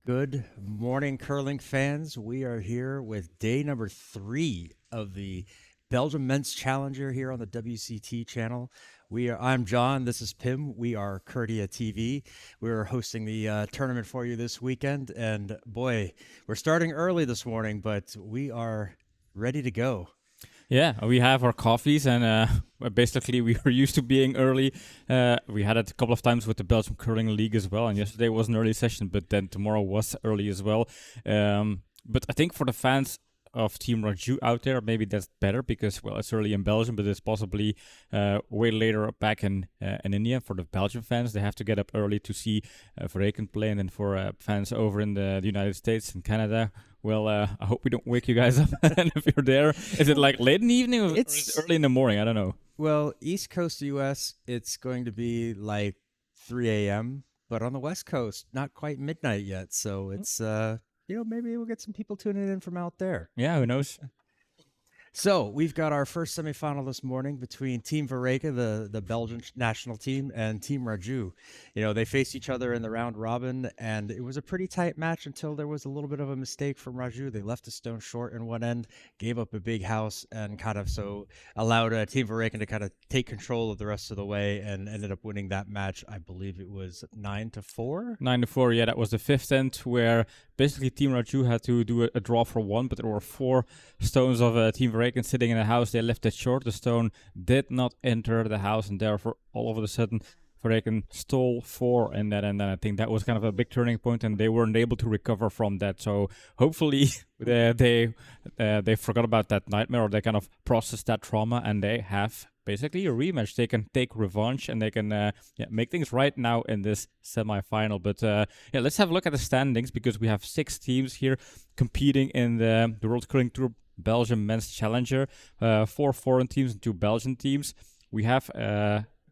Good morning, curling fans. We are here with day number 3 of the Belgium Men's Challenger here on the WCT channel. I'm John. This is Pim. We are Curdia TV. We're hosting the tournament for you this weekend, and boy, we're starting early this morning, but we are ready to go. Yeah, we have our coffees, and basically we are used to being early. We had it a couple of times with the Belgium Curling League as well, and yesterday was an early session, but then tomorrow was early as well. But I think for the fans of Team Raju out there, maybe that's better because, well, it's early in Belgium, but it's possibly way later back in India. For the Belgian fans, they have to get up early to see Verreken play, and then for fans over in the United States and Canada, well, I hope we don't wake you guys up. And if you're there, is it like late in the evening or is it early in the morning? I don't know. Well, East Coast US, it's going to be like 3 a.m., but on the West Coast, not quite midnight yet. So maybe we'll get some people tuning in from out there. Yeah, who knows? So we've got our first semifinal this morning between Team Verreken, the Belgian national team, and Team Raju. They faced each other in the round robin, and it was a pretty tight match until there was a little bit of a mistake from Raju. They left a stone short in one end, gave up a big house, and kind of so allowed Team Verreken to kind of take control of the rest of the way, and ended up winning that match. I believe it was 9-4. 9-4, yeah, that was the fifth end where basically Team Raju had to do a draw for one, but there were four stones of Team Verreken sitting in the house. They left it short. The stone did not enter the house, and therefore all of a sudden Verreken stole four in that, and then I think that was kind of a big turning point, and they weren't able to recover from that. So hopefully they forgot about that nightmare, or they kind of processed that trauma, and they have basically a rematch. They can take revenge, and they can make things right now in this semi-final. But let's have a look at the standings, because we have 6 teams here competing in the World Curling Tour Belgium Men's Challenger. 4 foreign teams and 2 Belgian teams. We have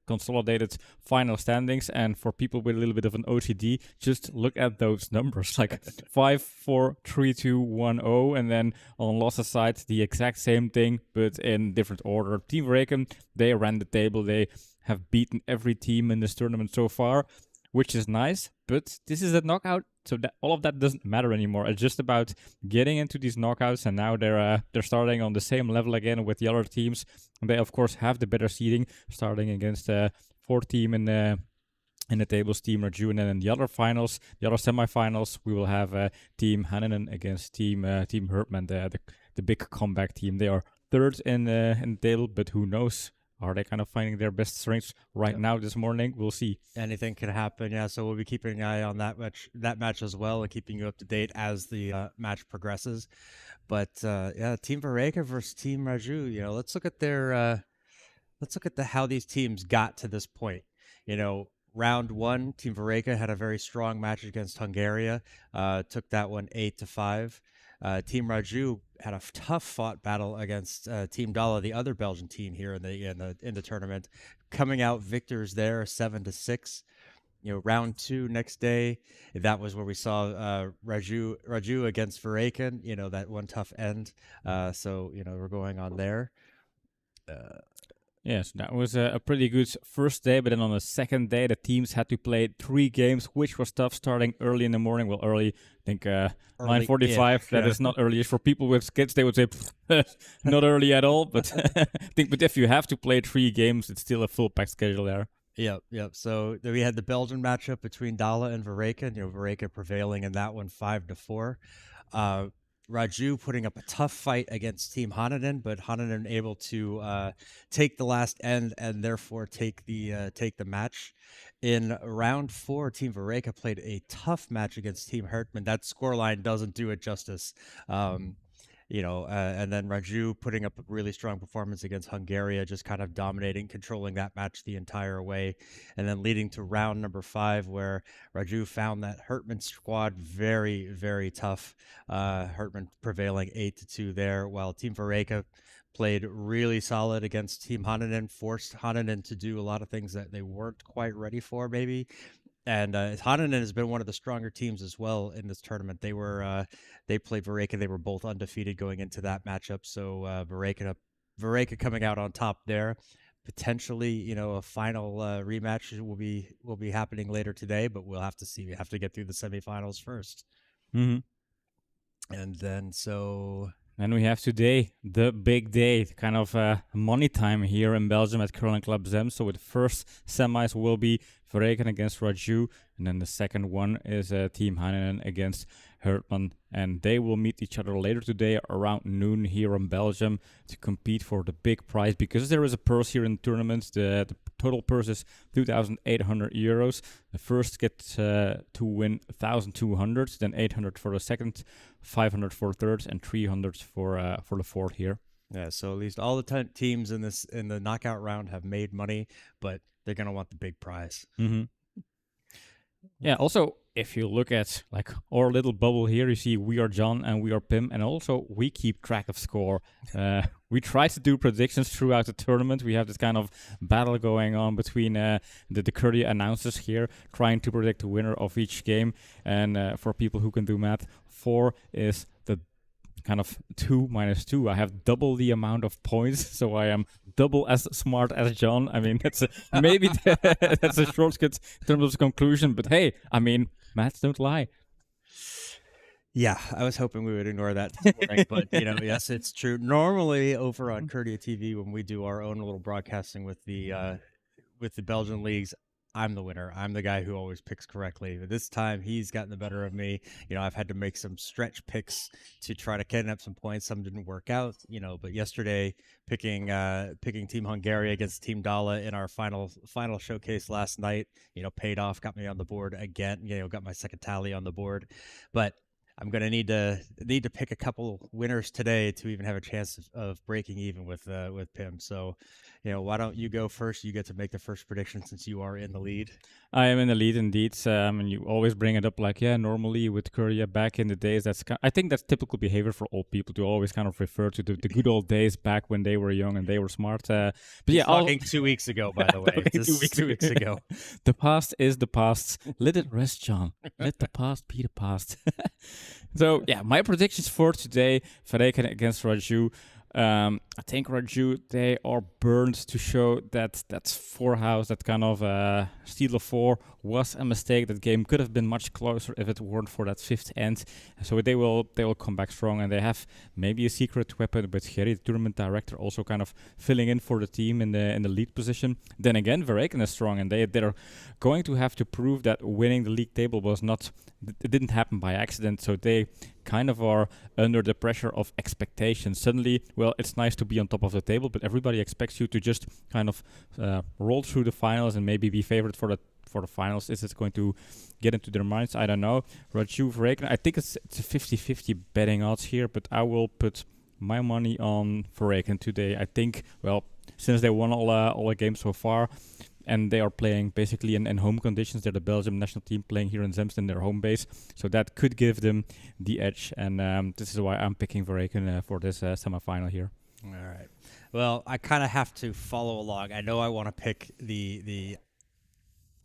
consolidated final standings, and for people with a little bit of an OCD, just look at those numbers, like 5, 4, 3, 2, 1, 0, and then on losses side the exact same thing but in different order. Team Verreken, they ran the table. They have beaten every team in this tournament so far, which is nice, but this is a knockout, so that all of that doesn't matter anymore. It's just about getting into these knockouts, and now they're starting on the same level again with the other teams. And they of course have the better seeding, starting against the 4th team in the tables, Team Raju, and then in the other finals, the other semifinals, we will have Team Hanninen against Team Hertman, the big comeback team. They are 3rd in the table, but who knows? Are they kind of finding their best strengths right now this morning? We'll see. Anything can happen, yeah. So we'll be keeping an eye on that match as well, and keeping you up to date as the match progresses. But Team Verreken versus Team Raju. Let's look at how these teams got to this point. Round 1, Team Verreken had a very strong match against Hungary. Took that one 8-5. Team Raju had a tough fought battle against Team Dala, the other Belgian team here in the tournament, coming out victors there 7-6. Round 2 next day, that was where we saw Raju against Verreken. That one tough end. So we're going on there. Yes, that was a pretty good first day, but then on the second day, the teams had to play 3 games, which was tough, starting early in the morning. Well, early, I think 9:45. That is not early. For people with kids, they would say not early at all. But I think, but if you have to play 3 games, it's still a full packed schedule there. Yep. So then we had the Belgian matchup between Dala and Verreken. Verreken prevailing in that one 5-4. Raju putting up a tough fight against Team Hanninen, but Hanninen able to take the last end and therefore take the match. In round 4, Team Verreken played a tough match against Team Hertman. That scoreline doesn't do it justice. And then Raju putting up a really strong performance against Hungary, just kind of dominating, controlling that match the entire way, and then leading to round number 5, where Raju found that Hertman squad very, very tough. Hertman prevailing 8-2 there, while Team Verreken played really solid against Team Hanninen, forced Hanninen to do a lot of things that they weren't quite ready for, maybe. And Hanninen has been one of the stronger teams as well in this tournament. They played Verreken. They were both undefeated going into that matchup. So Verreken coming out on top there. Potentially, a final rematch will be happening later today, but we'll have to see. We have to get through the semifinals first. Mm-hmm. And then so And we have today the big day, kind of money time here in Belgium at Curling Club Zem. So the first semis will be Verreken against Raju, and then the second one is Team Heinen against Hertman, and they will meet each other later today around noon here in Belgium to compete for the big prize. Because there is a purse here in the tournament, the total purse is 2,800 euros. The first gets to win 1,200, then 800 for the second, 500 for third, and 300 for the fourth here. yeah, so at least all the teams in the knockout round have made money, but they're gonna want the big prize. Mm-hmm. Yeah, also, if you look at like our little bubble here, you see we are John and we are Pim, and also we keep track of score. We try to do predictions throughout the tournament. We have this kind of battle going on between the courtier announcers here, trying to predict the winner of each game. And for people who can do math, 4 is the kind of 2 minus 2. I have double the amount of points, so I am double as smart as John. I mean, that's maybe that's a shortcut in terms of conclusion, but hey, I mean, maths don't lie. Yeah, I was hoping we would ignore that this morning, but yes, it's true. Normally, over on Courtier TV, when we do our own little broadcasting with the Belgian leagues, I'm the winner. I'm the guy who always picks correctly. But this time, he's gotten the better of me. I've had to make some stretch picks to try to get up some points. Some didn't work out. But yesterday, picking Team Hungary against Team Dala in our final showcase last night, paid off. Got me on the board again. Got my second tally on the board, but I'm gonna need to pick a couple winners today to even have a chance of breaking even with Pim. So, why don't you go first? You get to make the first prediction since you are in the lead. I am in the lead indeed, and you always bring it up like, yeah, normally with Korea back in the days, I think that's typical behavior for old people to always kind of refer to the good old days back when they were young and they were smart. But yeah, talking 2 weeks ago, by the way, just 2 weeks ago. The past is the past. Let it rest, John. Let the past be the past. So yeah, my predictions for today: Verreken against Raju. I think Raju, they are burned to show that 4 house, that kind of steal of 4 was a mistake. That game could have been much closer if it weren't for that fifth end. So they will come back strong, and they have maybe a secret weapon, but Gerry, the tournament director, also kind of filling in for the team in the lead position. Then again, Verreken is strong, and they're going to have to prove that winning the league table was not, it didn't happen by accident. So they kind of are under the pressure of expectations. Suddenly, well, it's nice to be on top of the table, but everybody expects you to just kind of roll through the finals and maybe be favored for the finals. Is it going to get into their minds? I don't know. Raju, Verreken, I think it's a 50-50 betting odds here, but I will put my money on Verreken today. I think, well, since they won all the games so far, and they are playing basically in home conditions. They're the Belgium national team playing here in Zemst in their home base. So that could give them the edge. And this is why I'm picking Verreken for this semifinal here. All right. Well, I kind of have to follow along. I know I want to pick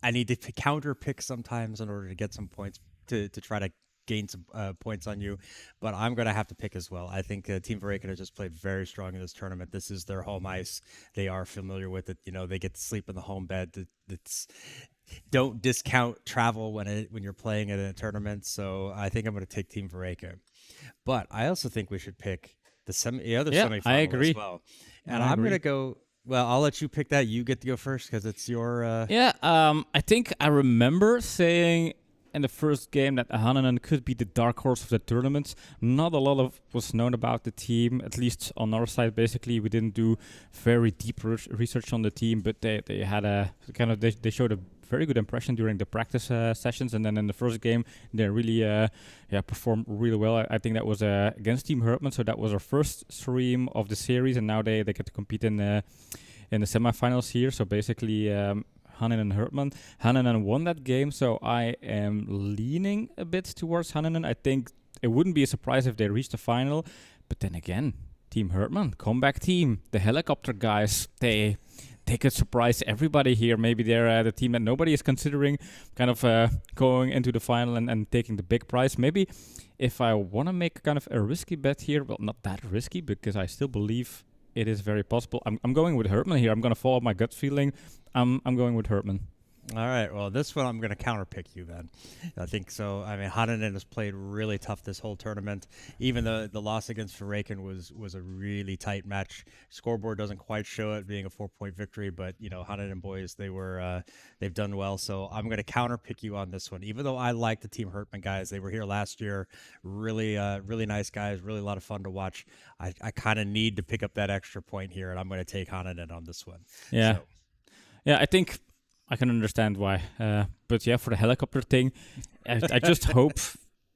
I need to counter pick sometimes in order to get some points to try to gain some points on you, but I'm going to have to pick as well. I think Team Verreken has just played very strong in this tournament. This is their home ice. They are familiar with it. They get to sleep in the home bed. Don't discount travel when you're playing in a tournament. So I think I'm going to take Team Verreken. But I also think we should pick the semifinal I agree. as well. And I'm going to go. Well, I'll let you pick that. You get to go first because it's your. I think I remember saying in the first game that Hananen could be the dark horse of the tournament. Not a lot of was known about the team, at least on our side. Basically, we didn't do very deep research on the team, but they had they showed a very good impression during the practice sessions, and then in the first game they really performed really well. I think that was against Team Hertman, so that was our first stream of the series, and now they get to compete in the semifinals here. So basically. Hannen and Hertman. Hannen won that game, so I am leaning a bit towards Hannen. I think it wouldn't be a surprise if they reached the final, but then again, Team Hertman, comeback team, the helicopter guys, they could surprise everybody here. Maybe they're the team that nobody is considering, kind of going into the final and taking the big prize. Maybe if I want to make kind of a risky bet here, well, not that risky because I still believe it is very possible. I'm going with Hertman here. I'm going to follow my gut feeling. I'm going with Hertman. All right. Well, this one I'm going to counterpick you then. I think so. I mean, Hananen has played really tough this whole tournament. Even the loss against Verreken was a really tight match. Scoreboard doesn't quite show it being a 4-point victory, but Hananen boys they've done well. So I'm going to counterpick you on this one. Even though I like the Team Hertman guys, they were here last year. Really nice guys. Really a lot of fun to watch. I kind of need to pick up that extra point here, and I'm going to take Hananen on this one. Yeah, So. yeah. I think I can understand why. But yeah, for the helicopter thing, I just hope.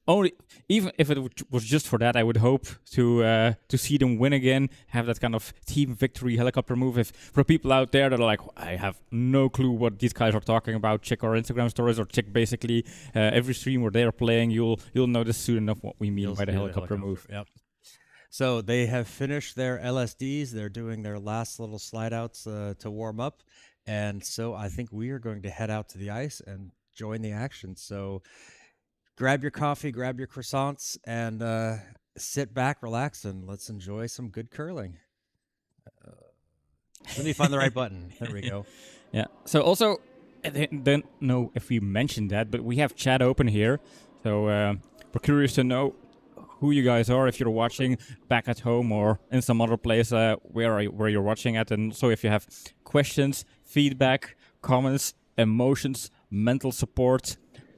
Only even if it was just for that, I would hope to see them win again, have that kind of team victory helicopter move. If for people out there that are like, I have no clue what these guys are talking about, check our Instagram stories or check basically every stream where they are playing. You'll notice soon enough what we mean by the helicopter move. Yep. So they have finished their LSDs. They're doing their last little slide outs to warm up. And so I think we are going to head out to the ice and join the action. So grab your coffee, grab your croissants, and sit back, relax, and let's enjoy some good curling. Let me find the right button. There we go. Yeah. So also, I don't know if we mentioned that, but we have chat open here. So we're curious to know who you guys are, if you're watching back at home or in some other place where you're watching at. And so if you have questions, feedback, comments, emotions, mental support,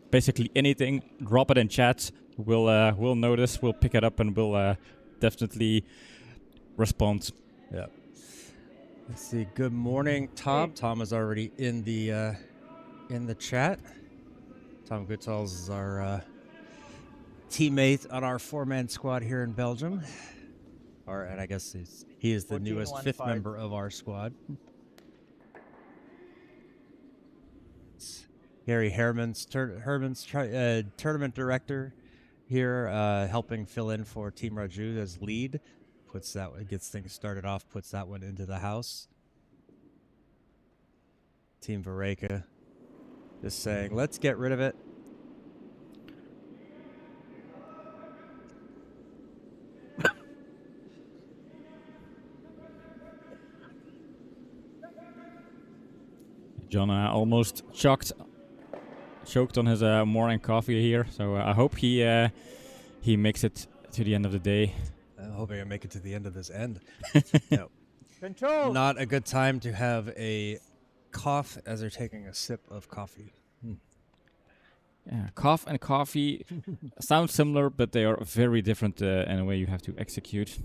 basically anything, drop it in chat. We'll notice, we'll pick it up, and we'll definitely respond. Yeah. Let's see. Good morning, Tom. Tom is already in the chat. Tom Goodtalls is our teammate on our 4-man squad here in Belgium. And I guess he is the newest 5th member of our squad. Gary Herman's tournament director here, helping fill in for Team Raju as lead. Gets things started off, puts that one into the house. Team Verreken just saying, let's get rid of it. John almost choked on his morning coffee here, so I hope he makes it to the end of the day. I'm hoping I make it to the end of this end. No. Control. Not a good time to have a cough as they're taking a sip of coffee. Yeah, cough and coffee sound similar, but they are very different in a way you have to execute.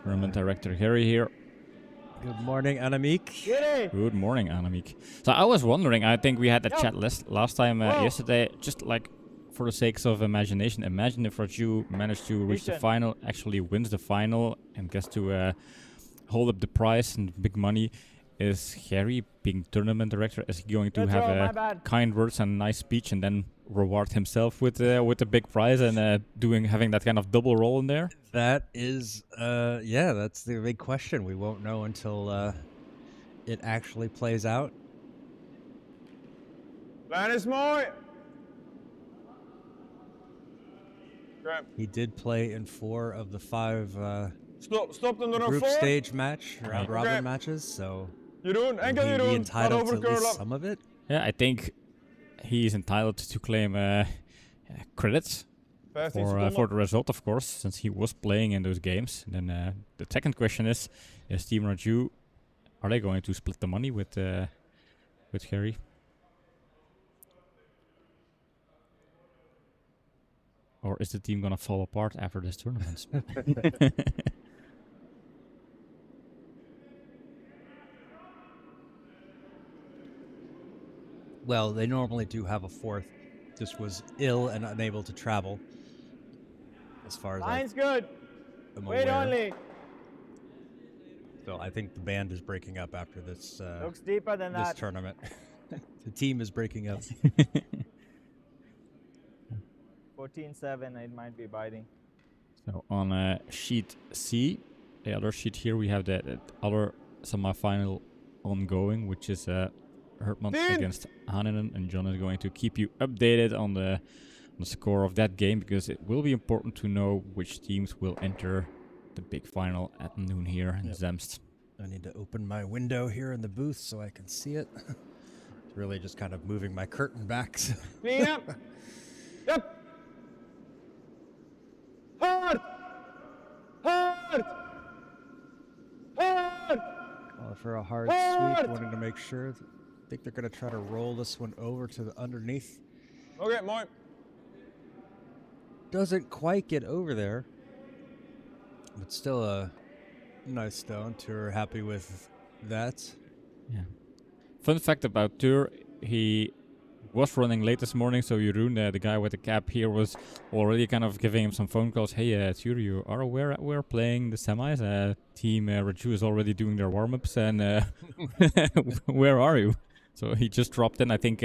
Tournament director Harry here. Good morning, Annemiek. Good morning, Annemiek. So I was wondering, I think we had that chat last time yesterday, just like for the sakes of imagination. Imagine if Raju managed to reach the final, actually wins the final, and gets to hold up the prize and big money. Is Harry, being tournament director, is he going to have kind words and nice speech and then reward himself with the big prize and having that kind of double role in there? That is, that's the big question. We won't know until it actually plays out. Plan is mooi. He did play in 4 of the 5 Stop hem er nog group voor. stage match, round robin matches, so Jeroen, enkel he Jeroen. entitled to at least some of it. Yeah, I think he's entitled to claim credits for the result, of course, since he was playing in those games. And then the second question is Team Raju, are they going to split the money with Harry? Or is the team going to fall apart after this tournament? Well, they normally do have a 4th. Just was ill and unable to travel. As far as Line's good. Wait aware. only. So I think the band is breaking up after this. Looks deeper than this that. tournament. The team is breaking up. 14-7, it might be biting. So on sheet C, the other sheet here, we have the other semi-final ongoing, which is Hertman against Hananen, and John is going to keep you updated on the score of that game, because it will be important to know which teams will enter the big final at noon here in Zemst. I need to open my window here in the booth so I can see it. It's really just kind of moving my curtain back. Clean up. Yep. Hard. Hard. Hard. Calling for a hard Hard. sweep, wanting to make sure. I think they're going to try to roll this one over to the underneath. Okay, mooi. Doesn't quite get over there, but still a nice stone. Tour happy with that. Yeah. Fun fact about Tur, he was running late this morning, so Jeroen, the guy with the cap here, was already kind of giving him some phone calls. Hey, Tur, you are aware that we're playing the semis? Team Raju is already doing their warm-ups, and where are you? So he just dropped in, I think,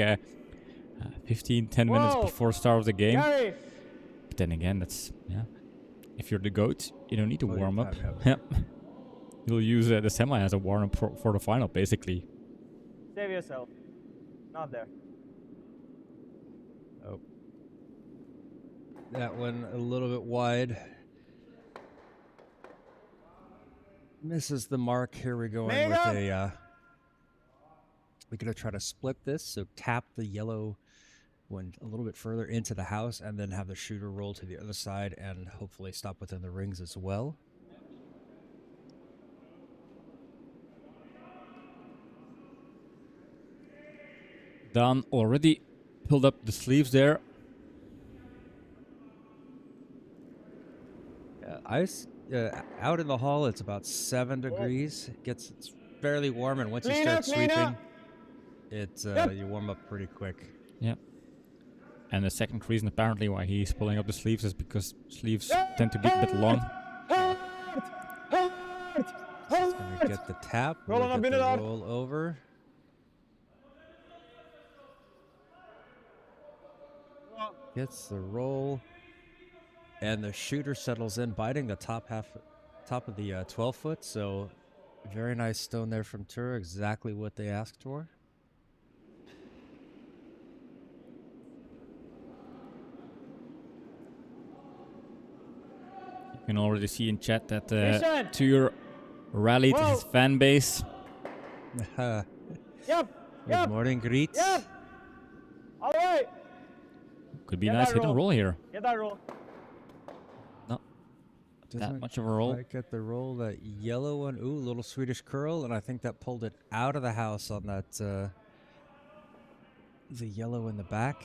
15, 10 minutes before start of the game. Gary. But then again, that's, yeah. If you're the GOAT, you don't need to warm up. Time, Yeah. You'll use the semi as a warm-up for the final, basically. Save yourself. Not there. Oh. That one a little bit wide. Misses the mark. Here we go in with a... we're going to try to split this, so tap the yellow one a little bit further into the house and then have the shooter roll to the other side and hopefully stop within the rings as well. Dan already pulled up the sleeves there. Ice out in the hall, it's about 7 degrees. It's fairly warm, and once you start sweeping, it's you warm up pretty quick. Yep. And the second reason apparently why he's pulling up the sleeves is because sleeves tend to be a bit long. He's gonna get the tap, get the roll over. Gets the roll, and the shooter settles in, biting the top of the 12-foot. So, very nice stone there from Tur. Exactly what they asked for. You can already see in chat that Tur rallied his fan base. Good morning, Greet. Yep. All right. Could be a nice hit and roll here. Get that roll. Not that Doesn't much of a roll. quite get the roll. That yellow one, ooh, little Swedish curl, and I think that pulled it out of the house on that, the yellow in the back.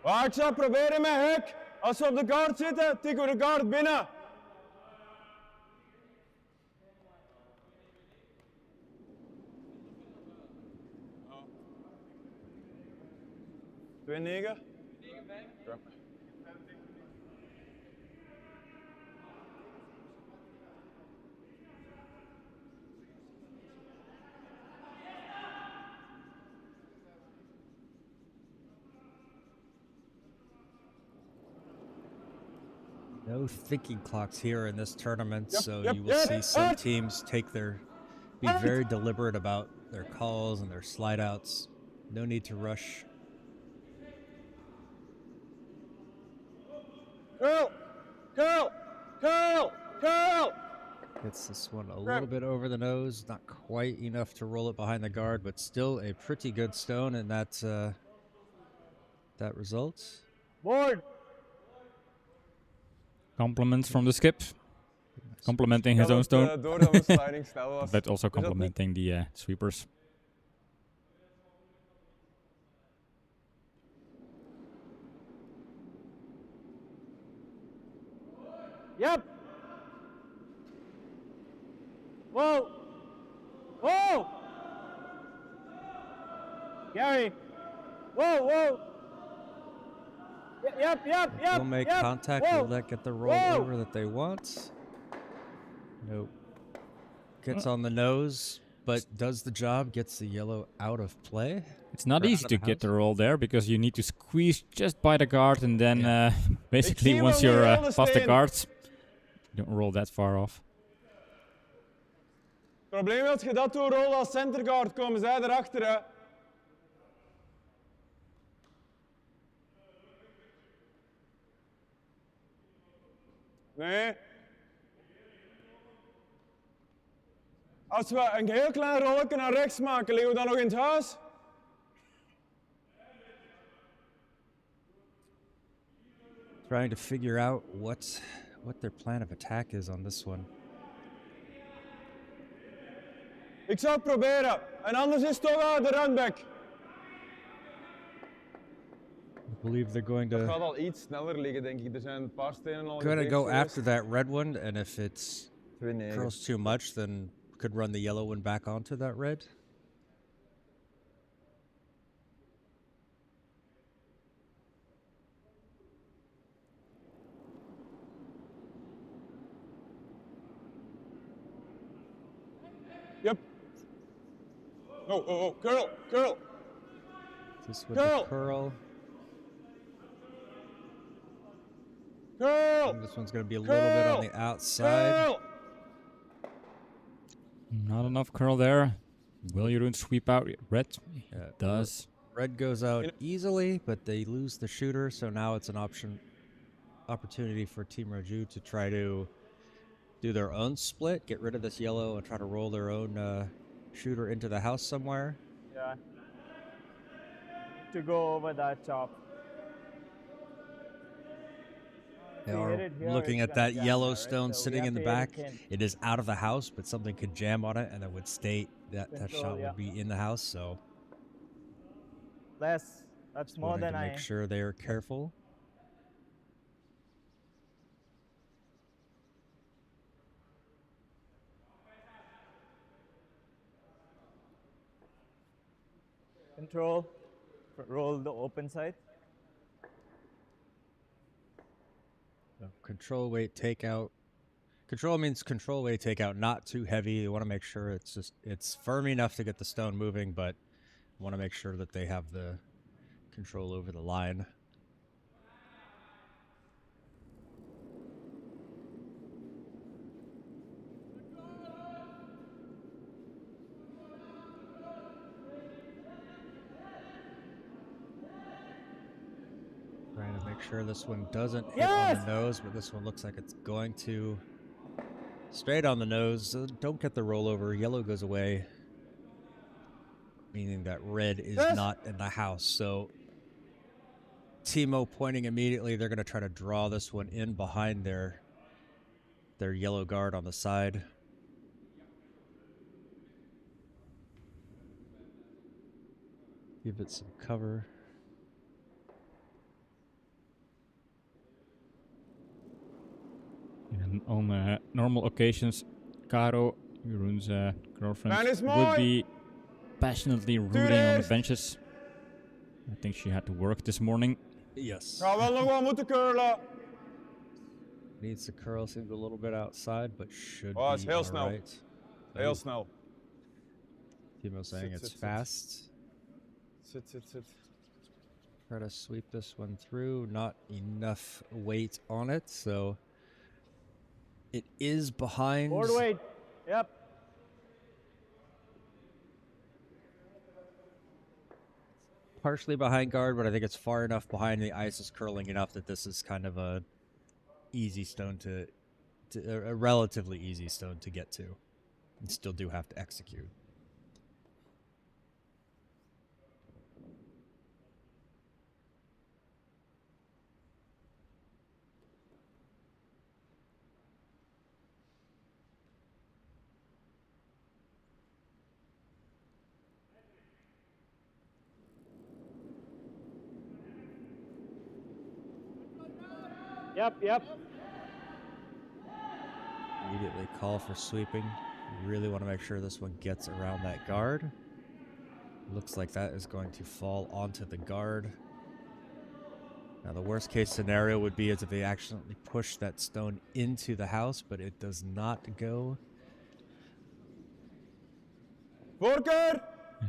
Wachtje, probeer hem met hek. Als we op de guard zitten, tikken we de guard binnen. Twee negen? No thinking clocks here in this tournament, so yep, you will yep, see some yep. teams be very deliberate about their calls and their slide outs. No need to rush. Curl! Curl! Curl! Curl! Gets this one a little bit over the nose, not quite enough to roll it behind the guard, but still a pretty good stone, and that results. Board! Compliments from the skip. Complimenting his own stone. Doordat mijn sliding snel was. But also complimenting the sweepers. Yep! Whoa! Whoa! Gary! Whoa, whoa! Yep, yep, yep! Will make yep. contact. Whoa. Will that get the roll Whoa. over that they want? Nope. Gets on the nose, but does the job. Gets the yellow out of play. It's not Or easy out to of the get house. the roll there because you need to squeeze just by the guard and then basically zie once wel you're wie rollen past the steen. guards, you don't roll that far off. Het probleem is als je dat doorrolt als centerguard, komen zij erachter. Hè. Nee. Als we een heel klein rolletje naar rechts maken, liggen we dan nog in het huis? Trying to figure out what their plan of attack is on this one. Ik zou het proberen. En anders is het toch de runback. I believe they're going Het to gaat al iets sneller liggen, denk ik. Er zijn een paar stenen al go geweest. after that red one, and if it 2-9. curls too much, then could run the yellow one back onto that red. Yep. Oh, curl. This with Curl. the curl. Curl. And this one's going to be a little bit on the outside. Curl. Not enough curl there. Will Jeroen sweep out red? Yeah, It does. Red goes out easily, but they lose the shooter, so now it's an opportunity for Team Raju to try to do their own split, get rid of this yellow, and try to roll their own shooter into the house somewhere. Yeah. To go over that top. They we are hit it here, looking it's at gonna that jam yellow there, right? stone So we sitting have in the to hit back. it in. It is out of the house, but something could jam on it, and it would stay that Control, shot yeah. would be in the house. So Less. That's more wanting than to I. make sure they are careful. Control. Roll the open side. So control weight takeout. Control means control weight takeout, not too heavy. You want to make sure it's firm enough to get the stone moving, but want to make sure that they have the control over the line. Trying to make sure this one doesn't hit on the nose, but this one looks like it's going to. Straight on the nose. Don't get the rollover. Yellow goes away. Meaning that red is not in the house. So Timo pointing immediately. They're going to try to draw this one in behind their yellow guard on the side. Give it some cover. And on normal occasions, Caro, Jeroen's girlfriend, Man is would mooi. be passionately rooting on the benches. I think she had to work this morning. Yes. Ga wel nog wel moeten curlen. Needs to curl, seems a little bit outside, but should Oh, it's be heel all snel. right. Heel snel. Timo saying Sit, it's sit. fast. Sit. Try to sweep this one through. Not enough weight on it, so it is behind. Board weight. Yep. Partially behind guard, but I think it's far enough behind. The ice is curling enough that this is kind of a easy stone to a relatively easy stone to get to. And still do have to execute. Yep. Immediately call for sweeping. You really want to make sure this one gets around that guard. Looks like that is going to fall onto the guard. Now the worst case scenario would be as if they accidentally push that stone into the house, but it does not go. Voorkeur.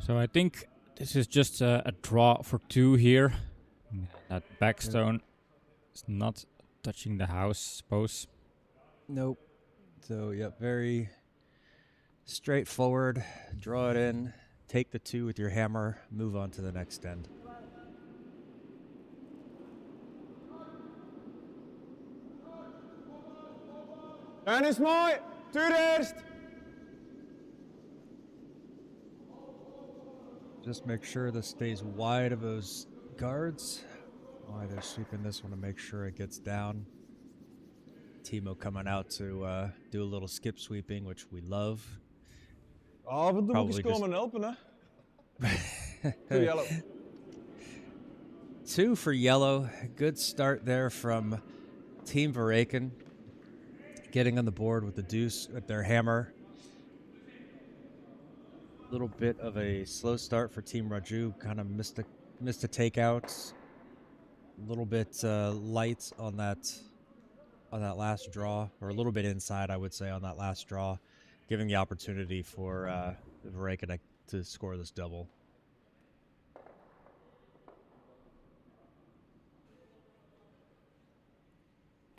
So I think this is just a draw for 2 here. That back stone is not touching the house, suppose. Nope. So, yep, very straightforward. Draw it in, take the 2 with your hammer, move on to the next end. En is mooi. Tuur eerst. Just make sure this stays wide of those guards. Why they're sweeping this one to make sure it gets down. Timo coming out to do a little skip sweeping, which we love. Af en toe moet je Probably just- komen helpen, hè. Two yellow. 2 for yellow. Good start there from Team Veraken. Getting on the board with the deuce with their hammer. Little bit of a slow start for Team Raju. Kind of missed a takeout. A little bit light on that last draw, or a little bit inside, I would say, on that last draw, giving the opportunity for Veraken to score this double.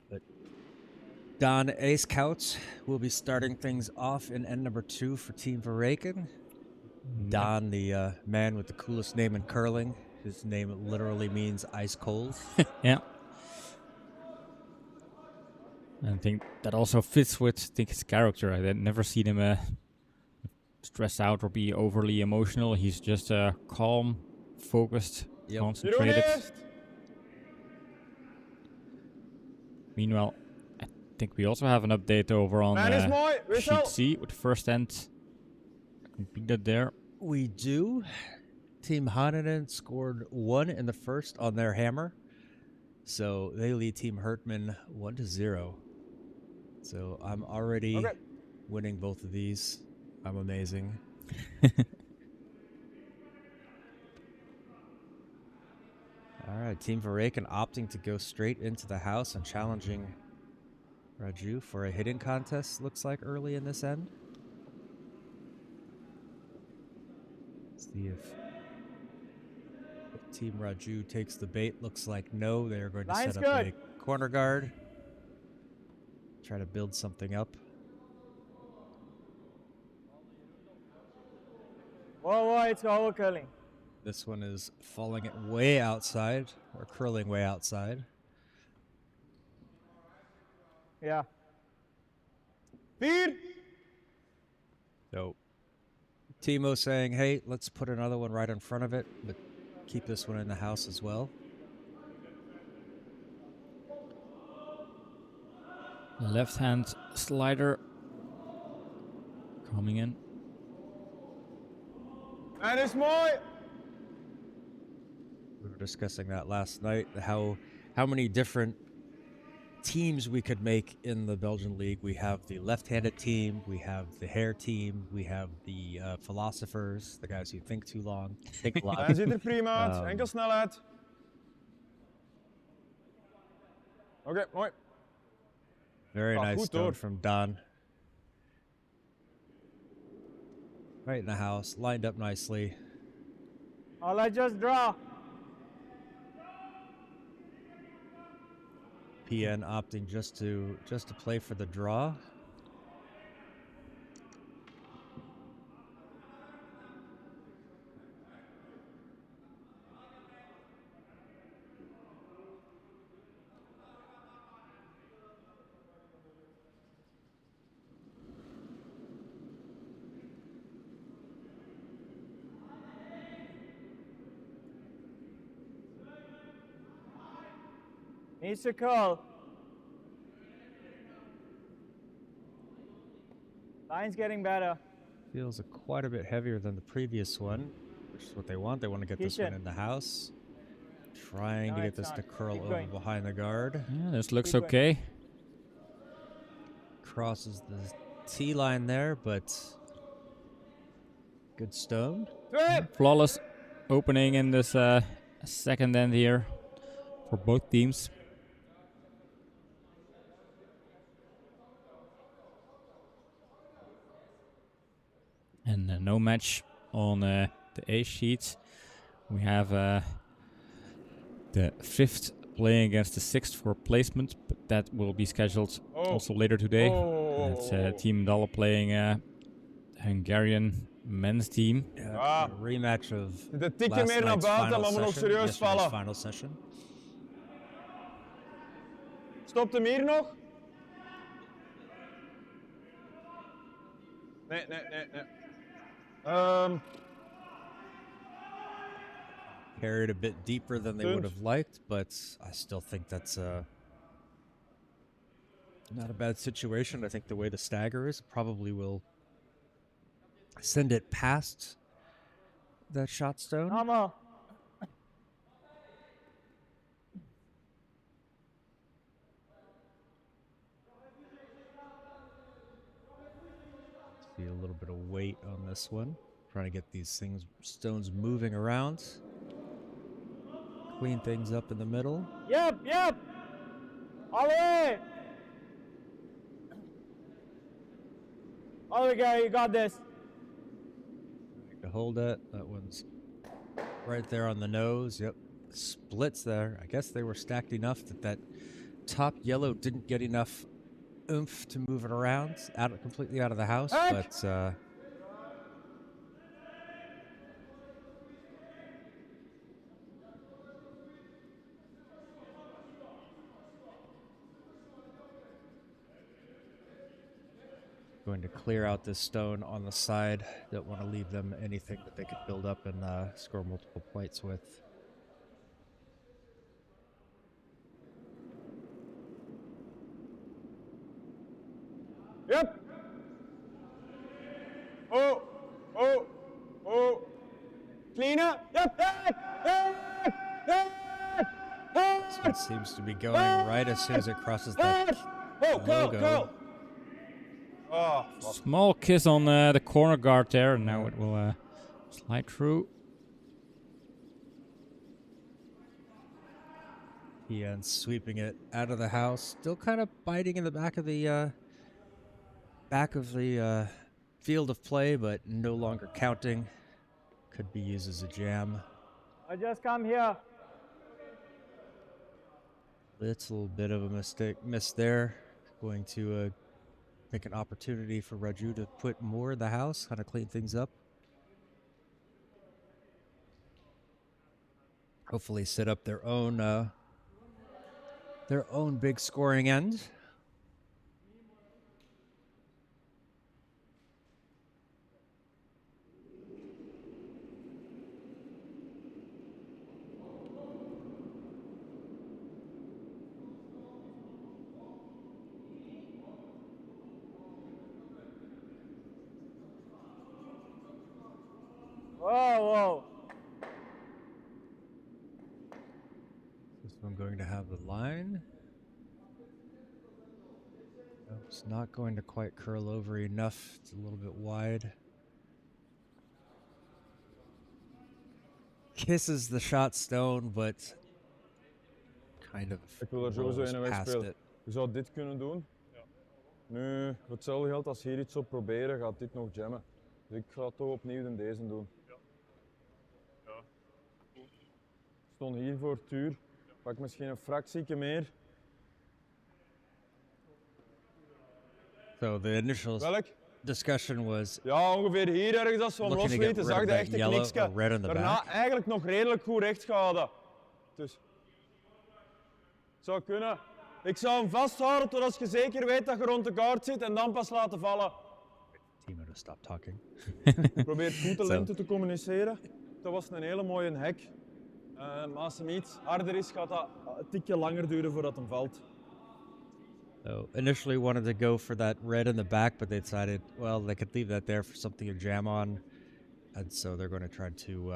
But Don Ace Couch will be starting things off in end number 2 for Team Veraken. Don, the man with the coolest name in curling. His name literally means ice cold. Yeah. I think that also fits with his character. I had never seen him stress out or be overly emotional. He's just calm, focused, Yep. concentrated. Jeroen eerst. Meanwhile, I think we also have an update over on Man is mooi. Sheet Wissel. C with the first end completed there. We do. Team Haninen scored 1 in the first on their hammer. So they lead Team Hertman 1-0. So I'm already Okay. winning both of these. I'm amazing. All right, Team Veraken opting to go straight into the house and challenging Raju for a hitting contest, looks like, early in this end. See if Team Raju takes the bait. Looks like no. They're going to Line's set up good. a corner guard. Try to build something up. Whoa, whoa, it's over curling. This one is falling it way outside, or curling way outside. Yeah. Vier. So Timo saying, hey, let's put another one right in front of it, but keep this one in the house as well. Left hand slider coming in. Man is mooi. We were discussing that last night, how many different teams we could make in the Belgian league. We have the left-handed team, we have the hair team, we have the philosophers, the guys who think too long, think a lot. Hij ziet er prima uit. Enkel snelheid. Oké, mooi. Very Oh, nice goed stone hoor. from Don. Right in the house, lined up nicely. All I just draw. PN opting just to play for the draw. Needs to curl. Line's getting better. Feels quite a bit heavier than the previous one, which is what they want. They want to get this one Kitchen. in the house. Trying No, to get it's this not. to curl Keep over going. behind the guard. Yeah, this looks Keep going. okay. Crosses the T line there, but good stone. Twee. Flawless opening in this second end here for both teams. And no match on the A sheet. We have the fifth playing against the sixth for placement, but that will be scheduled also later today. It's Team Dalla playing Hungarian men's team. A rematch of De tikje last meer naar night's buiten, final maar moet nog session, serieus yesterday's vallen. final session. Stopt hem hier nog? Nee. carried a bit deeper than they would have liked, but I still think that's not a bad situation. I think the way the stagger is probably will send it past that shot stone. Normal. See a little bit of weight on this one. Trying to get these stones moving around. Clean things up in the middle. Yep. All the way. All the way, Gary. You got this. To hold it. That one's right there on the nose. Yep. Splits there. I guess they were stacked enough that top yellow didn't get enough oomph to move it around completely out of the house, but going to clear out this stone on the side. Don't want to leave them anything that they could build up and score multiple points with. Yep. Oh. Clean up. Yep. This one seems to be going right as soon as it crosses that logo. Oh, Small kiss on the corner guard there, and now it will slide through. He ends sweeping it out of the house. Still kind of biting in the back of the field of play, but no longer counting. Could be used as a jam. I just come here. Little bit of a miss there. Going to make an opportunity for Raju to put more in the house, kind of clean things up. Hopefully set up their own big scoring end. Whoa. This one going to have the line. No, it's not going to quite curl over enough. It's a little bit wide. Kisses the shot stone, but kind of Ik wil er sowieso rolls in past wegspelen. it. Je zou dit kunnen doen. Ja. Nu, voor hetzelfde geld als hier iets op proberen, gaat dit nog jammen. Dus ik ga toch opnieuw deze doen. Ja. Ik stond hier voor het uur. Pak misschien een fractieke meer. So the initial Welk? discussion was Ja, ongeveer hier ergens als we hem looking to get loslieten, rid zag of je that echt een yellow knikske. or red in the Daarna back. eigenlijk nog redelijk goed recht gehouden. Dus. Het zou kunnen. Ik zou hem vasthouden totdat je zeker weet dat je rond de guard zit en dan pas laten vallen. Timo to stop talking. Probeer goed de lengte te communiceren. Dat was een hele mooie hek. Maar als hem iets harder is, gaat dat een tikje langer duren voordat hem valt. So initially wanted to go for that red in the back, but they decided, well, they could leave that there for something to jam on. And so they're going to try to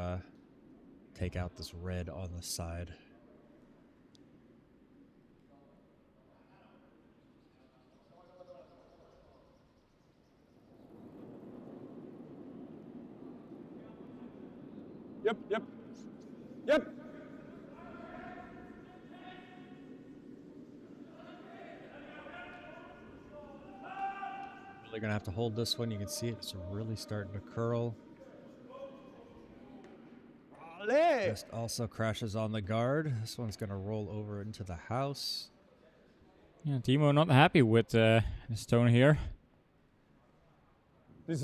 take out this red on the side. Yep. Really going to have to hold this one. You can see it's really starting to curl. Allee. Just also crashes on the guard. This one's going to roll over into the house. Yeah, Timo not happy with the stone here. Dus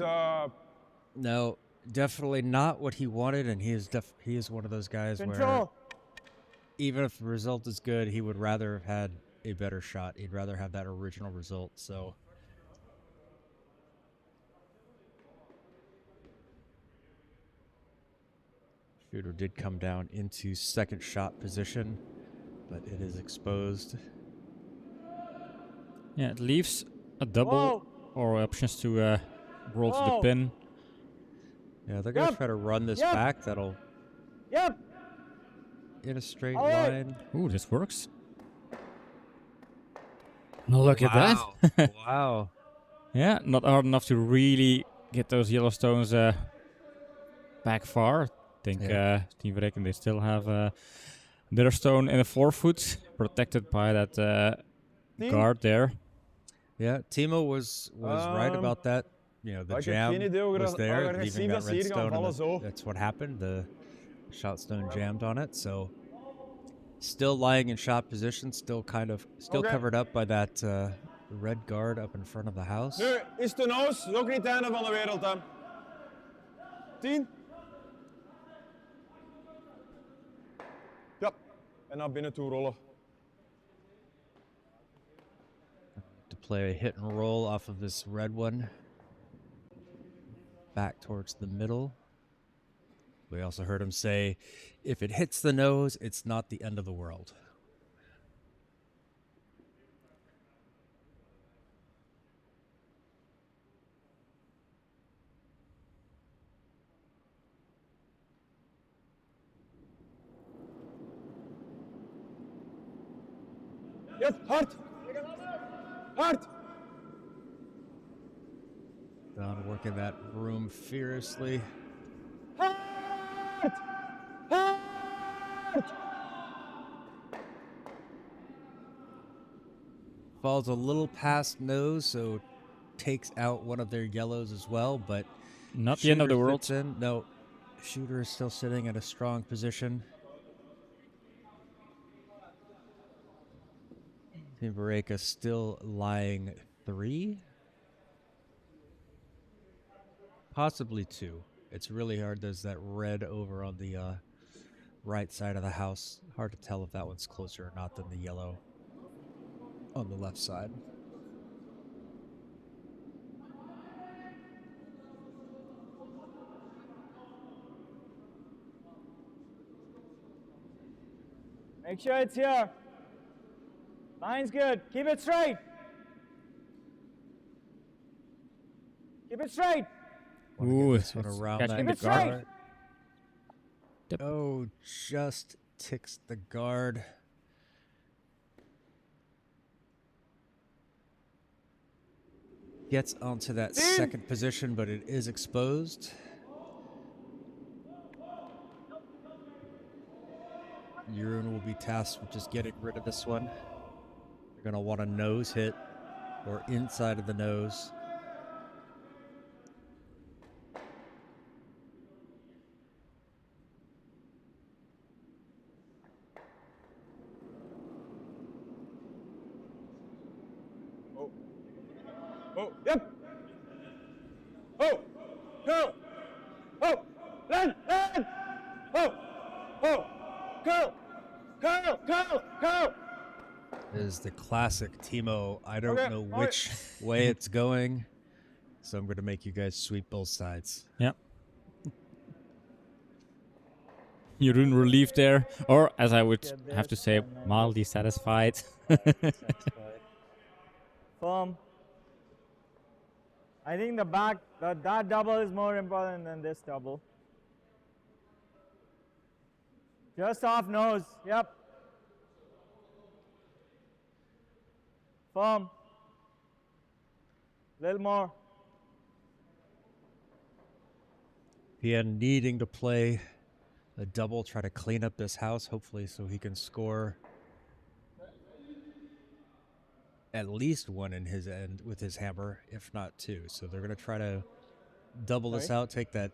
No, definitely not what he wanted, and he is one of those guys where Control. even if the result is good, he would rather have had a better shot. He'd rather have that original result. So Shooter did come down into second shot position, but it is exposed. Yeah, it leaves a double or options to roll to the Whoa. pin. Yeah, they're going to Yep. try to run this Yep. back. That'll Yep. in a straight All right. line. Ooh, this works. Look at that. Wow. Yeah, not hard enough to really get those yellow stones back far. I think Yeah. Team Verreken, they still have their stone in the 4 foot, protected by that guard there. Yeah, Timo was right about that. You know, the Ik heb geen jam idee hoe was there, agressief leaving dat that ze red hier gaan stone, and vallen zo. that's what happened. The shot stone jammed on it, so still lying in shot position, still Okay. covered up by that red guard up in front of the house. Nu, is de noos is ook niet het einde van de wereld, hè. 10. Ja. En naar binnen toe rollen. To play a hit and roll off of this red one, back towards the middle. We also heard him say, if it hits the nose, it's not the end of the world. Yep, hard. Hard. Don working that room furiously. Hard. Hard. Falls a little past nose, so takes out one of their yellows as well, but Not the end of the Shooter world. fits in. No, Shooter is still sitting at a strong position. Team Vareka still lying 3, possibly 2. It's really hard. There's that red over on the right side of the house. Hard to tell if that one's closer or not than the yellow on the left side. Make sure it's here. Line's good. Keep it straight. Keep it straight. Wanna Ooh, get this one it's around catching that the guard. guard. Oh, just ticks the guard. Gets onto that second position, but it is exposed. Jeroen will be tasked with just getting rid of this one. You're going to want a nose hit or inside of the nose. Oh, yep. Oh, go. Oh, run. Oh, go. Is the classic Timo. I don't Okay, know all which way it's going, so I'm going to make you guys sweep both sides. Yeah. Jeroen relieved there, or as I would have to say, mildly satisfied. Firm. I think the back, that double is more important than this double. Just off nose. Yep. Firm. Little more. Pian needing to play a double, try to clean up this house, hopefully, so he can score at least one in his end with his hammer, if not 2. So they're going to try to double this out, take that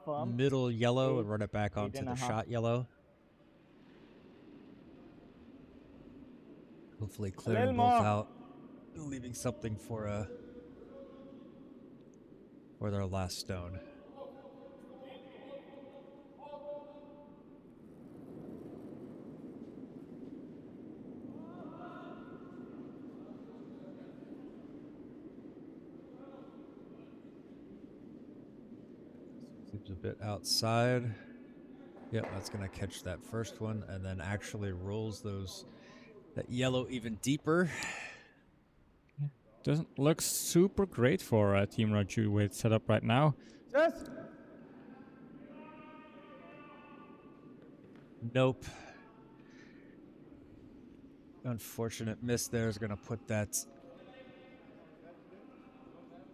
Firm. middle yellow and 8, run it back onto the 8.5. shot yellow. Hopefully clearing both more. out, leaving something for their last stone. Seems a bit outside. Yep, that's gonna catch that first one and then actually rolls that yellow even deeper. Doesn't look super great for Team Raju with set up right now. Yes. Nope. Unfortunate miss there is gonna put that.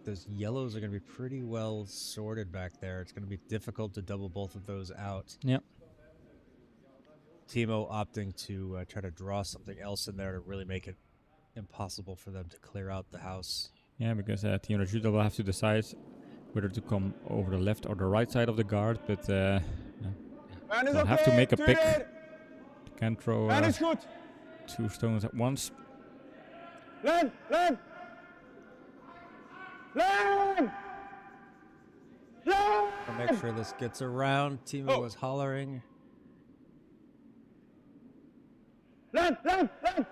Those yellows are gonna be pretty well sorted back there. It's gonna be difficult to double both of those out. Yep. Timo opting to try to draw something else in there to really make it impossible for them to clear out the house. Yeah, because Team Raju will have to decide whether to come over the left or the right side of the guard, but Man is they'll okay. have to make a Two pick. there. They can't throw Man is good. 2 stones at once. Land. Land. Land. Land. I'll make sure this gets around. Timo was hollering. Land. Land. Land.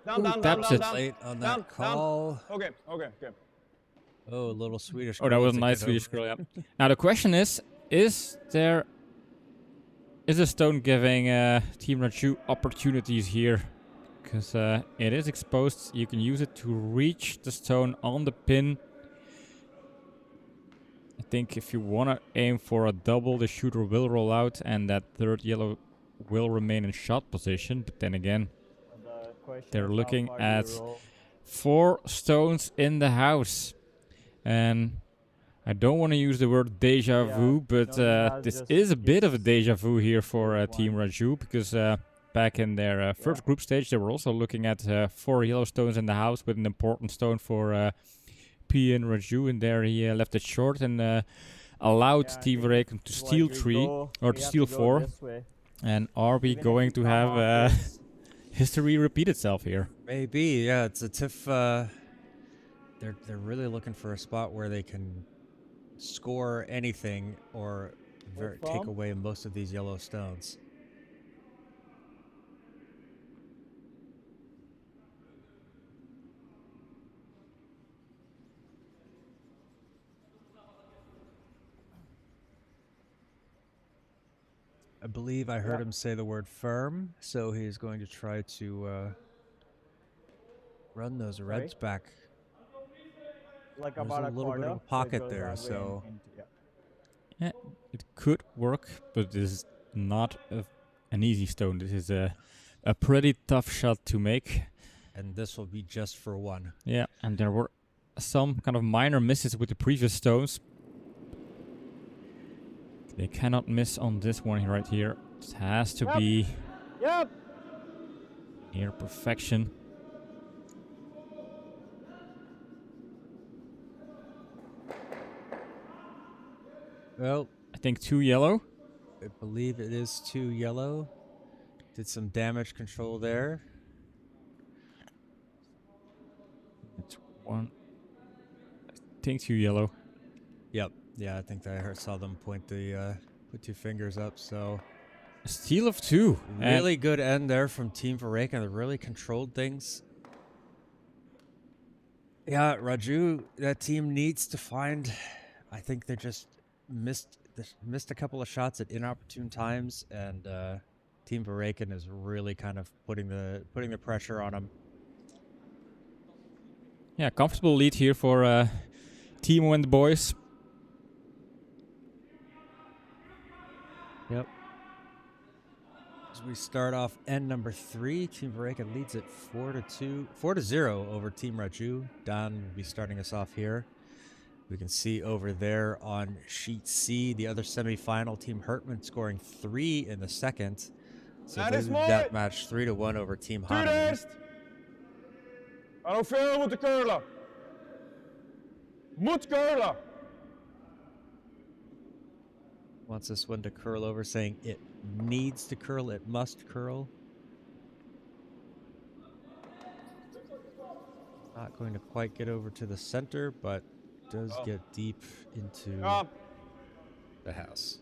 Down, Ooh, down, down, taps down, it. down. Late on Down, that call. down. Okay, okay, okay. Oh, a little Swedish. Oh, that girl was a to nice get Swedish over. girl, yeah. Now the question is a stone giving Team Raju opportunities here? Because it is exposed. You can use it to reach the stone on the pin. I think if you want to aim for a double, the shooter will roll out and that third yellow will remain in shot position. But then again, The question they're is, how looking far do you at roll? 4 stones in the house. And I don't want to use the word deja Yeah, vu, but Nolan has this just is a bit of a his deja vu here for first Team one. Raju, because back in their first group stage, they were also looking at 4 yellow stones in the house with an important stone for P and Raju, and there he left it short and allowed Yeah, I Team think Verreken to steal like 3 or we to have steal go 4. this way. And are we Even if going we to come have off this, history repeat itself here? Maybe, yeah. It's a tiff. They're really looking for a spot where they can score anything or take from? away most of these yellow stones. I believe I heard him say the word firm, so he's going to try to run those reds back. like There's about a a little bit quarter, of a pocket so it goes there, that way so yeah. Yeah, it could work, but this is not an easy stone. This is a pretty tough shot to make. and this will be just for 1. Yeah, and there were some kind of minor misses with the previous stones. They cannot miss on this one right here. It has to be Yep. near perfection. Well, I think 2 yellow. I believe it is 2 yellow. Did some damage control there. It's 1. I think 2 yellow. Yep. Yeah, I think I saw them point put 2 fingers up. So A steal of 2. really good end there from Team Verreken. They really controlled things. Yeah, Raju, that team needs to find. I think they just missed a couple of shots at inopportune times, and Team Verreken is really kind of putting the pressure on them. Yeah, comfortable lead here for Timo and the boys. Yep. As we start off end number 3, Team Verreken leads it 4-0 over Team Raju. Don will be starting us off here. We can see over there on sheet C, the other semifinal, Team Hertman scoring 3 in the second. So Dat they is lose mooi. that match 3-1 over Team Tuur Haneman. eerst. En ook veel moeten curlen. Moet curlen. Wants this one to curl over, saying it needs to curl, it must curl. Not going to quite get over to the center, but does get deep into Ja. the house.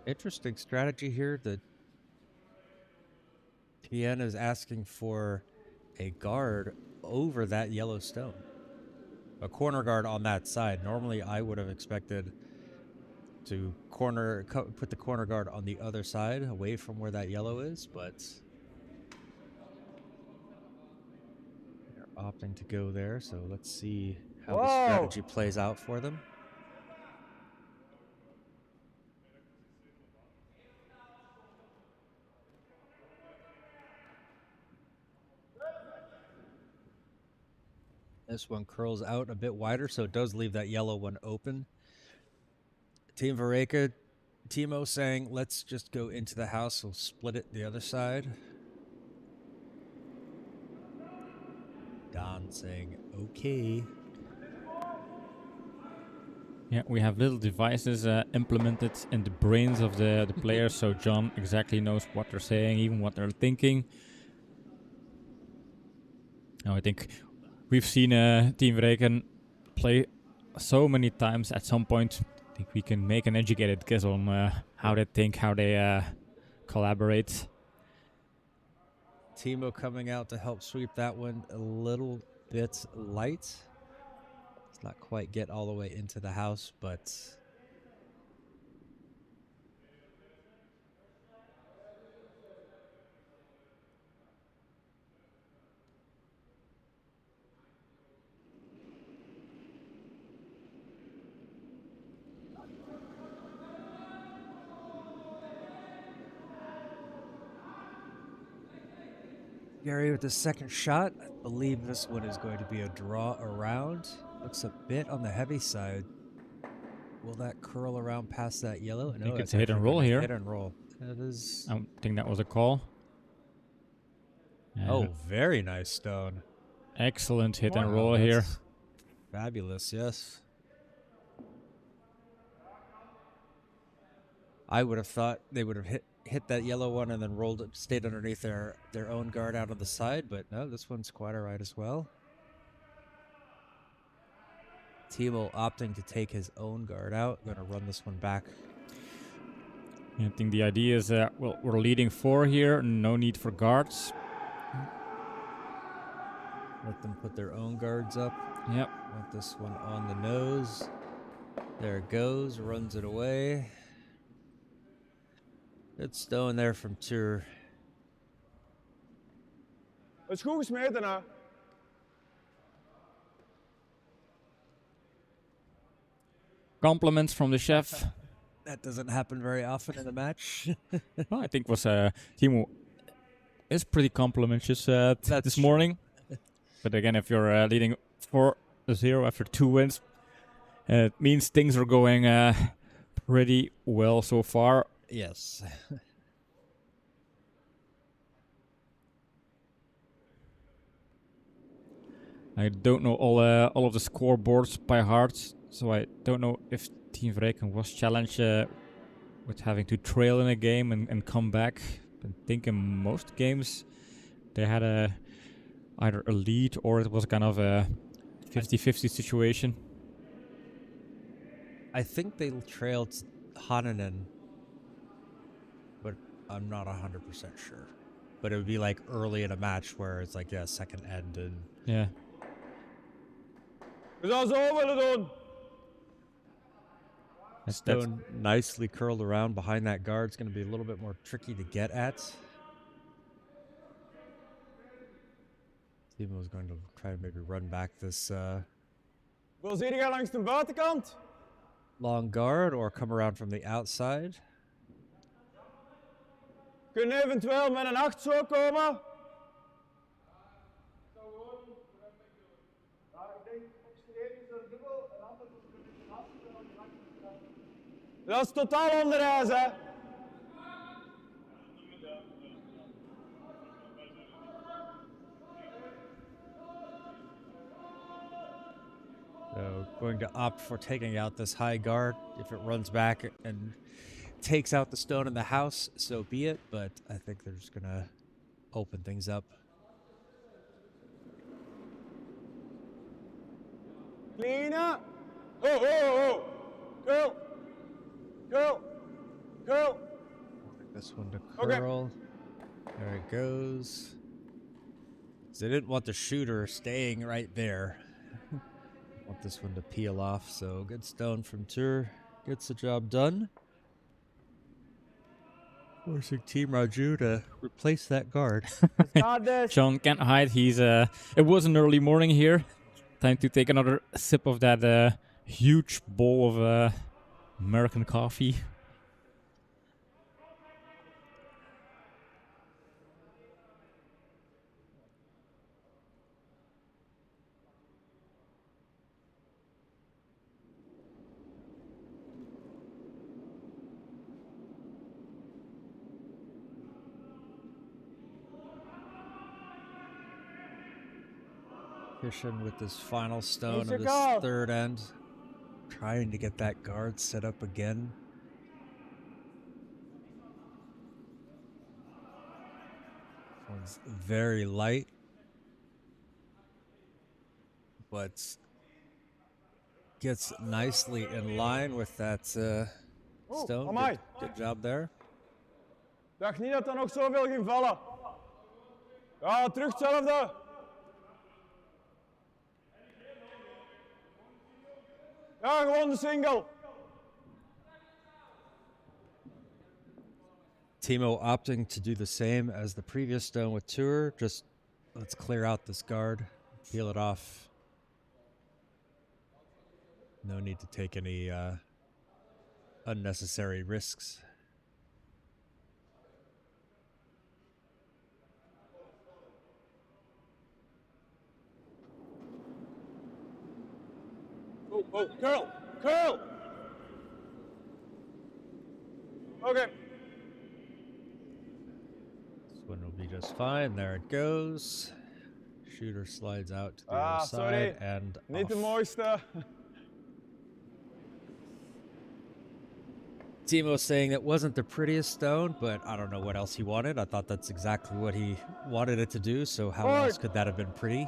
Interesting strategy here. The Tien is asking for a guard over that yellow stone. A corner guard on that side. Normally, I would have expected to put the corner guard on the other side, away from where that yellow is, but they're opting to go there. So let's see how the strategy plays out for them. This one curls out a bit wider, so it does leave that yellow one open. Team Vareka, Timo saying, let's just go into the house. We'll split it the other side. Don saying, okay. Yeah, we have little devices implemented in the brains of the players, so John exactly knows what they're saying, even what they're thinking. Now, I think we've seen Team Vreken play so many times. At some point, I think we can make an educated guess on how they think, how they collaborate. Timo coming out to help sweep that one a little bit light. Does not quite get all the way into the house, but Gary with the second shot. I believe this one is going to be a draw around. Looks a bit on the heavy side. Will that curl around past that yellow? I think it's it's a hit and roll here. Hit and roll. It is. I think that was a call. Oh, very nice stone. Excellent hit and roll here. Fabulous, yes. I would have thought they would have hit that yellow one and then rolled it, stayed underneath their own guard out on the side, but no, this one's quite all right as well. Timo opting to take his own guard out. Going to run this one back. I think the idea is that we're leading 4 here. No need for guards. Let them put their own guards up. Yep. Want this one on the nose. There it goes. Runs it away. Good stone there from Tur. Het is goed gesmeten, hè? Compliments from the chef. That doesn't happen very often in a match. Well, I think was Timo is pretty complimentous this morning. But again, if you're leading 4-0 after 2 wins, it means things are going pretty well so far. Yes. I don't know all of the scoreboards by heart, so I don't know if Team Vreken was challenged with having to trail in a game and come back. I think in most games they had either a lead or it was kind of a 50-50 situation. I think they trailed Hananen, but I'm not 100% sure. But it would be like early in a match where it's like, yeah, second end and... Yeah. We zouden zo willen doen. Stone nicely curled around behind that guard. It's going to be a little bit more tricky to get at. Timo is going to try to maybe run back this Wil ze gaan langs de buitenkant? long guard or come around from the outside. Kunnen eventueel met een 8 zo komen? Dat is totaal onderijs, hè? So going to opt for taking out this high guard. If it runs back and takes out the stone in the house, so be it. But I think they're just going to open things up. Clean up. Oh, oh, oh. Go. Go. Go. This one to curl. There it goes. they didn't want the shooter staying right there. Want this one to peel off, so good stone from Tur. Gets the job done. Forcing Team Raju to replace that guard. Let's guard this. John can't hide. He's it was an early morning here. Time to take another sip of that huge bowl of American coffee. Kishin with this final stone Easy of this call. third end. Trying to get that guard set up again. This one's very light. But gets nicely in line with that stone. amai. Good job there. Dacht niet dat er nog zoveel ging vallen. Ja, terug hetzelfde. Ja, gewoon de single. Timo opting to do the same as the previous stone with Tur. Just let's clear out this guard, peel it off. No need to take any unnecessary risks. Oh, oh, curl, curl. Okay. This one will be just fine. There it goes. Shooter slides out to the Ah, other side sorry. and Niet de off. mooiste. Timo saying it wasn't the prettiest stone, but I don't know what else he wanted. I thought that's exactly what he wanted it to do, so how Forward. else could that have been pretty?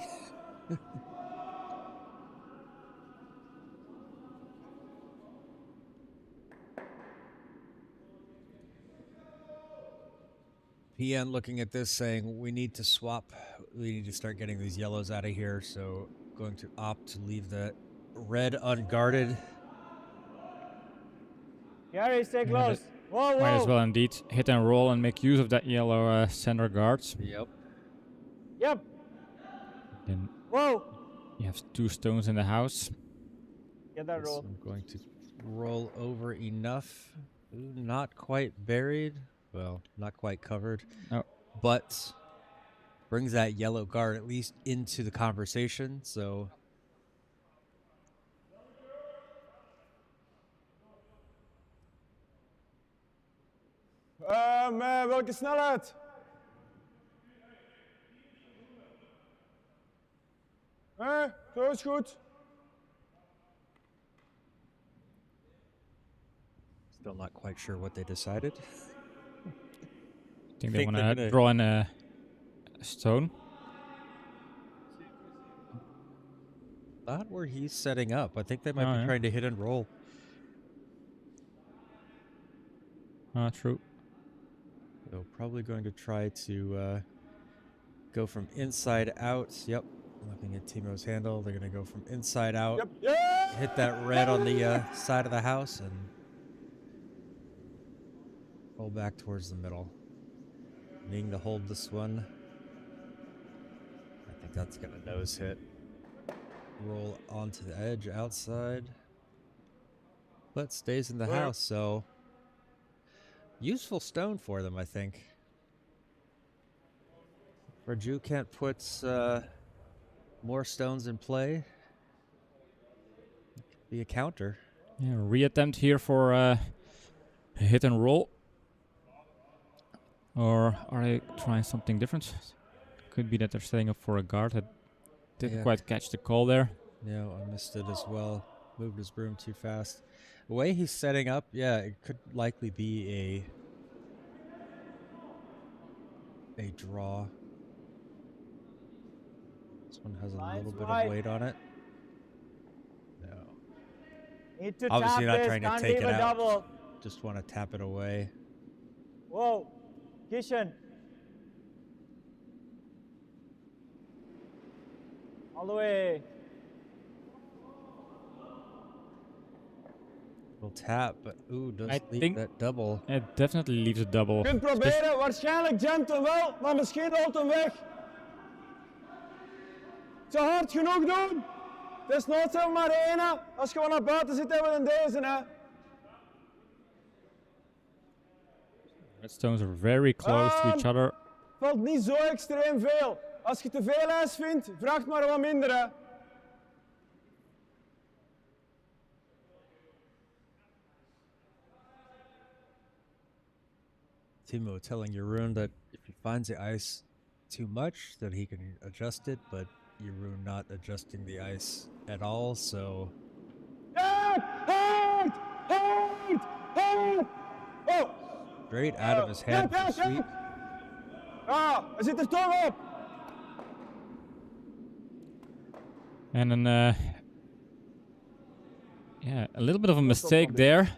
PN looking at this saying we need to swap. We need to start getting these yellows out of here, so going to opt to leave the red unguarded. Gary, stay Yeah, close. Whoa, whoa. Might as well indeed hit and roll and make use of that yellow center guards. Yep. Yep. Then Whoa. you have 2 stones in the house. Get that This roll. one going to roll over enough. Ooh, not quite buried. Well, not quite covered. Oh. But brings that yellow guard at least into the conversation, so Welke snelheid? Zo is goed. still not quite sure what they decided. I think they Think want they're to gonna- draw in a stone. Not where he's setting up. I think they might Oh, be yeah. trying to hit and roll. True. So probably going to try to go from inside out. Yep. Looking at Timo's handle. They're going to go from inside out. Yep. Yeah! Hit that red on the side of the house and roll back towards the middle. Needing to hold this one. I think that's going to nose hit. Roll onto the edge outside. But stays in the Where? house, so useful stone for them, I think. Raju can't put more stones in play. Be a counter. Yeah, reattempt here for a hit and roll. Or are they trying something different? Could be that they're setting up for a guard that didn't Yeah. quite catch the call there. No, I missed it as well. Moved his broom too fast. The way he's setting up, yeah, it could likely be a draw. This one has a Line's little bit right. of weight on it. No. Need to Obviously tap not this. trying to Can't take leave it a out. double. Just want to tap it away. Whoa. Kishan. All the way. Little tap, but ooh, does I leave think- that double. It definitely leaves a double. Kunt proberen, waarschijnlijk jamt hem wel, maar misschien rolt hem weg. Zo hard genoeg doen. Desnoods hebben we maar één. Als je gewoon naar buiten zit, hebben we een deze. Hè. Red stones are very close to each other. Valt niet zo extreem veel. Als je te veel ijs vindt, vraag maar wat minder. Hè. Timo telling Jeroen that if he finds the ice too much, that he can adjust it, but Jeroen not adjusting the ice at all, so Hard! Hard! Hard! Hard! Oh! straight out of his hand for sweep. Ah, hij zit er toch op! And then, yeah, a little bit of a mistake there.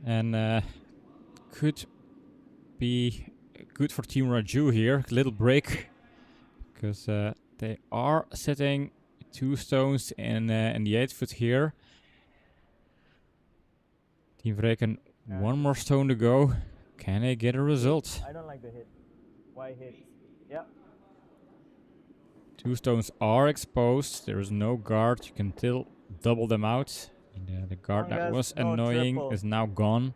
And could be good for Team Raju here. Little break. Because they are sitting 2 stones in the 8 foot here. Team Vreken, 1 more stone to go. Can they get a result? I don't like the hit. Why hit? Yeah. 2 stones are exposed. There is no guard. You can still double them out. And, the guard Long that as was no annoying triple. is now gone.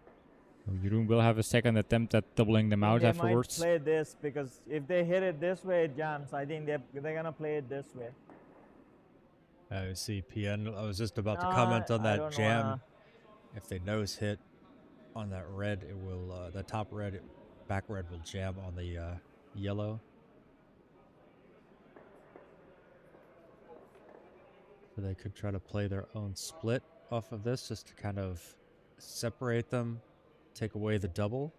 So Jeroen will have a second attempt at doubling them out They afterwards. might play this because if they hit it this way, it jams. I think they're gonna play it this way. I see PN. I was just about to No, comment on I that don't jam. wanna- If they nose hit on that red, it will, the top red, back red will jam on the yellow. So they could try to play their own split off of this just to kind of separate them, take away the double.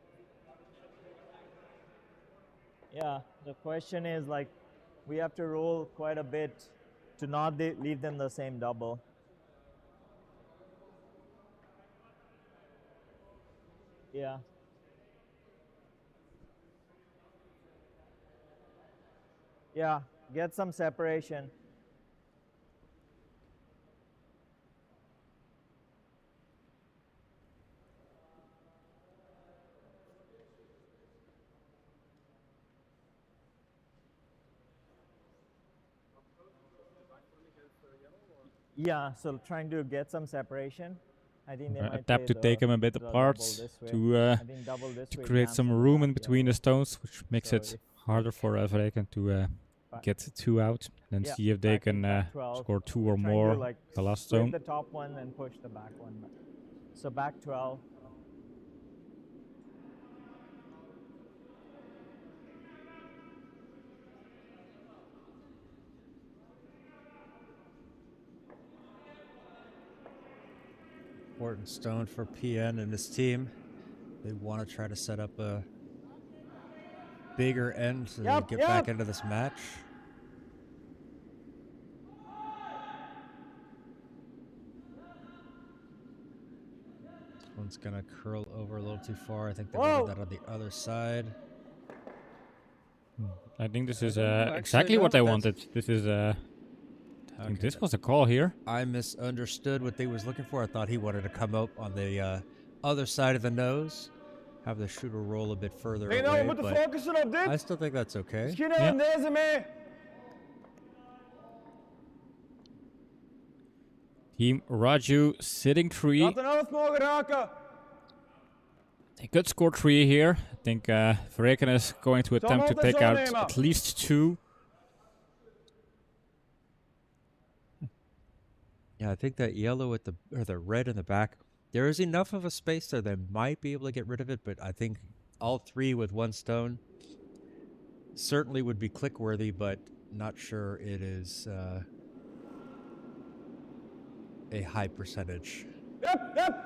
Yeah, the question is like, we have to roll quite a bit to not leave them the same double. Yeah. Yeah, get some separation. Yeah, so trying to get some separation. I think they might Attempt play to take them a bit the apart double this way. to I think double this way create jams some them room back in the between the other. stones, which makes So it if- harder for Vreken to Back- get 2 out. Then Yeah, see if they back in can back 12. score 2 or Trying to, more like, the last split stone. the top one and push the back one. So back 12. Important stone for PN and his team. They want to try to set up a bigger end so Yep, they get back yep. into this match. This one's gonna curl over a little too far. I think they Whoa. wanted that on the other side. I think this is don't know, actually, exactly no, what they that's- wanted. This is I think Okay, this was a call here. I misunderstood what they was looking for. I thought he wanted to come up on the other side of the nose, have the shooter roll a bit further Ik denk dat we away, moeten but focussen op I dit. still think that's okay. Misschien hebben we deze mee. Team Raju sitting 3. Laat een helft mogen raken. They could score 3 here. I think Vreken is going to attempt to altijd take zo out nemen. at least 2. Yeah, I think that yellow with the red in the back, there is enough of a space there they might be able to get rid of it, but I think all 3 with 1 stone certainly would be click worthy, but not sure it is a high percentage. Yep, yep.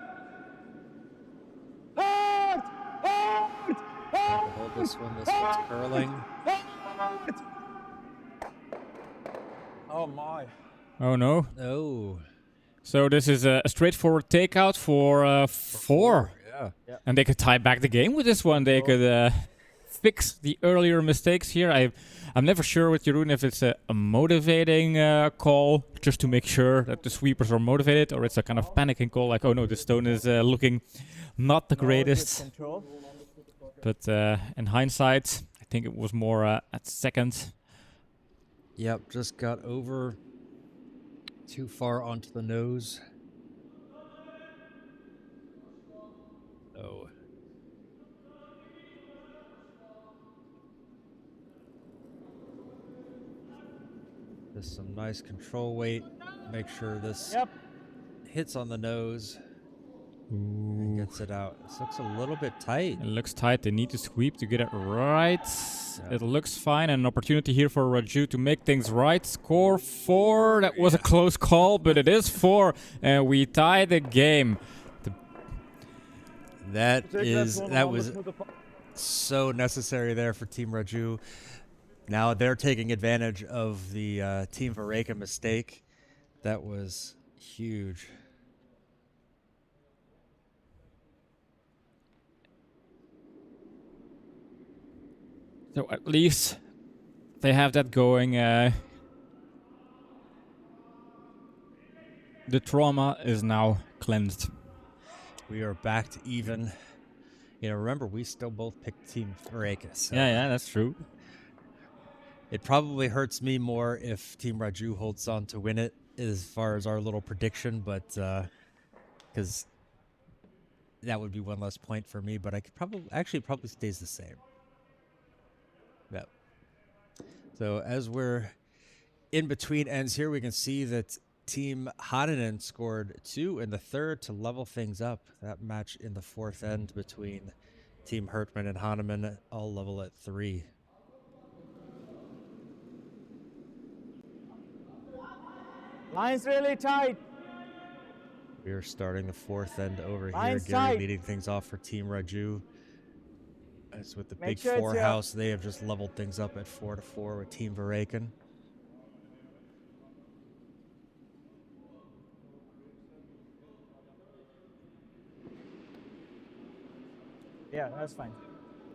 Hard! Hard! Try to hold this one's curling. Hard! Oh my. Oh no. Oh, So this is a straightforward takeout for 4. yeah. And they could tie back the game with this one. They could fix the earlier mistakes here. I'm never sure with Jeroen if it's a motivating call just to make sure that the sweepers are motivated, or it's a kind of panicking call like, oh no, the stone is looking not the No, good greatest. control. But in hindsight, I think it was more at second. Yep, just got over too far onto the nose. Oh. Just some nice control weight. Make sure this hits on the nose. And gets it out. This looks a little bit tight. It looks tight. They need to sweep to get it right. It looks fine. An opportunity here for Raju to make things right. Score 4. That was a close call, but it is 4. And we tie the game. That was so necessary there for Team Raju. Now they're taking advantage of the Team Vareka mistake. That was huge. So at least they have that going. The trauma is now cleansed. We are back to even. You know, remember, we still both picked Team Vareka. So Yeah, that's true. it probably hurts me more if Team Raju holds on to win it as far as our little prediction, but because that would be one less point for me, but I could probably stays the same. Yep. So as we're in between ends here, we can see that Team Hananen scored 2 in the third to level things up. That match in the fourth end between Team Hertman and Hahnemann, all level at 3. Line's really tight. We are starting the fourth end over Line's here. Gary tight. leading things off for Team Raju. As with the Make big sure it's 4 here. house, they have just leveled things up at 4-4 with Team Vareken. Yeah, that's fine.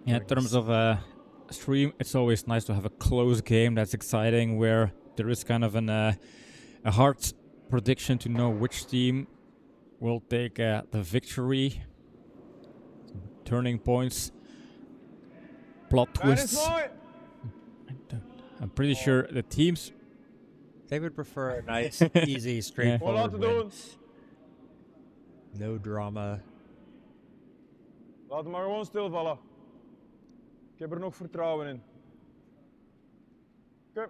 Yeah, in terms of stream, it's always nice to have a close game that's exciting, where there is kind of a hard prediction to know which team will take the victory. Turning points, plot twists. I'm pretty sure the teams. They would prefer a nice, easy, straightforward win. No drama. Laat hem maar gewoon stilvallen. Ik heb er nog vertrouwen in. Oké.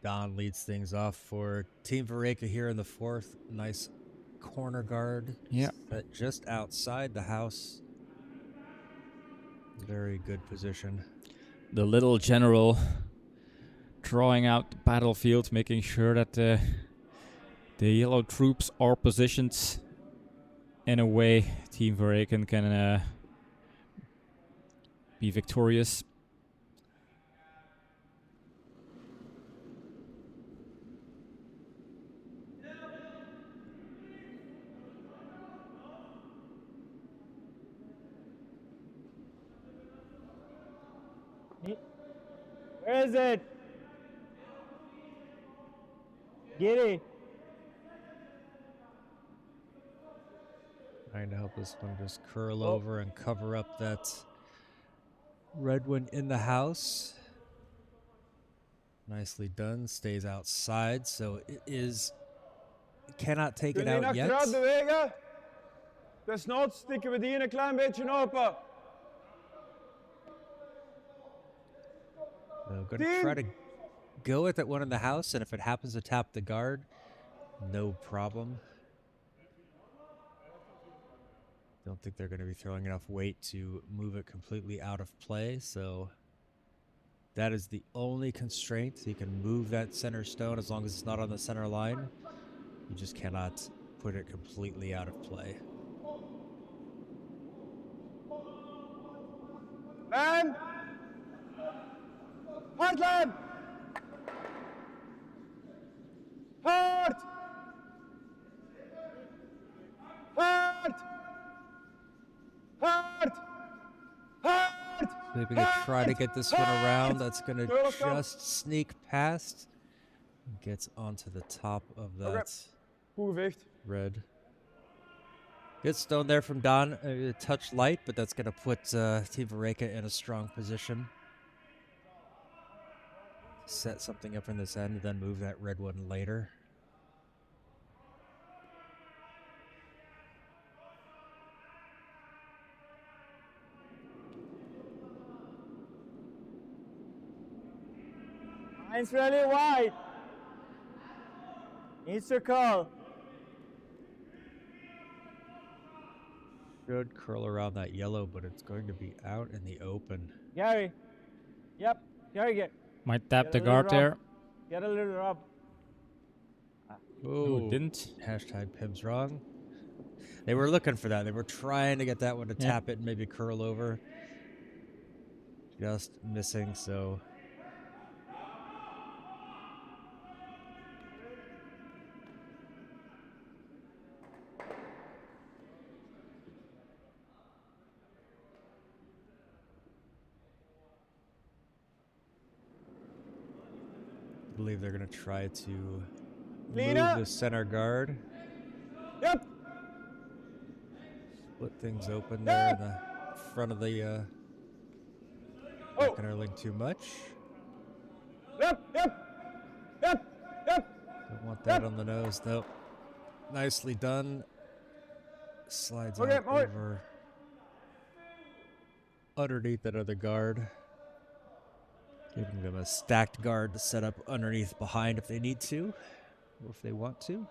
Don leads things off for Team Vareka here in the fourth. Nice corner guard. Yeah. Set just outside the house. Very good position. The little general drawing out the battlefield, making sure that the yellow troops are positioned in a way Team Vareken can be victorious. Where is it? Giri. Trying to help this one just curl over and cover up that red one in the house. Nicely done. Stays outside, so it is. Cannot take it out yet. Achteruit bewegen. Desnoods stikken we die een klein beetje open. So going to try to go with that one in the house, and if it happens to tap the guard, no problem. Don't think they're going to be throwing enough weight to move it completely out of play, so that is the only constraint. You can move that center stone as long as it's not on the center line. You just cannot put it completely out of play. Lijn. Hardlijn. Hard. Hard. Hard! Hard! Maybe gonna try to get this one around. That's gonna just sneak past. Gets onto the top of that Goed geveegd. red. Good stone there from Don. A touch light, but that's gonna put Team Vareka in a strong position. Set something up in this end, and then move that red one later. Line's really wide. Needs to curl. Should curl around that yellow, but it's going to be out in the open. Gary. Yep. Gary, get. Might tap Get a the little guard rub. there. Get a little rub. Oh, didn't. Hashtag Pim's wrong. They were looking for that. They were trying to get that one to tap it and maybe curl over. Just missing, so. I believe they're going to try to move the center guard. Yep. Split things open there in the front of the not gonna link too much. Yep. Don't want that on the nose, nope. Nicely done. Slides Okay, out more. over underneath that other guard. Giving them a stacked guard to set up underneath behind if they need to, or if they want to.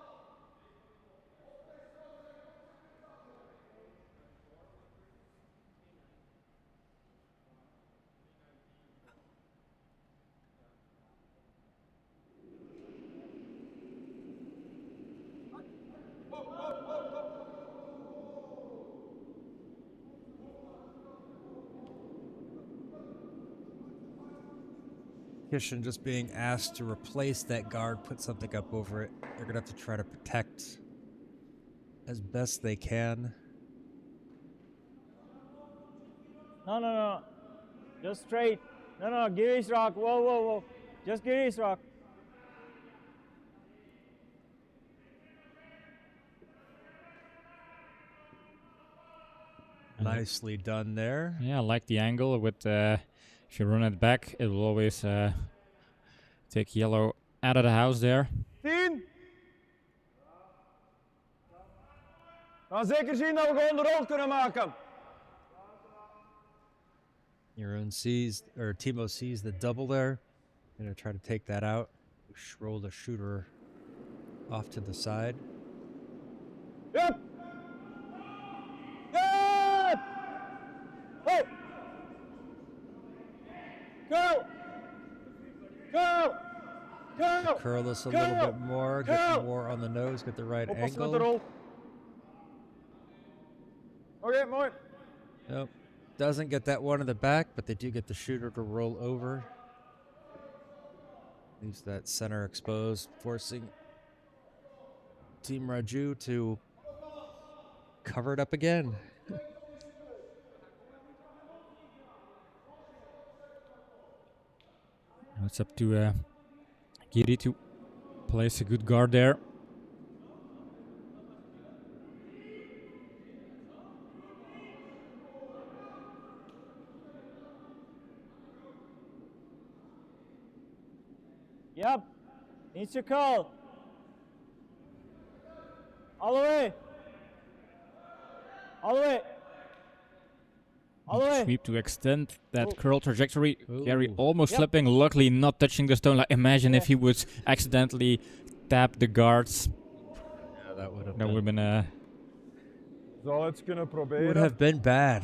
Kishin just being asked to replace that guard, put something up over it. They're gonna have to try to protect as best they can. No. Just straight. No. Giri's rock. Whoa. Just Giri's rock. Nicely done there. Yeah, I like the angle with if you run it back, it will always take yellow out of the house there. 10. Dan zeker zien dat we gewoon de rol kunnen maken. Jeroen sees, or Timo sees the double there. Gonna try to take that out. Roll the shooter off to the side. Yep. Oh. Go. Curl this a little bit more, get more on the nose, get the right Oppassen met de angle. rol. Oké, mooi. Nope. Doesn't get that one in the back, but they do get the shooter to roll over. Leaves that center exposed, forcing Team Raju to cover it up again. It's up to Giri to place a good guard there. Yep. Needs to curl. All the way. All the way. All the way. Sweep to extend that curl trajectory. Gary Ooh. almost Yep. slipping, luckily not touching the stone. Like imagine if he would accidentally tap the guards. Yeah, that would have That would have been Zou het kunnen proberen. would have been bad.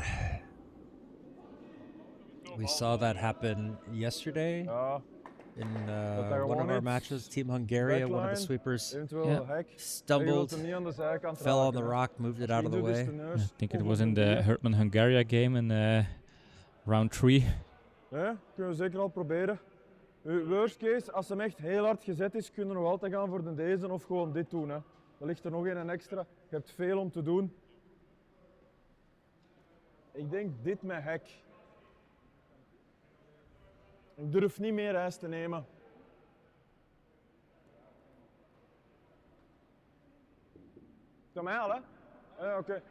We saw that happen yesterday Ja, in hij one of gewoon our iets matches. Team Hungary, one of the backline, sweepers eventueel Ja. een hek. En je wilt stumbled, hem niet aan de zijkant fell on raken, the hè. rock, moved it out of the Misschien way. doe dus de I neus think it of was op in de the neer. Hertman Hungaria game in round 3. Ja, kunnen we zeker al proberen. Worst case, als hem echt heel hard gezet is, kunnen we nog altijd gaan voor de deze of gewoon dit doen. Hè. Er ligt er nog een extra. Je hebt veel om te doen. Ik denk dit met hek. Ik durf niet meer ijs te nemen. Kan mij halen? Oké.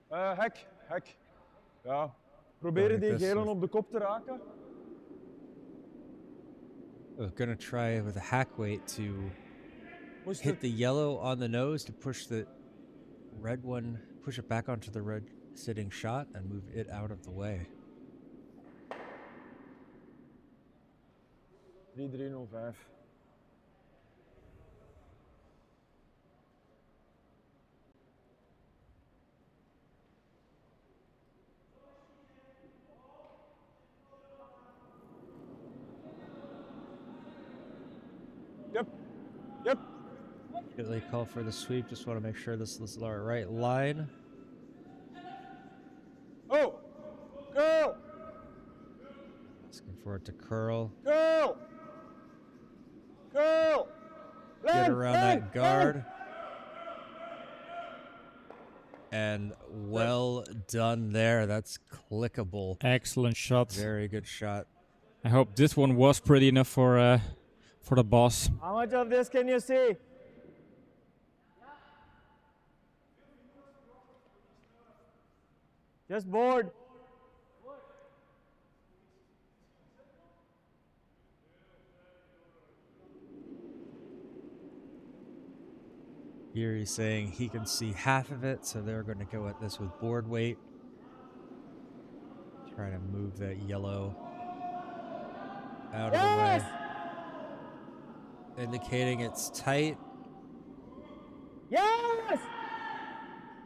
Hek, hek. Ja. Proberen die gelen op de kop te raken. We're gonna try with a hack weight to Moest hit het... the yellow on the nose to push the red one, push it back onto the red sitting shot and move it out of the way. 3-3-0-5. Yep. Yep. Immediately call for the sweep. Just want to make sure this is our right line. Oh! Go! Asking for it to curl. Go! Go! Get around that guard. And well done there. That's clickable. Excellent shot. Very good shot. I hope this one was pretty enough for the boss. How much of this can you see? Just board. Here he's saying he can see half of it, so they're going to go at this with board weight. Trying to move that yellow out of the way. Indicating it's tight. Yes!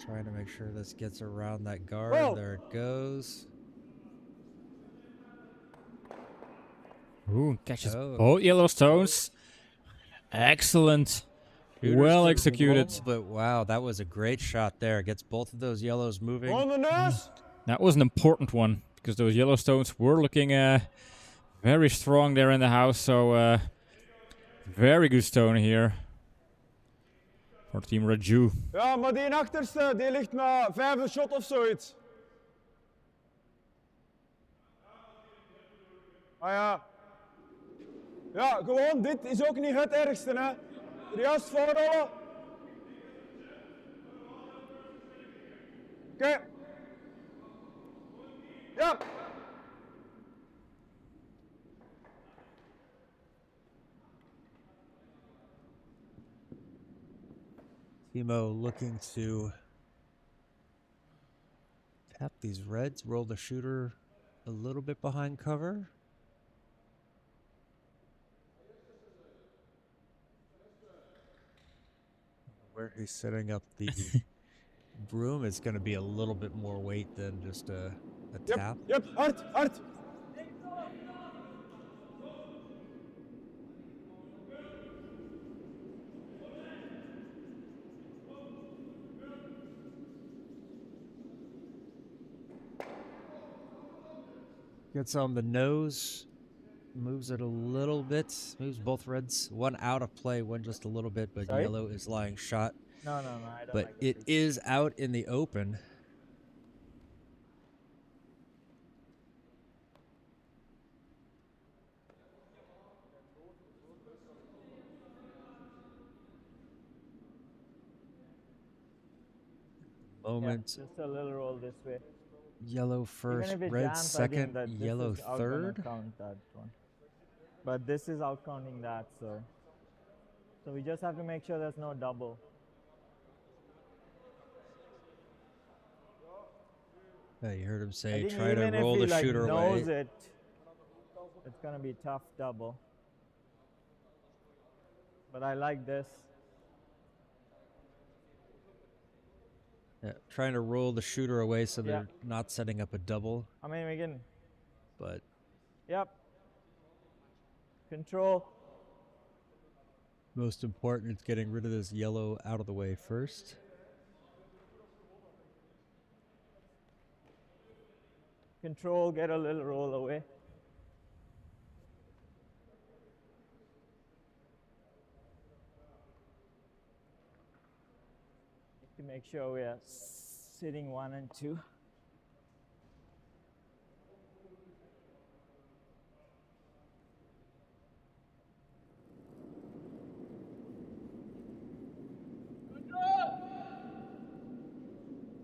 Trying to make sure this gets around that guard. Whoa. There it goes. Ooh, catches Oh. both yellow stones. Excellent. Well executed. But wow, that was a great shot there. Gets both of those yellows moving. On the nose! That was an important one because those yellow stones were looking very strong there in the house. So very good stone here for Team Raju. Ja, maar die achterste, die ligt maar 5 shot of zoiets. Ah ja. Ja, gewoon, dit is ook niet het ergste, hè. Er juist voorrollen. Oké. Ja. Timo looking to tap these reds, roll the shooter a little bit behind cover. Where he's setting up the broom is going to be a little bit more weight than just a tap. Yep, hard, hard. Gets on the nose, moves it a little bit, moves both reds, one out of play, one just a little bit, but Sorry? yellow is lying shot. No, I don't But like it is out in the open. Moment. Yeah, just a little roll this way. Yellow first, Even if it red jams, I think second, that this yellow is out gonna third. count that one. But this is out counting that, so we just have to make sure there's no double. Yeah, you heard him I say, think try to even if roll he the like shooter knows away. it's gonna be tough double. But I like this. Yeah, trying to roll the shooter away so they're not setting up a double. I mean, we can. But Yep. Control. most important is getting rid of this yellow out of the way first. Control. Get a little roll away. To make sure we are sitting 1 and 2.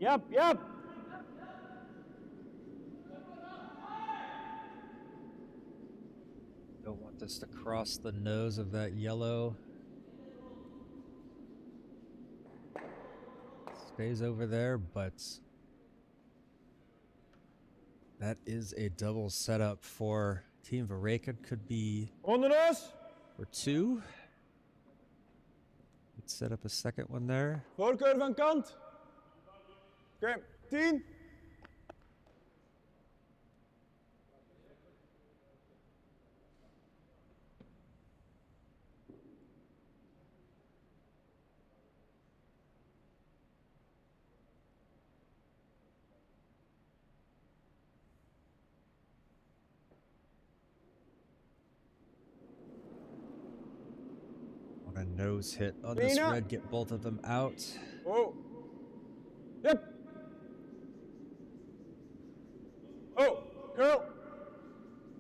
Yep. Don't want this to cross the nose of that yellow. Stays over there, but that is a double setup for Team Vareken. Could be Onder neus. for two. Let's set up a second one there. Voorkeur van kant. Oké, 10. On a nose hit on this Lena. red, get both of them out. Oh. Yep. Oh, curl.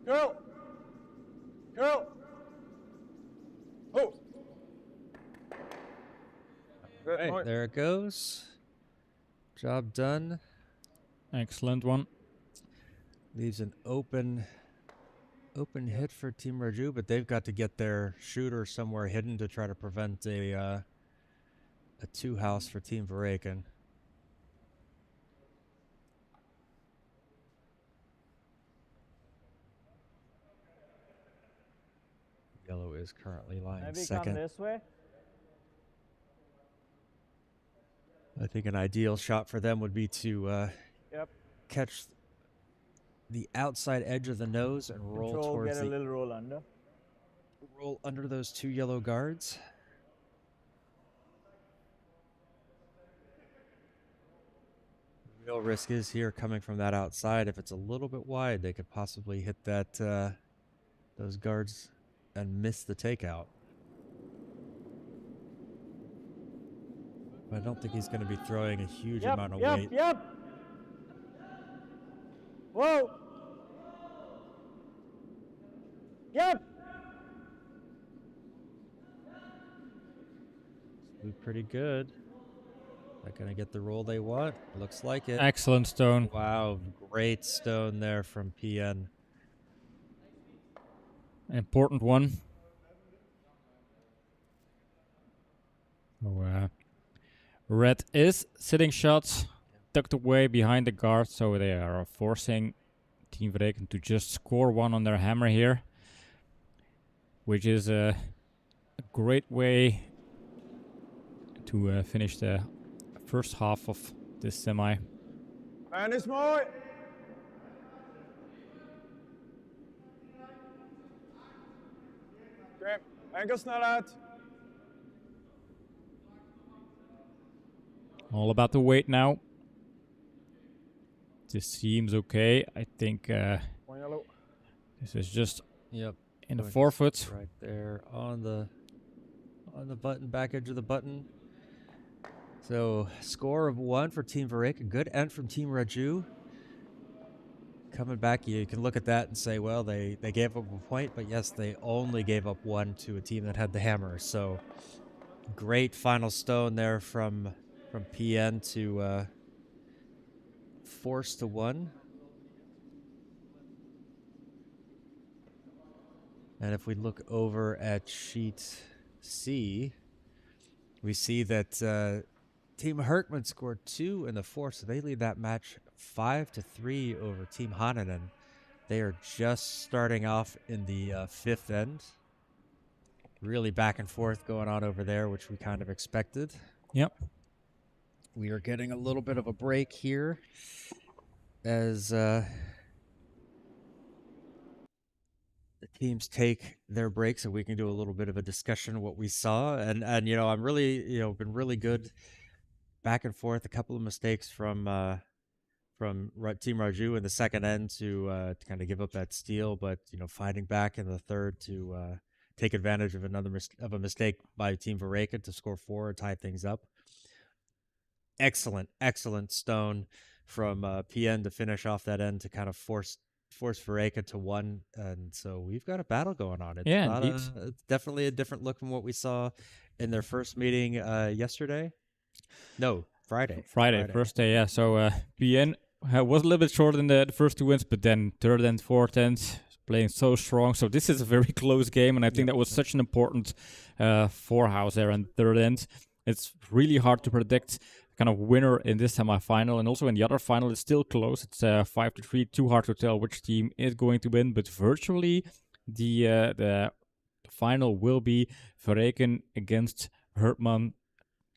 Curl. Curl. Oh. Good, Right, mooi. there it goes. Job done. Excellent one. Leaves an open hit for Team Raju, but they've got to get their shooter somewhere hidden to try to prevent a two house for Team Vareken. Yellow is currently lying Maybe come second. this way. I think an ideal shot for them would be to Yep. catch the outside edge of the nose and roll Control, towards get a the little roll under. roll under those two yellow guards. Real risk is here coming from that outside. If it's a little bit wide, they could possibly hit that those guards and miss the takeout. But I don't think he's going to be throwing a huge amount of weight. Yep. Whoa. Yep. Flew pretty good. Not going to get the roll they want. Looks like it. Excellent stone. Wow, great stone there from PN. An important one. Oh, red is sitting shots tucked away behind the guard, so they are forcing Team Vreken to just score one on their hammer here, which is a great way to finish the first half of this semi. En is mooi. Oké, enkelsnelheid. All about the weight now. This seems okay. I think One yellow. this is just Yep. in the Going forefoot. Right there on the button, back edge of the button. So score of 1 for Team Vareken. Good end from Team Raju. Coming back, you can look at that and say, well, they gave up a point, but yes, they only gave up 1 to a team that had the hammer. So great final stone there from PN to force to 1. And if we look over at sheet C, we see that Team Herkman scored 2 in the fourth, so they lead that match 5-3 over Team Hananen. They are just starting off in the fifth end. Really back and forth going on over there, which we kind of expected. Yep. We are getting a little bit of a break here as the teams take their break, so we can do a little bit of a discussion of what we saw. And you know, I'm really, been really good back and forth. A couple of mistakes from Team Raju in the second end to kind of give up that steal, but fighting back in the third to take advantage of a mistake by Team Vareken to score 4 and tie things up. Excellent stone from PN to finish off that end to kind of force Vareka to 1, and so we've got a battle going on. It's Yeah, indeed. it's definitely a different look from what we saw in their first meeting yesterday. No, Friday. First day, yeah. So PN was a little bit short in the first 2 wins, but then third and fourth end playing so strong. So this is a very close game, and I think that was such an important four-house there and third end. It's really hard to predict kind of winner in this semifinal, and also in the other final, it's still close. It's 5-3. Too hard to tell which team is going to win, but virtually the final will be Verreken against Hertman.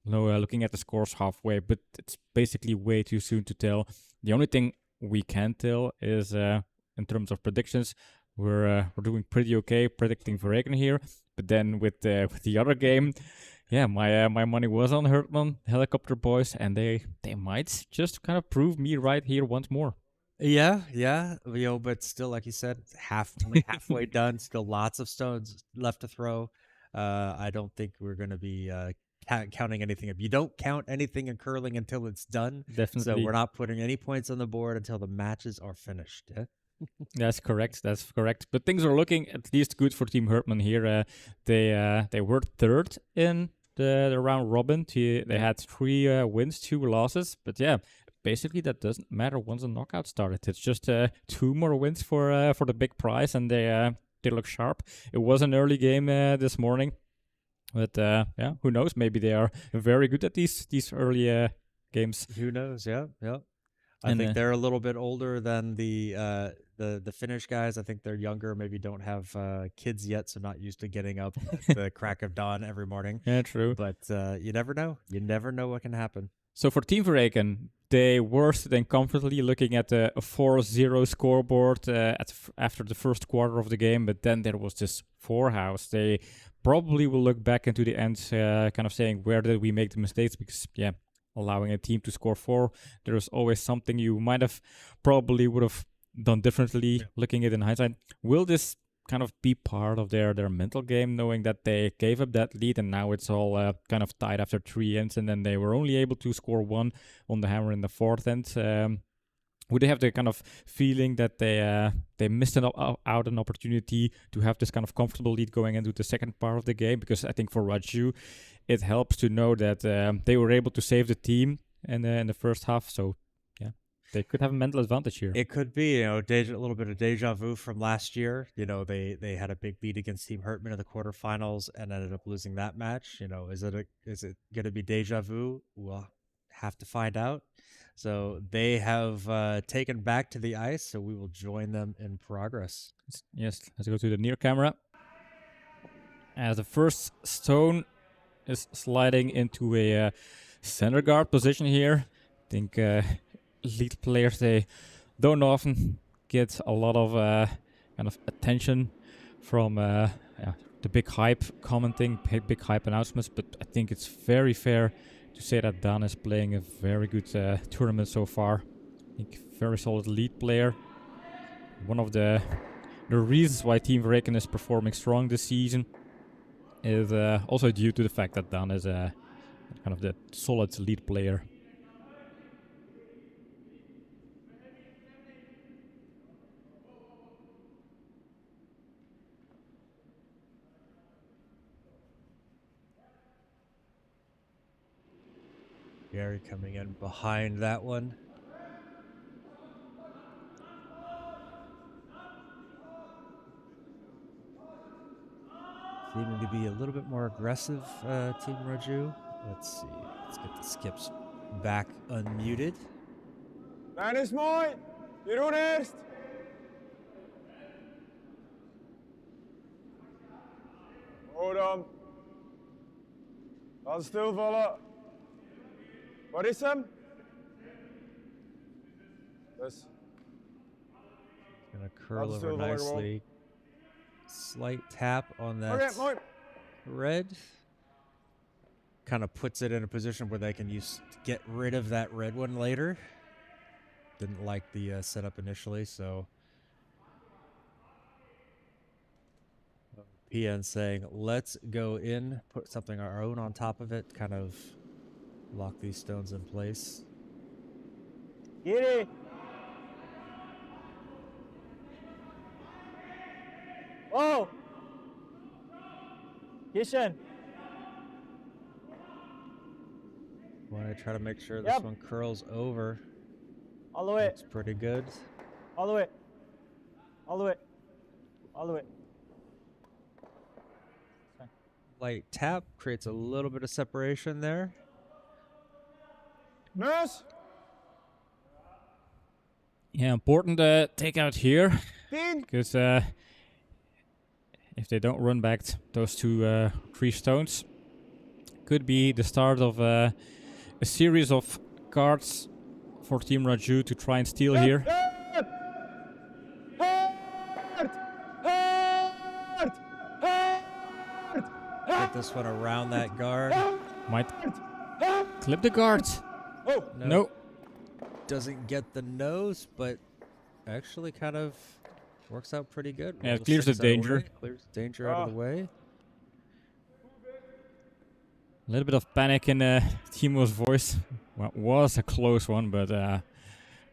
No, looking at the scores halfway, but it's basically way too soon to tell. The only thing we can tell is in terms of predictions, we're doing pretty okay predicting Verreken here. But then with the other game, yeah, my money was on Hertman, Helicopter Boys, and they might just kind of prove me right here once more. Yeah, but still, like you said, only halfway done. Still lots of stones left to throw. I don't think we're going to be counting anything up. You don't count anything in curling until it's done. Definitely. So we're not putting any points on the board until the matches are finished. Yeah? That's correct. But things are looking at least good for Team Hertman here. They were third in the round robin. They had 3 wins, 2 losses. But yeah, basically that doesn't matter once the knockout started. It's just 2 more wins for the big prize, and they look sharp. It was an early game this morning, but yeah, who knows? Maybe they are very good at these early games. Who knows? Yeah. I think they're a little bit older than the Finnish guys. I think they're younger, maybe don't have kids yet, so not used to getting up at the crack of dawn every morning. Yeah, true. But you never know. You never know what can happen. So for Team Verreken, they were sitting comfortably looking at a 4-0 scoreboard after the first quarter of the game, but then there was this four-house. They probably will look back into the end kind of saying, where did we make the mistakes? Because, yeah, allowing a team to score 4, there's always something you might have probably would have done differently looking at it in hindsight. Will this kind of be part of their mental game, knowing that they gave up that lead and now it's all kind of tied after 3 ends, and then they were only able to score 1 on the hammer in the fourth end? Would they have the kind of feeling that they missed out an opportunity to have this kind of comfortable lead going into the second part of the game? Because I think for Raju, it helps to know that they were able to save the team in the first half. So yeah, they could have a mental advantage here. It could be, a little bit of deja vu from last year. They had a big beat against Team Hertman in the quarterfinals and ended up losing that match. Is it going to be deja vu? We'll have to find out. So they have taken back to the ice, so we will join them in progress. Yes, let's go to the near camera. As the first stone is sliding into a center guard position here. I think lead players, they don't often get a lot of kind of attention from the big hype commenting, big hype announcements, but I think it's very fair to say that Dan is playing a very good tournament so far. I think very solid lead player. One of the reasons why Team Verreken is performing strong this season is also due to the fact that Dan is kind of the solid lead player. Gary coming in behind that one. Seeming to be a little bit more aggressive, Team Raju. Let's see. Let's get the skips back unmuted. Lijn is mooi. Jeroen eerst. Hold on. Laat stilvallen. Waar is hem? Dus. Gonna curl over nicely. Slight tap on that red. Kind of puts it in a position where they can get rid of that red one later. Didn't like the setup initially, so PN saying, let's go in, put something our own on top of it, kind of lock these stones in place. Giri! Oh! Kishan! Want to try to make sure this one curls over. All the way. Looks pretty good. All the way. All the way. All the way. Light tap creates a little bit of separation there. Neus! Yeah, important takeout here. 10! Because if they don't run back those 3 stones, could be the start of a series of cards for Team Raju to try and steal here. Hard! Hard! Hard! Hard! Get this one around that guard. Might clip the guards. Oh! No. Doesn't get the nose, but actually kind of works out pretty good. Yeah, Roll it clears the 6 out of danger. way, clears the danger out of the way. A little bit of panic in Timo's voice. Well, was a close one, but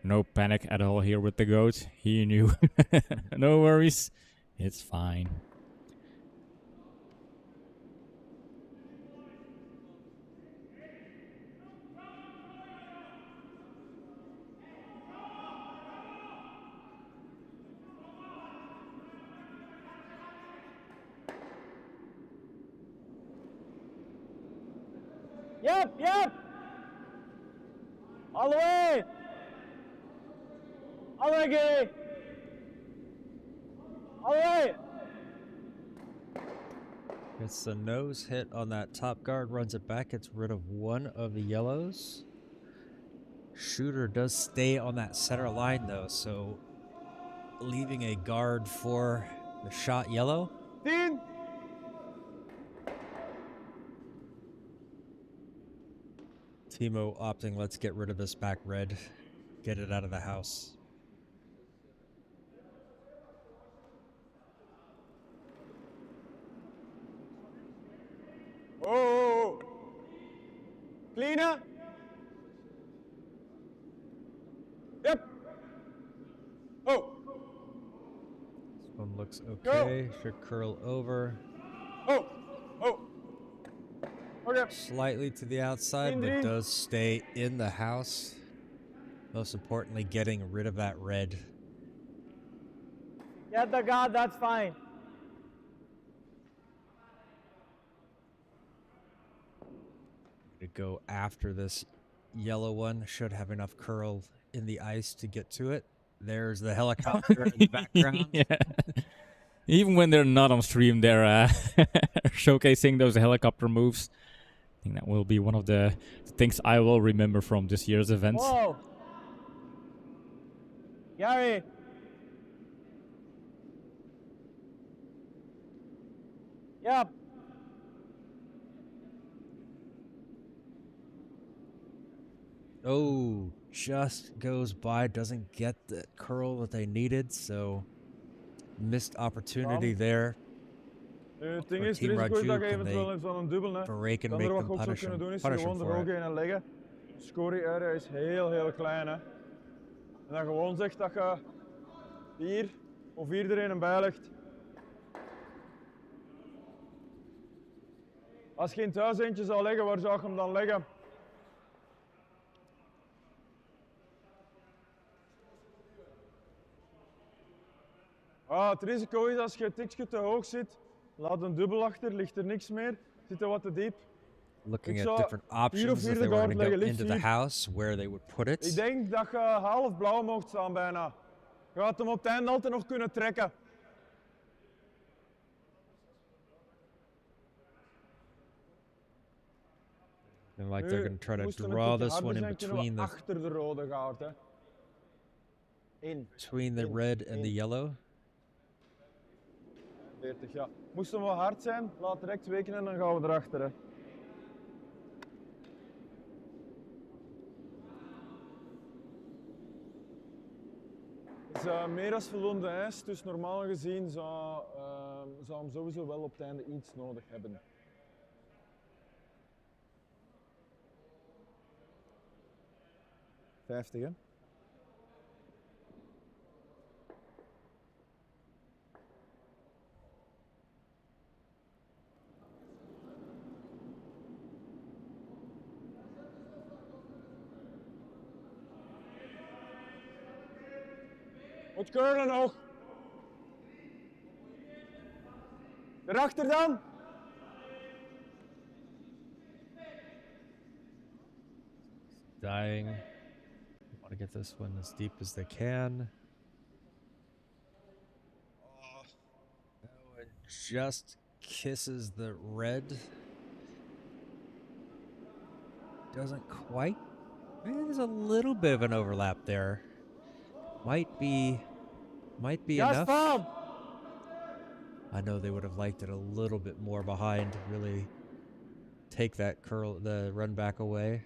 no panic at all here with the goat. He knew. No worries. It's fine. Yep. All the way. All the way, Gary. All the way. Gets the nose hit on that top guard, runs it back, gets rid of one of the yellows. Shooter does stay on that center line though, so leaving a guard for the shot yellow. 10! Timo opting, let's get rid of this back red. Get it out of the house. Oh! Cleaner! Yep! Oh! This one looks okay, should curl over. Oh! Oh! Okay. Slightly to the outside, but does stay in the house. Most importantly, getting rid of that red. Get the guard, that's fine. To go after this yellow one, should have enough curl in the ice to get to it. There's the helicopter in the background. Yeah. Even when they're not on stream, they're showcasing those helicopter moves. I think that will be one of the things I will remember from this year's event. Whoa. Gary. Yep. Oh, just goes by, doesn't get the curl that they needed, so missed opportunity there. Het ding Voor is, er Team is goed dat Raju je can eventueel they eens aan een dubbel. Hè. Barré can Dan make er wat them goed zou punish kunnen him, doen is punish him gewoon er for ook it. in en leggen. Scoring area is heel klein. Hè. En dan gewoon zegt dat je hier of hier er een bij legt. Als je in thuis eentje zou leggen, waar zou je hem dan leggen? Het risico is als je het tikje te hoog zit, laat een dubbel achter, ligt er niks meer, zit er wat te diep. Looking Ik at zou different hier of options hier if de they were guard going to go leggen, liefst into the hier. house, where they would put it. Ik denk dat je half blauw mocht staan bijna. Je gaat hem op het einde altijd nog kunnen trekken. And like they're going to try to Moesten een draw tikje this harder one in zijn, kunnen we between the achter de rode goud. Hè. between the red and the yellow. 40, ja. Moest hem wel hard zijn, laat direct weken en dan gaan we erachter. Hè. Het is meer dan voldoende ijs, dus normaal gezien zou hem sowieso wel op het einde iets nodig hebben. $50, hè? Moet curlen nog. Daarachter dan. Dying. Want to get this one as deep as they can. Oh, it just kisses the red. Doesn't quite. There's a little bit of an overlap there. Might be enough. Farm. I know they would have liked it a little bit more behind to really take that the run back away.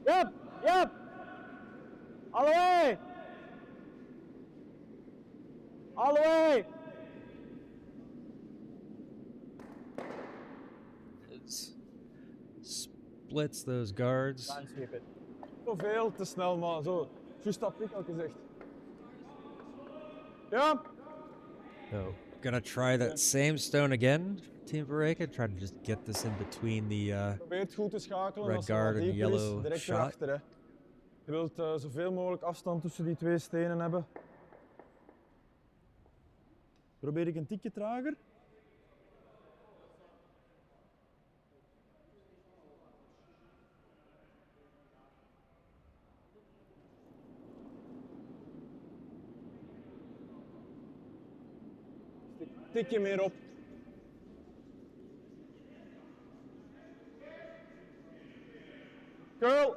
Yep, yep. All the way. All the way. Splits those guards. Can't sweep it. Zoveel te snel, maar zo. Juist dat ik al gezegd. Ja. So, gonna try that same stone again, Team Vareka. Try to just get this in between the Probeer het goed te schakelen. red Als het guard wat and dieper is, yellow direct shot. erachter. Hè. Je wilt zoveel mogelijk afstand tussen die twee stenen hebben. Probeer ik een tikje trager. Tikje meer op. Curl!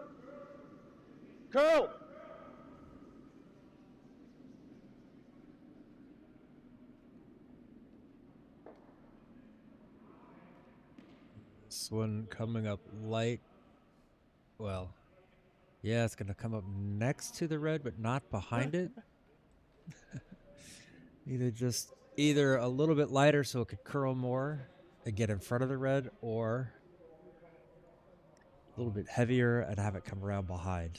Curl! This one coming up light. Well, yeah, it's gonna come up next to the red, but not behind it. Either a little bit lighter so it could curl more and get in front of the red, or a little bit heavier and have it come around behind.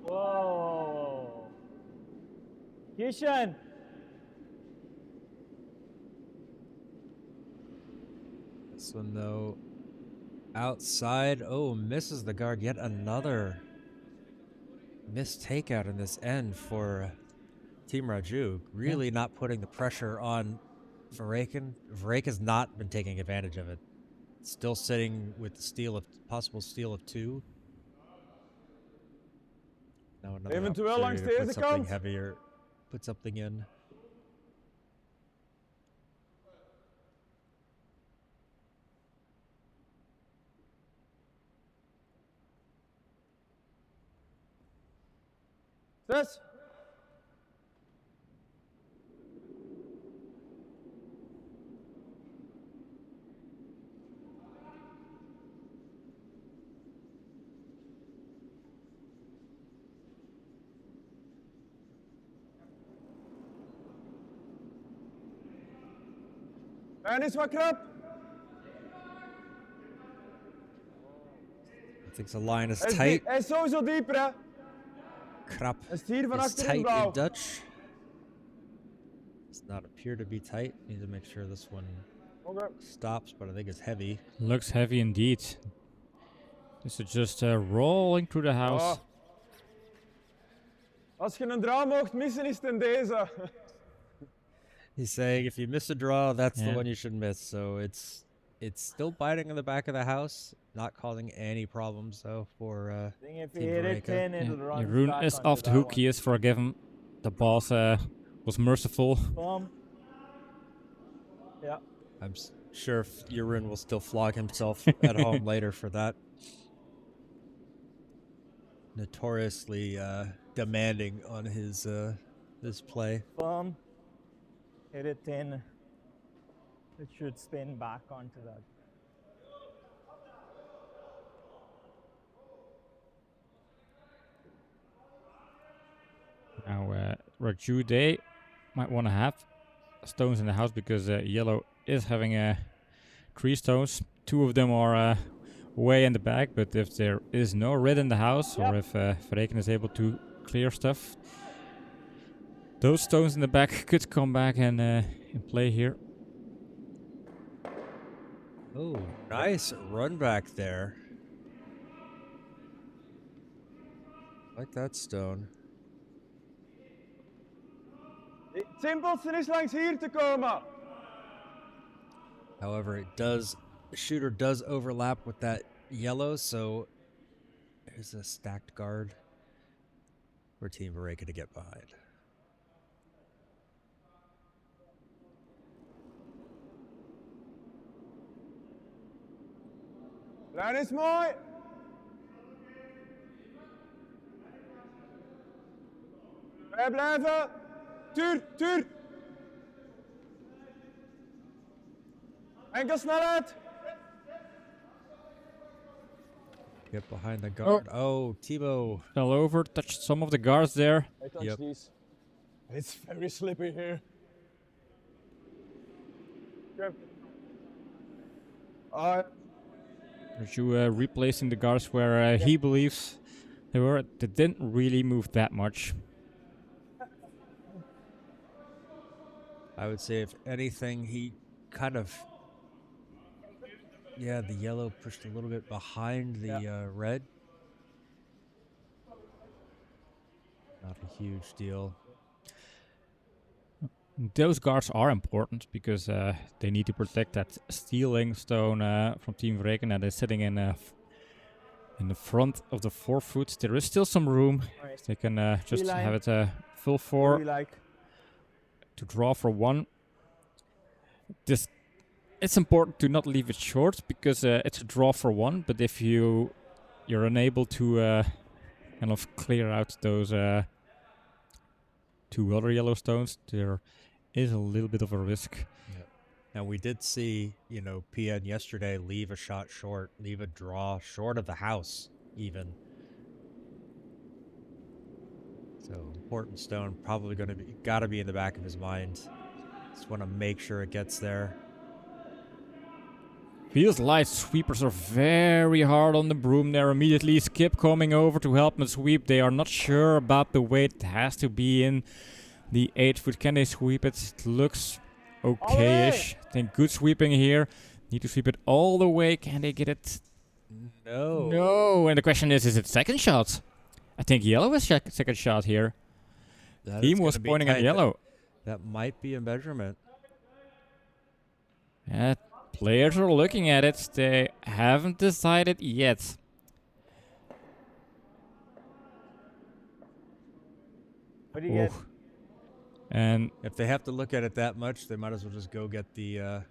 Whoa. Kishan. This one though, outside. Oh, misses the guard. Yet another missed takeout in this end for Team Raju. Really not putting the pressure on Vareken. Vareka's not been taking advantage of it. Still sitting with the possible steal of 2. Now another Eventueel langs opportunity to deze put something kant. heavier. Put something in. Zes. En is wat krap. I think the line is Hij is, tight. hij is sowieso dieper, hè. Krap Hij is hier van is achter in tight in blauw. Dutch. Does not appear to be tight. Need to make sure this one Oké. stops, but I think it's heavy. Looks heavy indeed. This is just rolling through the house. Ah. Als je een draw mocht missen, is het in deze. He's saying if you miss a draw, that's the Yeah. one you should miss. So it's still biting in the back of the house, not causing any problems though for I think if you Team hit it Vareka. thin, it'll run Jeroen back is onto off the that hook. one. He is forgiven. The boss was merciful. Boom. Yeah. I'm sure Jeroen will still flog himself at home later for that. Notoriously demanding on his play. Boom. Hit it thin. It should spin back onto that. Now, Raju, they might want to have stones in the house because yellow is having 3 stones. 2 of them are way in the back, but if there is no red in the house, or if Verreken is able to clear stuff, Those stones in the back could come back and in play here. Oh, nice run back there. Like that stone. Het simpelste is langs hier te komen. However, the shooter does overlap with that yellow, so there's a stacked guard for Team Vareka to get behind. Lijn is mooi. Wij blijven. Tuur. Enkel snelheid. Get behind the guard. Oh, Timo. Fell over, touched some of the guards there. I touch Yep. these. It's very slippery here. Okay. Raju replacing the guards where he believes they were. They didn't really move that much. I would say, if anything, he kind of, the yellow pushed a little bit behind the red. Not a huge deal. Those guards are important because they need to protect that stealing stone from Team Vreken that is sitting in the front of the 4 foot. There is still some room. Right. They can just Line. have it full What do 4 you like? to draw for 1. It's important to not leave it short because it's a draw for 1. But if you're unable to kind of clear out those 2 other yellow stones, there is a little bit of a risk. Now, we did see, PN yesterday leave a shot short, leave a draw short of the house, even. So, important stone, probably gotta be in the back of his mind. Just want to make sure it gets there. Feels like sweepers are very hard on the broom there. Immediately Skip coming over to help them sweep. They are not sure about the weight. It has to be in the 8 foot. Can they sweep it? It looks okay-ish. I think good sweeping here. Need to sweep it all the way. Can they get it? No. No. And the question is it second shot? I think yellow is second shot here. That is Team gonna was be pointing at tight. yellow. That might be a measurement. Yeah, players are looking at it. They haven't decided yet. What do you get? Oof. And If they have to look at it that much, they might as well just go get the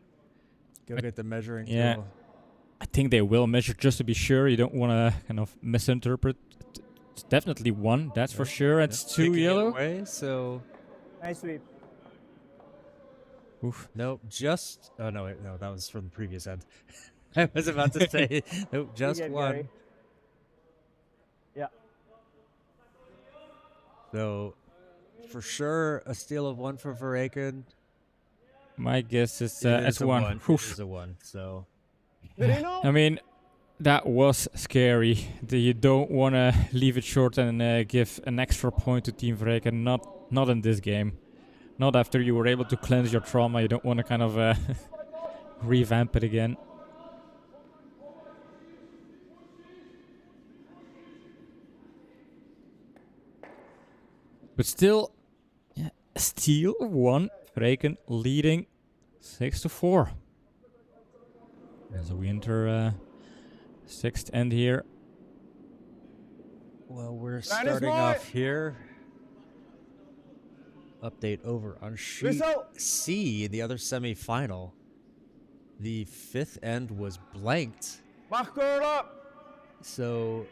measuring yeah. tool. I think they will measure just to be sure. You don't want to kind of misinterpret. It's definitely 1, that's for sure. It's 2 Kicking it yellow. away, so Nice sweep. Oof. nope, just oh no, wait, no, that was from the previous end. I was about to say nope, just get 1. Gary. Yeah. So for sure a steal of 1 for Verreken. My guess is It it's is a 1. 1. It Oof. is a 1. So I mean, that was scary. You don't want to leave it short and give an extra point to Team Vreken. Not in this game. Not after you were able to cleanse your trauma. You don't want to kind of revamp it again. But still, yeah, steal 1. Vreken leading 6-4. As we enter 6th end here. well, we're is starting mooi. off here. Update over on sheet Wissel. C, the other semifinal. The 5th end was blanked. Mag curlen. So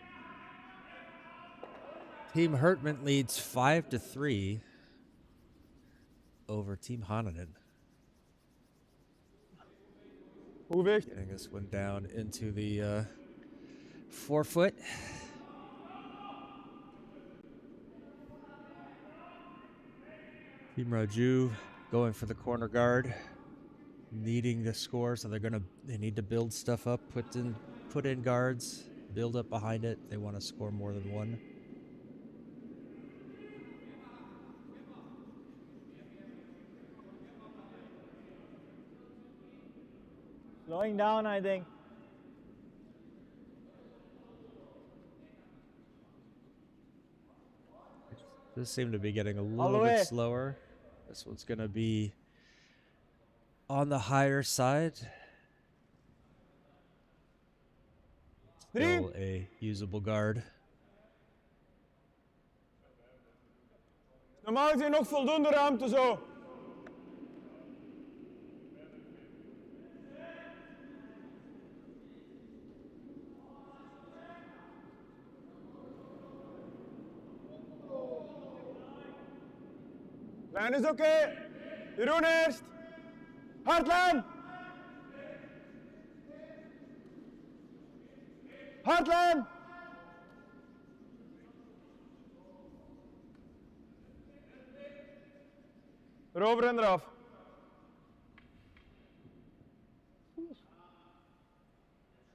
Team Hertman leads 5-3 over Team Hananen. Gewicht. Getting this one down into the 4 foot. Team Raju going for the corner guard, needing the score, so they need to build stuff up, put in guards, build up behind it. They want to score more than 1. Slowing down, I think. This seemed to be getting a All the little bit way. slower. This one's going to be on the higher side. Still a usable guard. Normaal gezien nog voldoende ruimte zo. Lijn is oké. Jeroen eerst. Hardlijn. Hardlijn. Erover en eraf.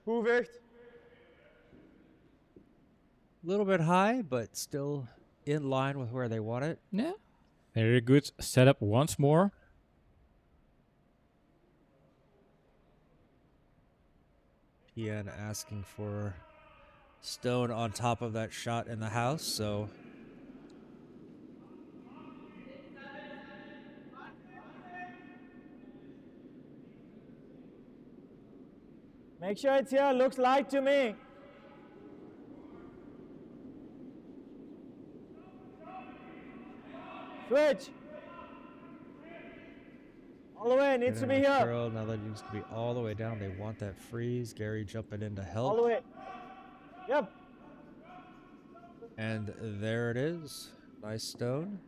Goed vecht. A little bit high, but still in line with where they want it. Yeah. Very good setup once more. Pian asking for Stone on top of that shot in the house, so Make sure it's here. Looks light to me. Switch. All the way. Needs to be here. Curl, now that needs to be all the way down. They want that freeze. Gary jumping in to help. All the way. Yep. And there it is. Nice Stone.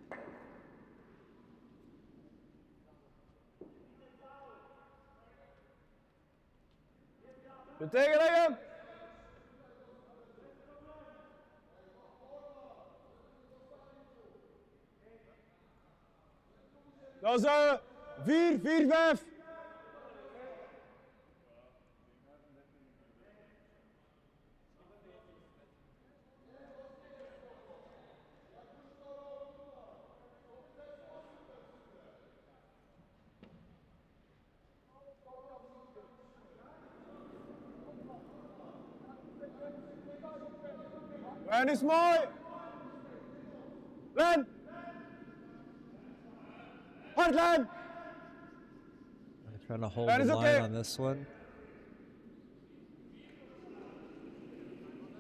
De tegenleggen. Dat is 4, 4, 5. Lijn is mooi. Lijn. Hardlijn. Trying to hold That the is line okay. on this one.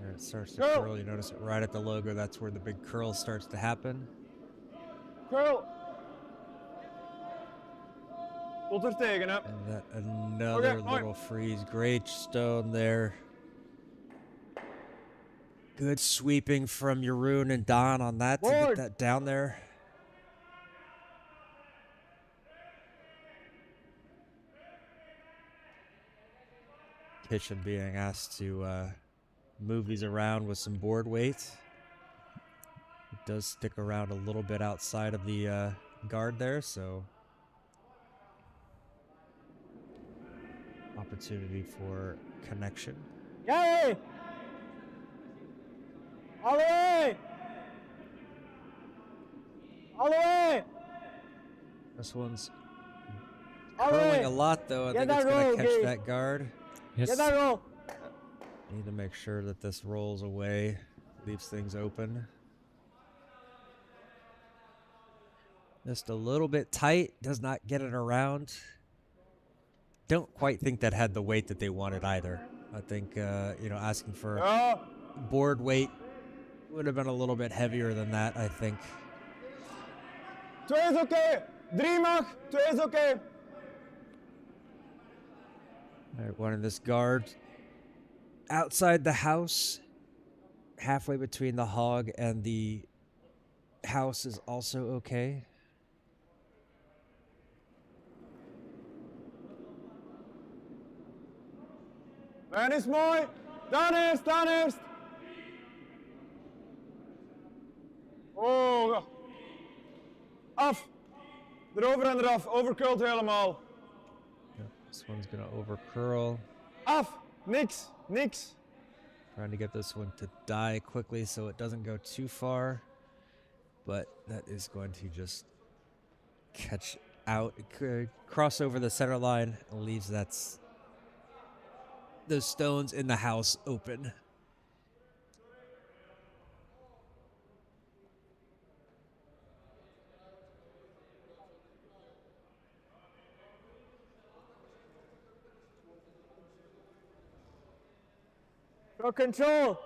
There it starts to Curl. curl. You notice it right at the logo. That's where the big curl starts to happen. Curl. Tot er tegen, hè. And that another Okay, little freeze. Great Stone there. Good sweeping from Jeroen and Don on that to get Board. that down there. Kitchen being asked to move these around with some board weight. It does stick around a little bit outside of the guard there, so opportunity for connection. Yay! All the way! All the way! This one's All the curling way! a lot, though. I Get think it's that going roll, to catch Gabe. that guard. Yes. Get that roll! Need to make sure that this rolls away, leaves things open. Just a little bit tight, does not get it around. Don't quite think that had the weight that they wanted either. I think, asking for Ja. board weight would have been a little bit heavier than that, I think. 2 is oké. 3 mag. 2 is oké. All right, wanting this guard outside the house, halfway between the hog and the house is also okay. Lijn is mooi. Daan eerst, Daan eerst. Oh. Af. Erover en eraf. Overcurled helemaal. Yep, this one's going to over curl. Af. Niks. Niks. Trying to get this one to die quickly so it doesn't go too far. But that is going to just catch out, cross over the center line, and leaves that those stones in the house open. Show control.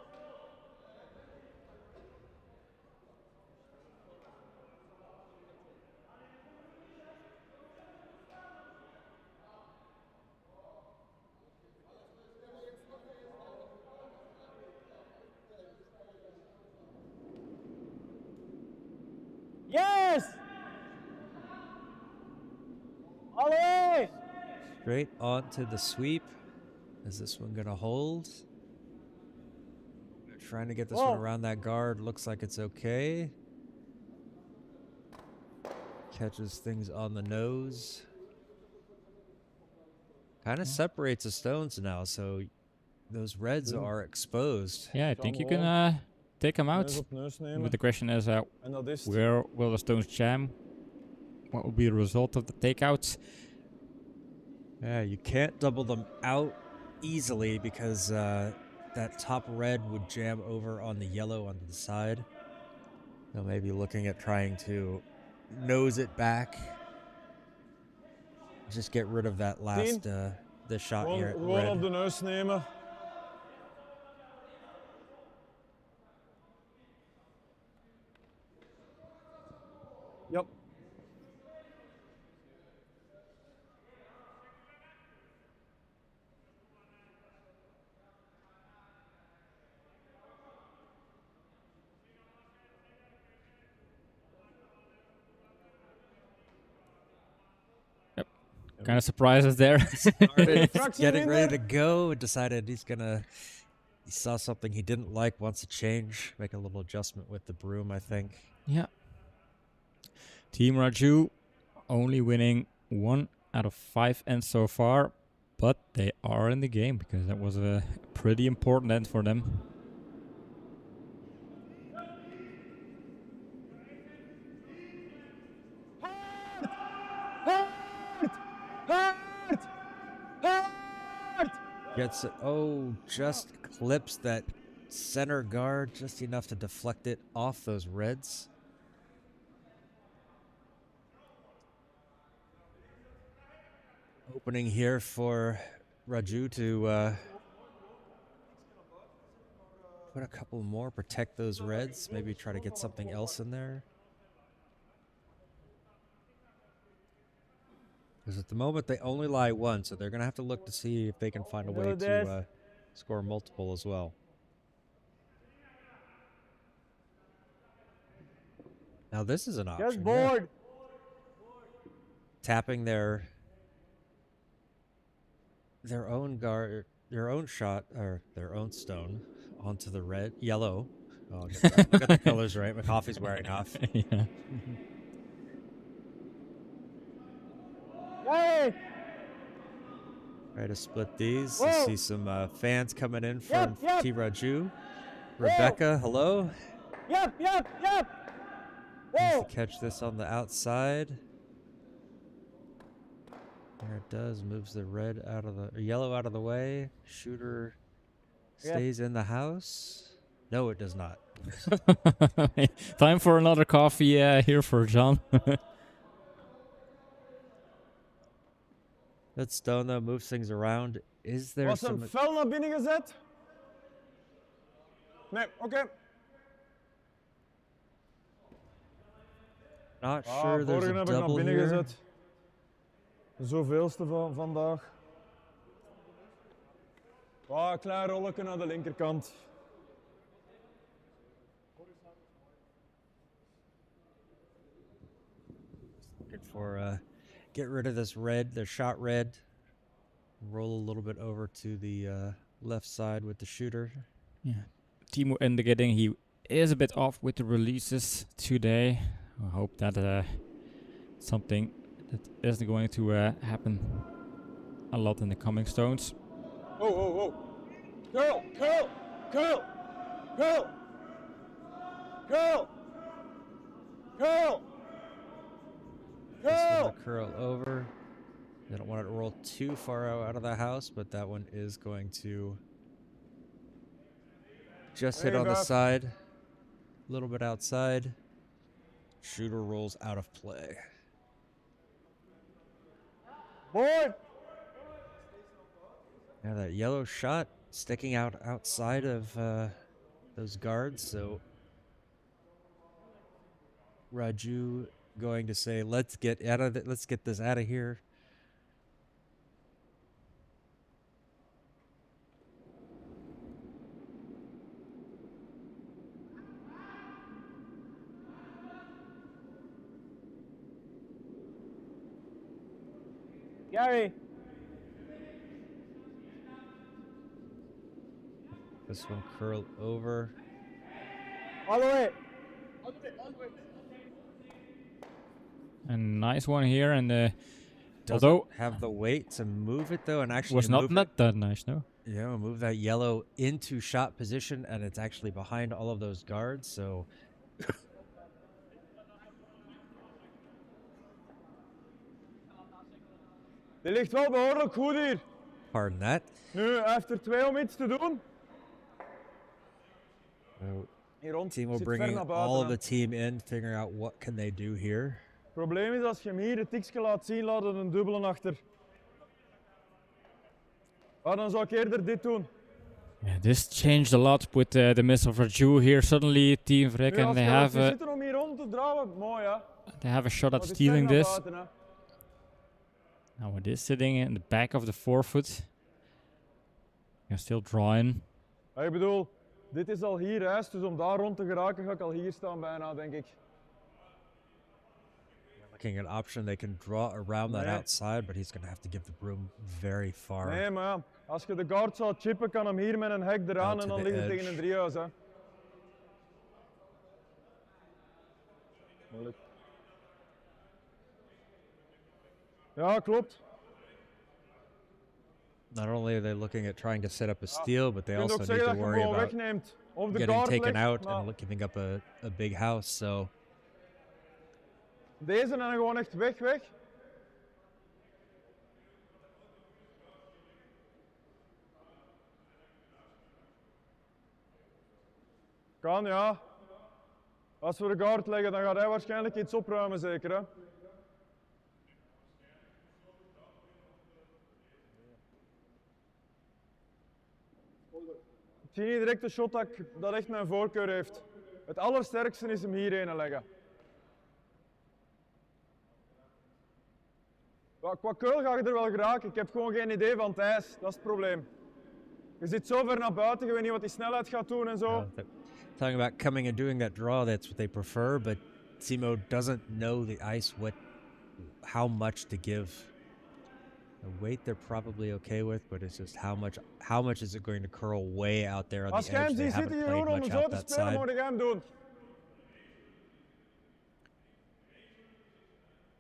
Yes! All the way! Straight onto the sweep. Is this one gonna hold? Trying to get this one around that guard. Looks like it's okay. Catches things on the nose. Kind of separates the stones now, so those reds are exposed. Yeah, I think you can take them out. Neus op neus nemen. But the question is, En dat is het. where will the stones jam? What will be the result of the takeouts? Yeah, you can't double them out easily because that top red would jam over on the yellow on the side. They'll maybe looking at trying to nose it back. Just get rid of that last the shot here at Gewoon op red. de neus nemen. Yep. Kind of surprises there. Started getting ready to go and decided he saw something he didn't like, wants to change, make a little adjustment with the broom, I think. Yeah. Team Raju only winning 1 out of 5 ends so far, but they are in the game because that was a pretty important end for them. Gets it. Oh, just clips that center guard just enough to deflect it off those reds. Opening here for Raju to put a couple more, protect those reds, maybe try to get something else in there. Because at the moment they only lie one, so they're going to have to look to see if they can find a way to score multiple as well. Now this is an option. Just board. Tapping their own guard, their own shot, or their own stone onto the red, yellow. Oh, look at the colors right. My coffee's wearing off. Yeah. Hey! Try to split these. Whoa. You see some fans coming in from Yep. Team Raju. Rebecca, hello. Yep. Needs Whoa! to catch this on the outside. There it does. Moves the red out of the or yellow out of the way. Shooter stays in the house. No, it does not. Time for another coffee here for John. That stone though moves things around. Is there Was hem some? fel naar binnen gezet? Nee, oké. Not sure there's Vorige a heb ik naar double binnen here. gezet. De zoveelste van vandaag. Klein rolletje naar de linkerkant. Looking for get rid of this red, the shot red. Roll a little bit over to the left side with the shooter. Yeah. Timo indicating he is a bit off with the releases today. I hope that something that isn't going to happen a lot in the coming stones. Oh. Curl. This one to curl over. They don't want it to roll too far out of the house, but that one is going to just hit on the side. A little bit outside. Shooter rolls out of play. Boy! Now that yellow shot sticking out outside of those guards, so Raju going to say, let's get this out of here. Gary. This one curl over. All the way. A nice one here, and Doesn't although have the weight to move it though, and actually was not that nice, no. Yeah, move that yellow into shot position, and it's actually behind all of those guards. So Die ligt wel behoorlijk goed hier. pardon that. Nu, hij heeft er 2 om iets te doen. So, Hier rond team will zit bring ver naar buiten. all of hè. the team in, figuring out what can they do here. Het probleem is als je hem hier het tikje laat zien, laat het een dubbele achter. Ah, dan zou ik eerder dit doen. Yeah, this changed a lot with the miss of Raju here. Suddenly, Team Nu, Vreken, als they je have zitten om hier rond te draaien, mooi hè. a shot at Maar het is ver stealing naar this. buiten, hè. Now it is sitting in the back of the forefoot. You're still drawing. Ja, ik bedoel, dit is al hier ijs, dus om daar rond te geraken ga ik al hier staan bijna, denk ik. Looking at option, they can draw around that Nee. outside, but he's going to have to give the broom very far. Nee, maar ja, als je de guard zou chippen, kan hem hier met een hek eraan Out en to dan the ligt het edge. tegen een driehuis. Hè. Moeilijk. Ja, klopt. Not only are they looking at trying to set up a steal, but they Je kunt also ook need zeggen to dat je hem worry gewoon about wegneemt. Of de getting guard taken legt, out maar and giving up a big house. So deze en dan gewoon echt weg. Kan, ja. Als we de guard leggen, dan gaat hij waarschijnlijk iets opruimen, zeker. Hè? Ik zie niet direct de shot dat echt mijn voorkeur heeft. Het allersterkste is hem hierheen leggen. Ja, qua keul ga je er wel geraken. Ik heb gewoon geen idee van het ijs. Dat is het probleem. Je zit zo ver naar buiten, je weet niet wat die snelheid gaat doen en zo. talking about coming and doing that draw, that's what they prefer. But Simo doesn't know the ice how much to give. The weight they're probably okay with, but it's just how much is it going to curl way out there on Als the jij edge? hem They ziet zitten, haven't played Jeroen, om much zo out te that spelen, side. moet je hem doen.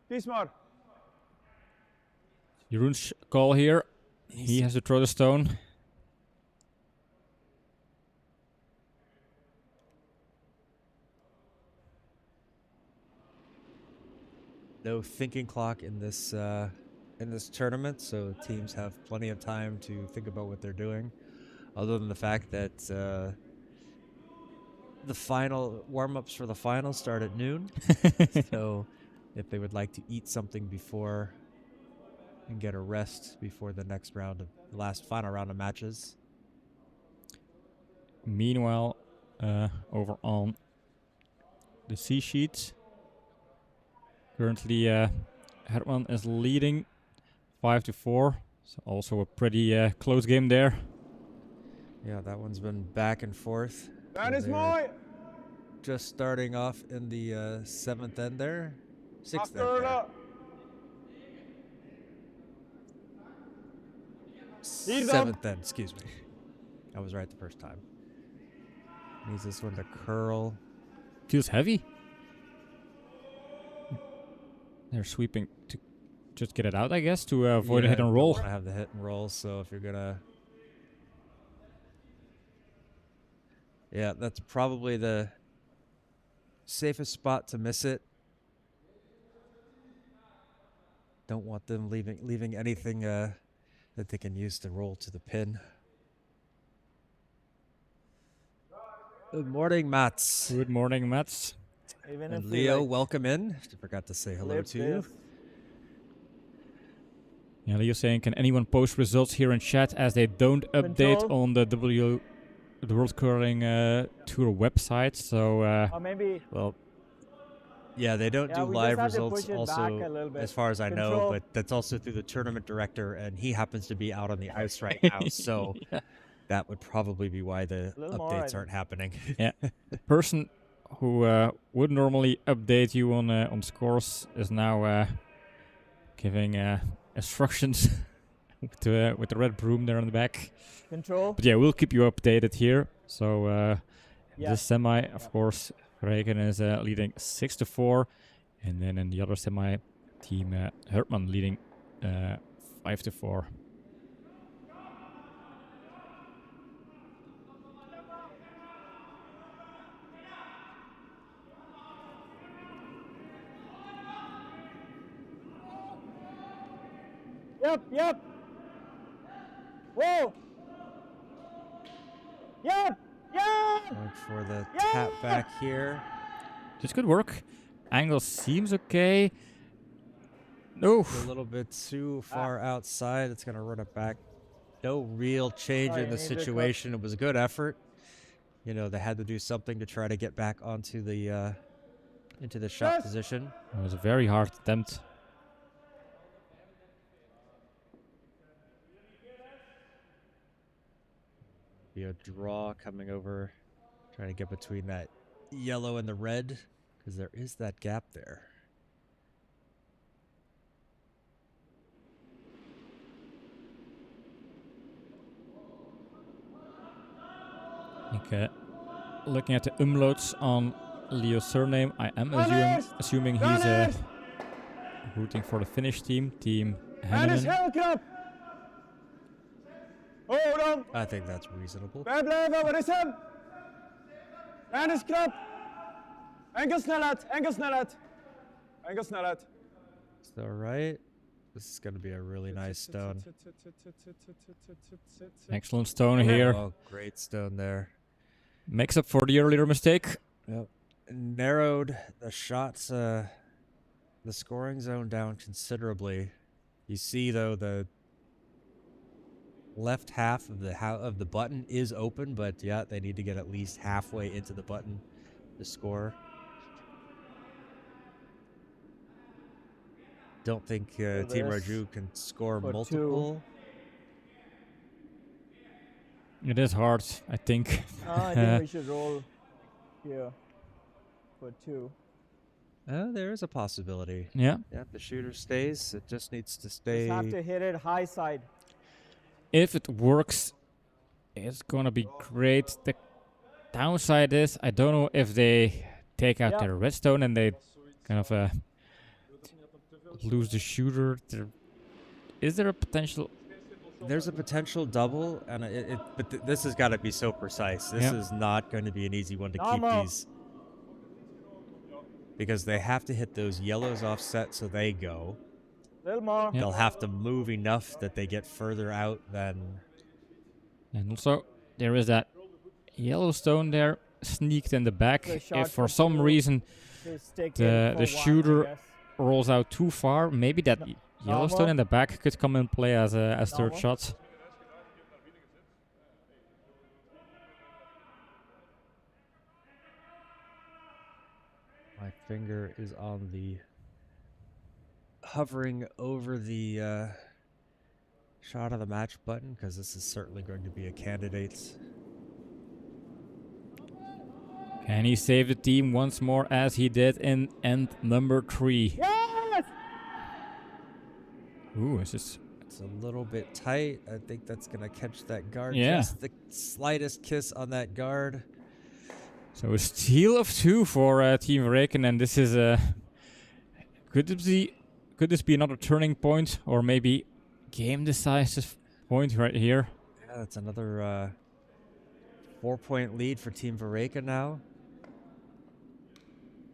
Kies maar. Jeroen's call here. He has to throw the stone. No thinking clock in this tournament, so teams have plenty of time to think about what they're doing. Other than the fact that the final warm-ups for the final start at noon, so if they would like to eat something before and get a rest before the next round of final round of matches. Meanwhile, over on the C sheets, currently Herman is leading 5-4. So also a pretty close game there. Yeah, that one's been back and forth. Dat So is they're mooi. just starting off in the seventh end there. Sixth end there. Achterna. Hier dan. Seventh end, excuse me. I was right the first time. Needs this one to curl. Feels heavy. They're sweeping to just get it out, I guess, to avoid a hit and roll. I have the hit and roll, so if you're gonna... Yeah, that's probably the safest spot to miss it. Don't want them leaving anything that they can use to roll to the pin. Good morning, Mats. Good morning, Mats. Even And if we Leo, like welcome in. I forgot to say hello flip to you. this, Yeah, Leo saying, can anyone post results here in chat as they don't update Control. on the World Curling Tour website? So or maybe Well, yeah, they don't do we just live have to results push it also, back a little bit. as far as I know, Control. but that's also through the tournament director, and he happens to be out on the ice right now, so yeah. that would probably be why the A little more, I updates think. aren't happening. Yeah. The person who would normally update you on scores is now giving instructions with the red broom there on the back. Control. But yeah, we'll keep you updated here. So Yeah. this semi, of course, Regen is leading 6-4, and then in the other semi, team Hertman leading 5-4. Yep. Whoa. Yep. Going for the tap back here. Just good work. Angle seems okay. No. A little bit too far outside. It's going to run it back. No real change Sorry, in the I need to cut. situation. It was a good effort. You know, they had to do something to try to get back onto the into the shot position. It was a very hard attempt. Be a draw coming over, trying to get between that yellow and the red, because there is that gap there. Okay. Looking at the umlauts on Leo's surname, I am assuming he's rooting for the Finnish team, Team Henneman. Hold on. I think that's reasonable. Blijven, waar is hem? En is krap. Enkel snelheid. So right, this is going to be a really nice stone. Excellent stone here. Oh, great stone there. Makes up for the earlier mistake. Yep. Narrowed the shots, the scoring zone down considerably. You see, though, the left half of the button is open, but yeah, they need to get at least halfway into the button to score. Don't think Team Raju can score multiple. It is hard, I think. I think we should roll here for 2. There is a possibility. Yeah. Yeah, if the shooter stays, it just needs to stay. Just have to hit it high side. If it works, it's gonna be great. The downside is, I don't know if they take out their redstone and they kind of lose the shooter. Is there a potential? There's a potential double, and but this has got to be so precise. This is not going to be an easy one to keep these, because they have to hit those yellows offset so they go. Little more. They'll have to move enough that they get further out than. And also, there is that yellow stone there sneaked in the back. If for some reason the shooter rolls out too far, maybe that yellow stone in the back could come and play as third shot. My finger is on the hovering over the shot of the match button, because this is certainly going to be a candidate. Can he save the team once more as he did in end number 3? Yes! Ooh, it's a little bit tight. I think that's going to catch that guard. Yeah. Just the slightest kiss on that guard. So a steal of 2 for Team Reken, and this is could this be another turning point, or maybe game decisive point right here? Yeah, that's another 4-point lead for Team Vareka now.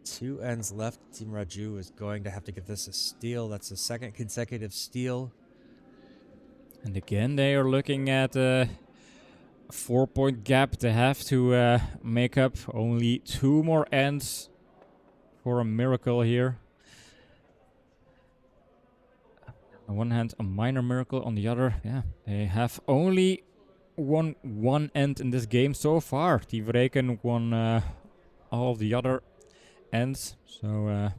2 ends left. Team Raju is going to have to get this a steal. That's a second consecutive steal. And again, they are looking at a 4-point gap. They have to make up only 2 more ends for a miracle here. On one hand, a minor miracle. On the other, yeah, they have only won 1 end in this game so far. Team Reken won all of the other ends. So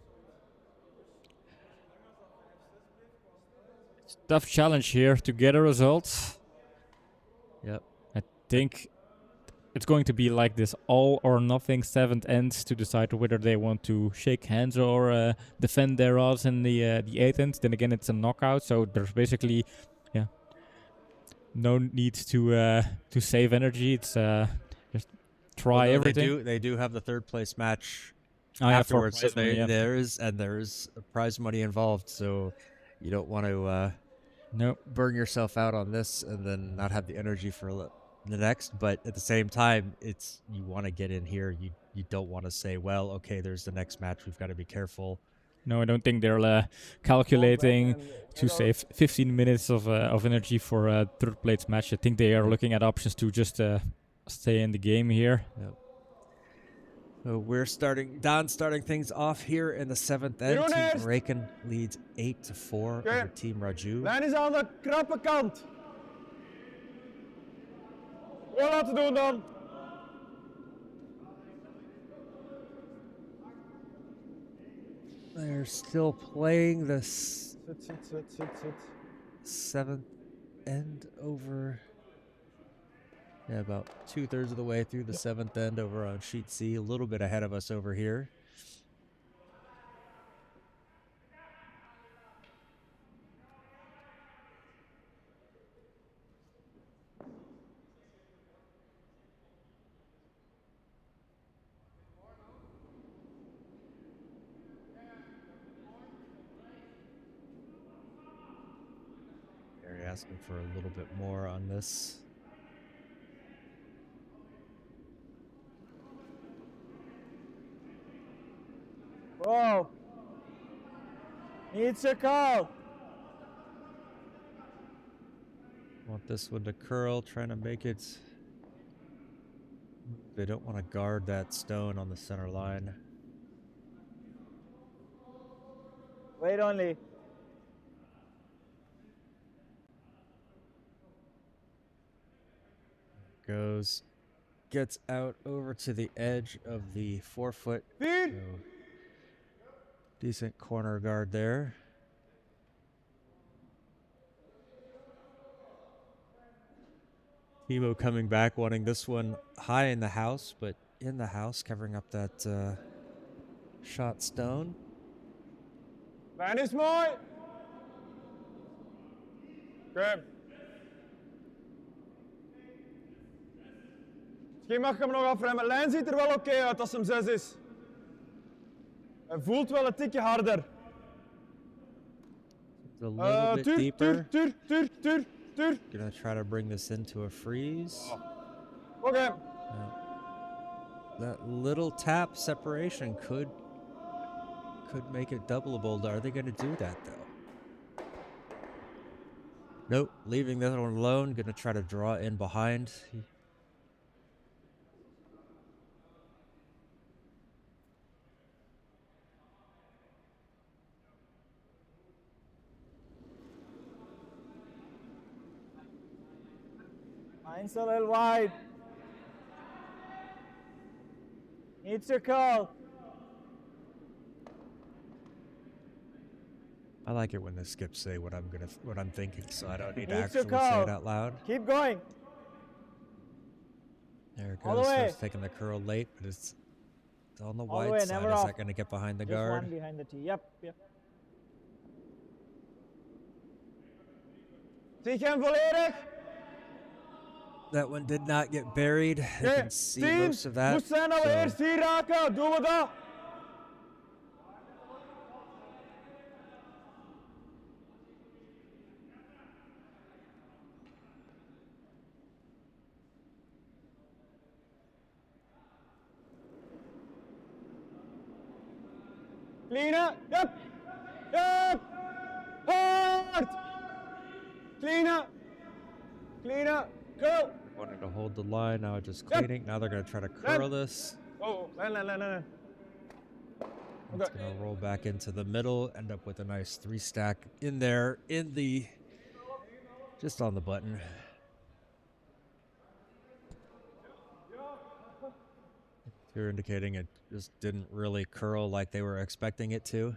it's a tough challenge here to get a result. Yep. I think it's going to be like this all or nothing 7th end to decide whether they want to shake hands or defend their odds in the 8th end. Then again, it's a knockout, so there's basically no need to save energy. It's just try everything. They do have the 3rd place match Oh, yeah, afterwards. So for prize money, there is a prize money involved. So you don't want to no. burn yourself out on this and then not have the energy for the next. But at the same time, it's you want to get in here. You don't want to say, well, okay, there's the next match. We've got to be careful. No, I don't think they're calculating to save 15 minutes of energy for a 3rd place match. I think they are looking at options to just stay in the game here. Yep. So we're starting things off here in the 7th end. Team Reken leads 8-4 over Team Raju. Lijn is aan de krappe kant. Gewoon laten doen dan. They're still playing this Sit. 7th end over. Yeah, about 2/3 of the way through the 7th end over on sheet C. A little bit ahead of us over here. They're asking for a little bit more on this. Whoa. Needs a call. Want this one to curl, trying to make it. They don't want to guard that stone on the center line. Wait only. Goes, gets out over to the edge of the 4-foot. So decent corner guard there. Timo coming back, wanting this one high in the house, but in the house, covering up that shot stone. Lijn is mooi. Oké. Misschien mag je hem nog afremmen. Lijn ziet er wel oké uit als hem 6 is. Hij voelt wel een tikje harder. It's a little bit deeper. Tuur. Gonna try to bring this into a freeze. Oké. That little tap separation could make it doubleable. Are they going to do that though? Nope, leaving that one alone. Gonna try to draw in behind. Mine's a little wide. Needs a call. I like it when the skips say what I'm thinking, so I don't need to Needs a actually say call. it out loud. Keep going. There it All the goes. way. It's taking the curl late, but it's on the All the wide way, side. never Is off. that going to get behind the Just one guard? behind the tee. Yep. Zie je hem volledig? That one did not get buried. You Oké, can see 10. most of that. Moest zijn dat we so- eerst hier raken. Doen we dat? Clean up. Yep. Yep. Hard. Clean up. Clean up. Curl. Wanting to hold the line, now just Yep. cleaning. Now they're going to try to curl this. Oh, land. It's going to roll back into the middle, end up with a nice 3-stack in there, just on the button. You're indicating it just didn't really curl like they were expecting it to.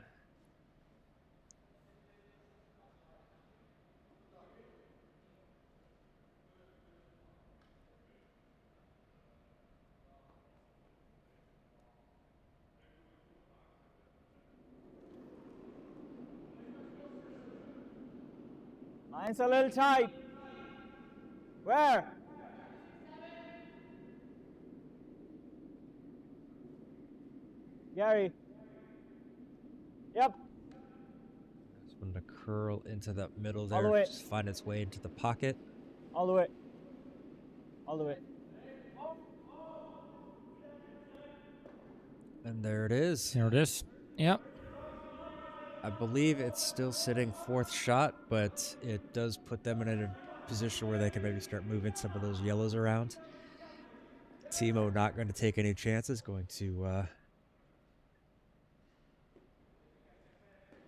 Line's a little tight. Where? Gary. Yep. Just wanting to curl into that middle All there, the way. just find its way into the pocket. All the way. All the way. And there it is. There it is. Yep. I believe it's still sitting 4th shot, but it does put them in a position where they can maybe start moving some of those yellows around. Timo not going to take any chances, going to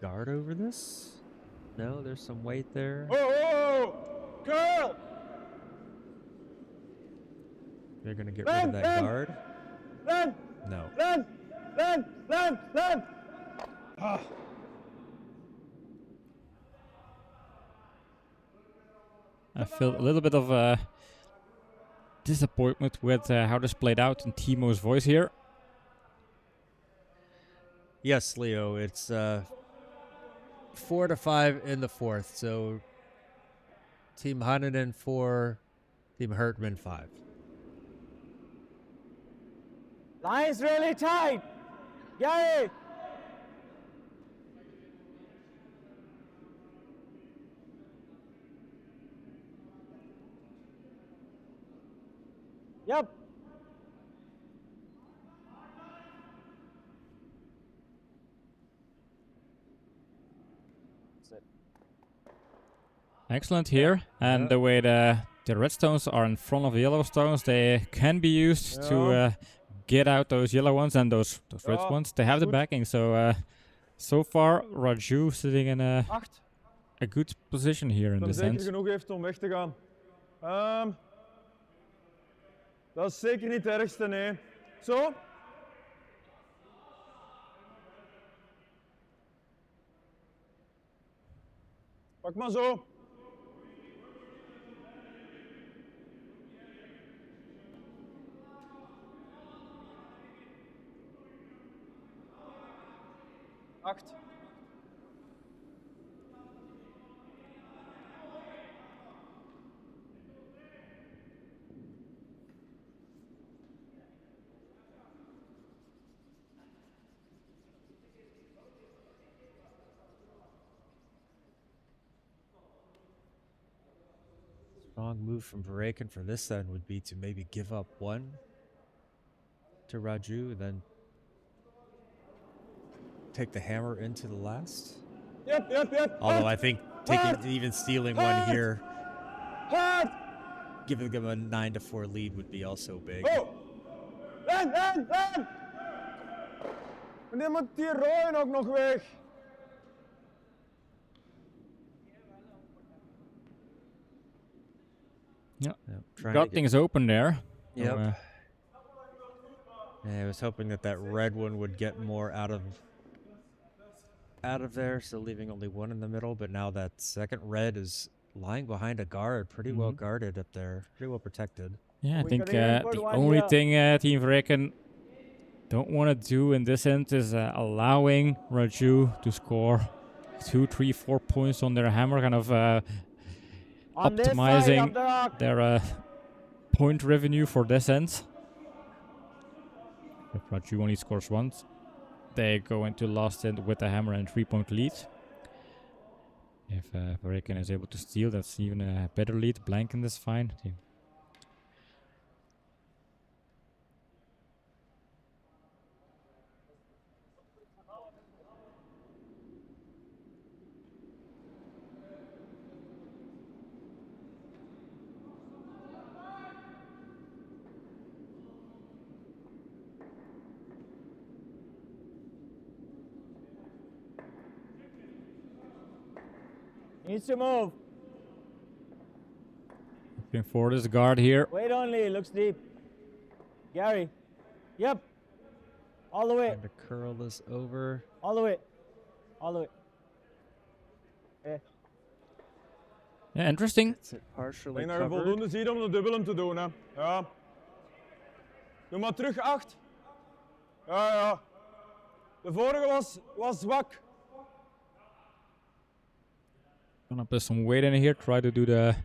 guard over this. No, there's some weight there. Oh, curl. They're going to get rid of that guard. Land. No. Land. Ah. I feel a little bit of disappointment with how this played out in Timo's voice here. Yes, Leo, it's 4-5 in the 4th. So Team Heinen 4, Team Hertman 5. Line's really tight. Gary. Yep. That's it. Excellent here. And Yeah. the way the red stones are in front of the yellow stones, they can be used to get out those yellow ones and those red Ja, ones. They have the goed. backing. So so far, Raju sitting in a 8. good position here in Dat this zeker sense. genoeg heeft om weg te gaan. Dat is zeker niet het ergste, nee. Zo. Pak maar zo. Acht. Strong move from Vareken for this then would be to maybe give up 1 to Raju, and then take the hammer into the last. Yep. Although I think even stealing 1 here, Hard. giving them a 9-4 lead would be also big. Oh. Land. Wanneer moet die rooien ook nog weg? Yeah. Trying Got to get, things open there. So, Yep. Yeah, I was hoping that red one would get more out of there, so leaving only 1 in the middle, but now that second red is lying behind a guard, pretty well guarded up there, pretty well protected. yeah, I We think could even put the one only here. thing Team Vareken don't want to do in this end is allowing Raju to score 2, 3, 4 points on their hammer, kind of On this side optimizing of the rock. their point revenue for this end. If Raju only scores once, they go into last end with a hammer and 3-point lead. If Vareken is able to steal, that's even a better lead. Blanken is fine. Needs to move. Looking for this guard here. Wait only. Looks deep. Gary. Yep. All the way. Trying to curl this over. All the way. All the way. Eh. Yeah, interesting. It's it partially Ik denk dat je covered. voldoende ziet om de dubbelen te doen. Hè. Ja. Doe maar terug 8. Ja, ja. De vorige was zwak. Gonna put some weight in here. Try to do the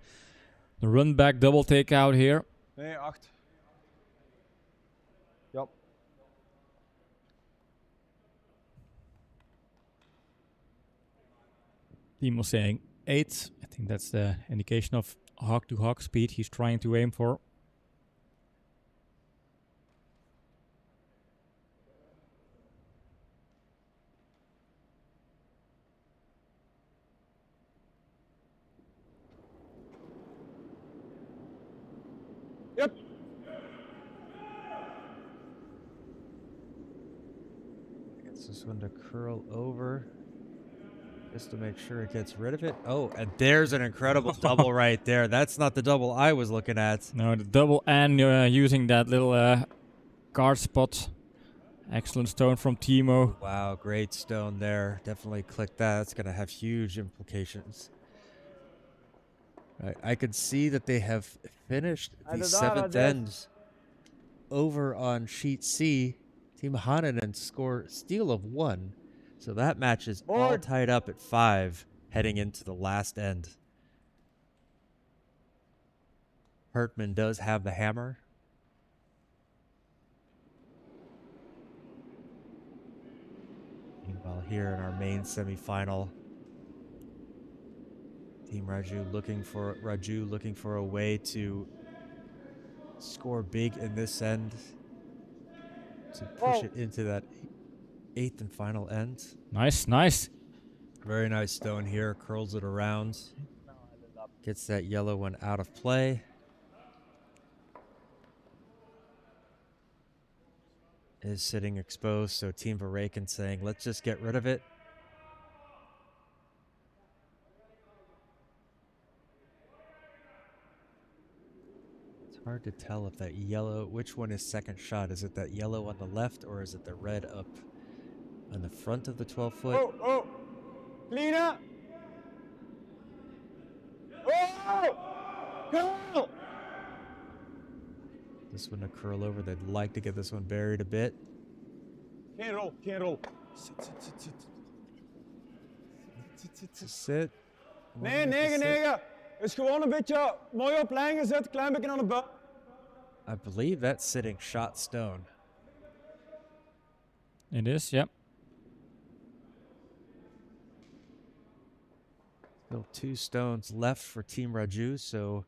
run back double takeout here. Nee, 8. Ja. Team was saying 8. I think that's the indication of hawk to hawk speed he's trying to aim for. Yep. Gets this one to curl over. Just to make sure it gets rid of it. Oh, and there's an incredible double right there. That's not the double I was looking at. No, the double and using that little guard spot. Excellent stone from Timo. Wow, great stone there. Definitely click that. That's going to have huge implications. Right, I could see that they have finished the Either that or 7th this. end over on sheet C. Team Hananen score steal of 1. So that match is all Board. tied up at 5 heading into the last end. Hertman does have the hammer. Meanwhile, here in our main semifinal, Team Raju looking for a way to score big in this end to push it into that 8th and final end. Nice, nice. Very nice stone here, curls it around, gets that yellow one out of play. Is sitting exposed, so Team Varaken saying, let's just get rid of it. It's hard to tell if that yellow, which one is second shot? Is it that yellow on the left or is it the red up on the front of the 12-foot? Oh, oh. Lina. Oh! Go! This one to curl over. They'd like to get this one buried a bit. Geen rol, geen rol. Sit, sit, sit, sit. To sit. Nee, 9-9. Is gewoon een beetje mooi op lijn gezet, klein beetje aan de buik. I believe that's sitting shot stone. It is, yep. Still 2 stones left for Team Raju, so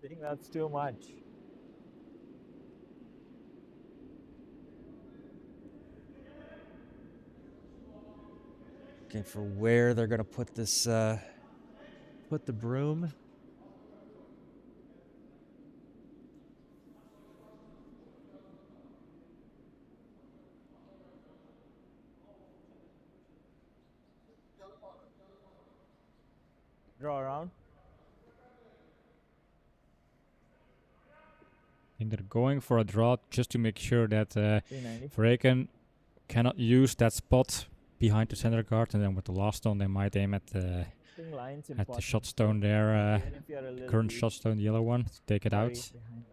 I think that's too much. looking for where they're going to put this, put the broom. Draw around. I think they're going for a draw just to make sure that 390. Verreken cannot use that spot behind the center guard, and then with the last stone they might aim at the Line's at the important. shot stone there, Even if you're a little current deep, shot stone, the yellow one, to take it carry out. behind them.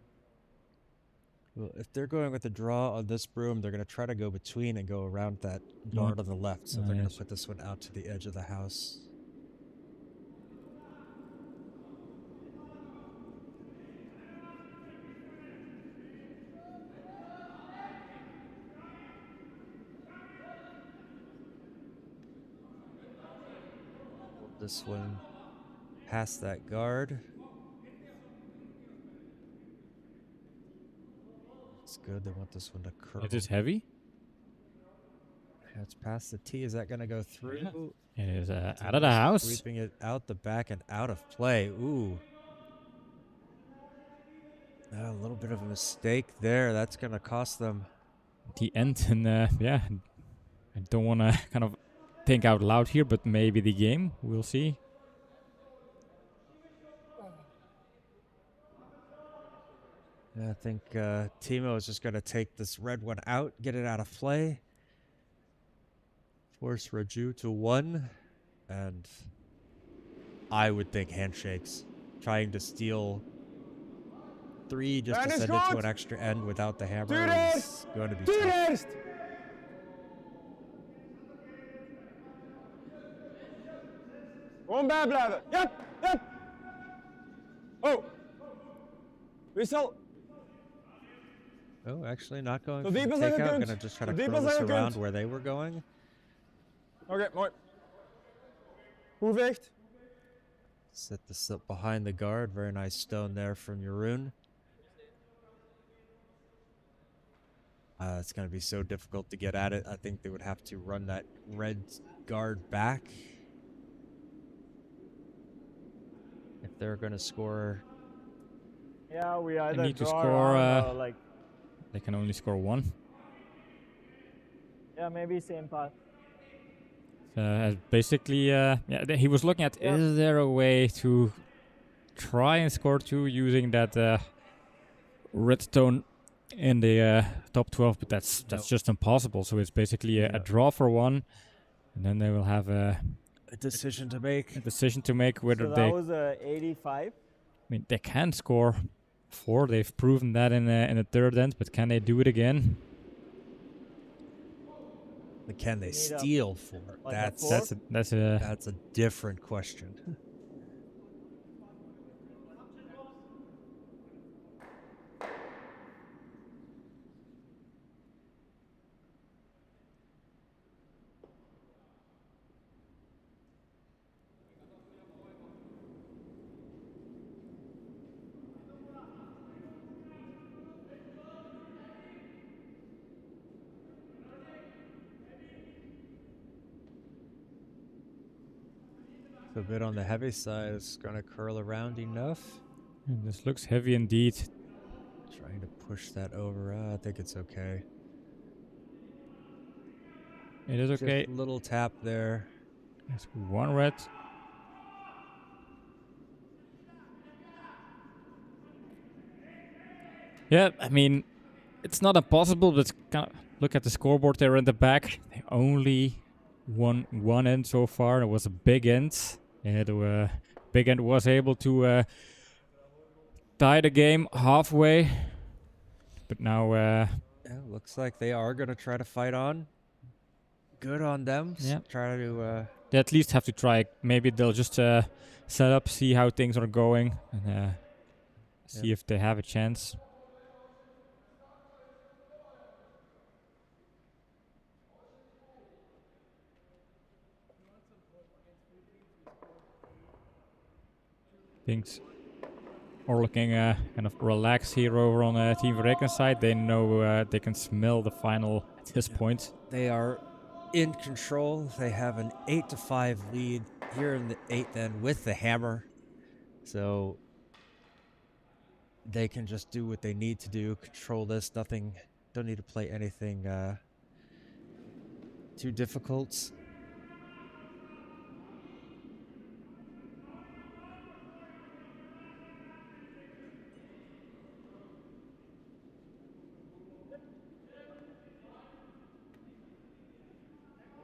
Well, if they're going with the draw on this broom, they're going to try to go between and go around that guard on the left. So they're going to yes. put this one out to the edge of the house. This one past that guard. It's good. They want this one to curl. It is heavy. Yeah, it's past the tee. Is that going to go through? It is out of the house. Sweeping it out the back and out of play. Ooh. A little bit of a mistake there. That's going to cost them. The end, and yeah, I don't want to kind of think out loud here, but maybe the game. We'll see. I think Timo is just going to take this red one out, get it out of play, force Raju to 1, and I would think handshakes. Trying to steal 3 just to Ren is send it to goed. an extra end without the hammer Stuur is going to be Stuur tough. eerst! Gewoon bijblijven. Yep, yep. Oh. Wissel. Oh, actually not going Zo for the diep als dat je takeout. kunt. Going to just try Zo to diep curl als dat this je around kunt. where they were going. Oké, mooi. Hoe vecht? Set this up behind the guard. Very nice stone there from Jeroen. It's going to be so difficult to get at it. I think they would have to run that red guard back if they're going to score. Yeah, we either need to draw score, around or like, They can only score 1. yeah, maybe same path. Basically, he was looking at, Yep. is there a way to try and score 2 using that redstone in the top 12, but that's Nope. just impossible. So it's basically a draw for 1, and then they will have a decision to make. decision to make whether So they. that was 85. I mean, they can score 4. They've proven that in the third end, but can they do it again? But can they You need a- steal 4? like a That's four? that's a different question. A bit on the heavy side. It's going to curl around enough. This looks heavy indeed. Trying to push that over. I think it's okay. It is okay. Just a little tap there. That's 1 red. Yeah, I mean, it's not impossible, but look at the scoreboard there in the back. They only won 1 end so far. It was a big end. Yeah, the big end was able to tie the game halfway. But now, Yeah, looks like they are going to try to fight on. Good on them. Yeah. Try to. they at least have to try. Maybe they'll just set up, see how things are going, and see if they have a chance. Things are looking kind of relaxed here over on Team Verreken's side. They know they can smell the final at this point. They are in control. They have an 8-5 lead here in the 8th end with the hammer. So they can just do what they need to do, control this. Nothing, don't need to play anything too difficult.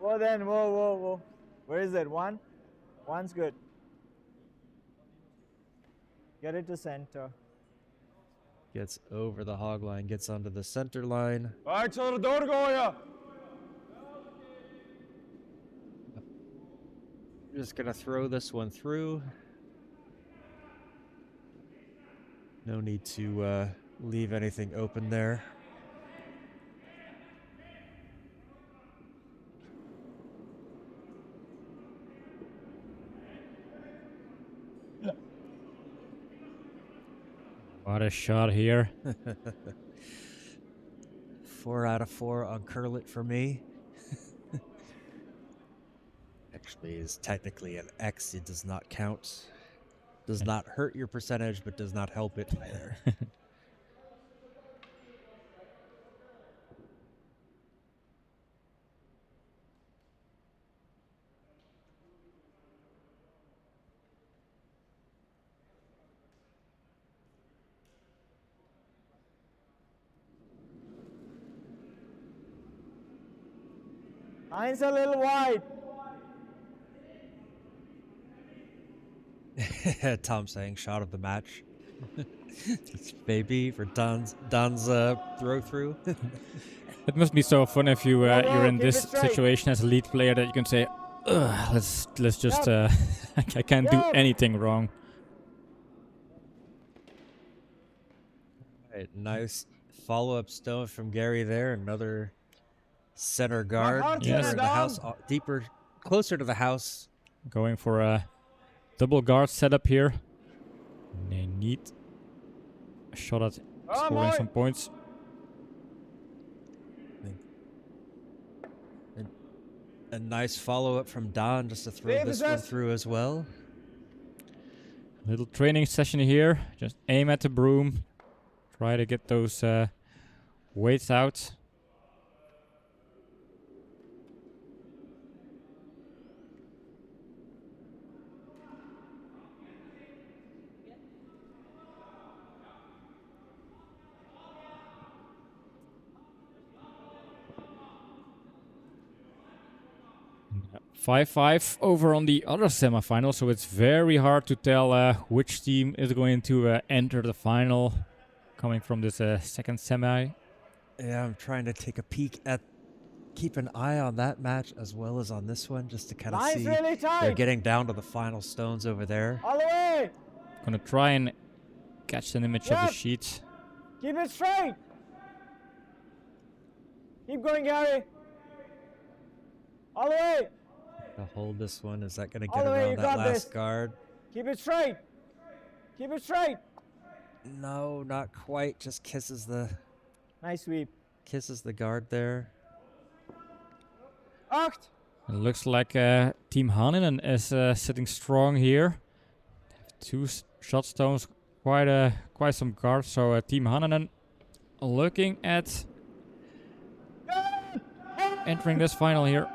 Whoa, then, whoa. Where is it? 1? 1's good. Get it to center. Gets over the hog line, gets onto the center line. Ik zal er doorgooien. Just gonna throw this one through. No need to leave anything open there. What a shot here. 4 out of 4 on curl it for me. Actually, is technically an X. It does not count. Does not hurt your percentage, but does not help it either. Line's a little wide. Tom saying shot of the match. It's maybe for Don's throw through. It must be so fun if you Whoa, you're whoa, in keep this it straight. situation as a lead player that you can say, ugh, let's just Yep. I can't do Yep. anything wrong. Right, nice follow-up stone from Gary there. Another center guard, hard Yes. deeper in the house, deeper, closer to the house. Going for a double guard setup here. And they need a shot at scoring some points. A nice follow-up from Don just to throw Save this us. one through as well. Little training session here. Just aim at the broom. Try to get those weights out. Yeah, 5-5 over on the other semifinal, so it's very hard to tell which team is going to enter the final coming from this second semi. Yeah, I'm trying to take a peek at, keep an eye on that match as well as on this one, just to kind of Line's see. really They're tight. getting down to the final stones over there. All the way. Gonna try and catch an image of the Yep. sheet. Keep it straight. Keep going, Gary. All the way. To hold this one, is that going to All get the way, around you that got last this. guard? Keep it straight. Keep it straight. No, not quite. Just kisses the Nice sweep. guard there. Acht. It looks like Team Haninen is sitting strong here. Two shot stones, quite some guards. So Team Haninen looking at entering this final here.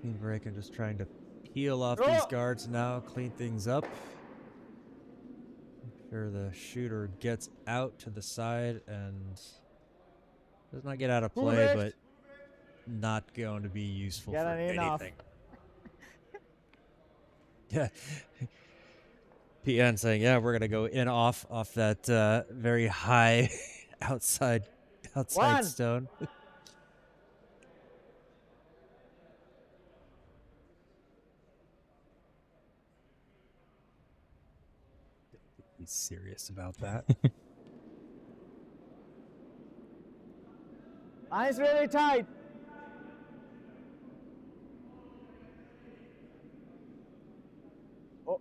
Team Breaking just trying to peel off these guards now, clean things up. Make sure the shooter gets out to the side and does not get out of play, but not going to be useful Get for an in off. anything. Yeah. PN saying, yeah, we're going to go in off that very high outside One. stone. He's serious about that. Line's really tight. Oh.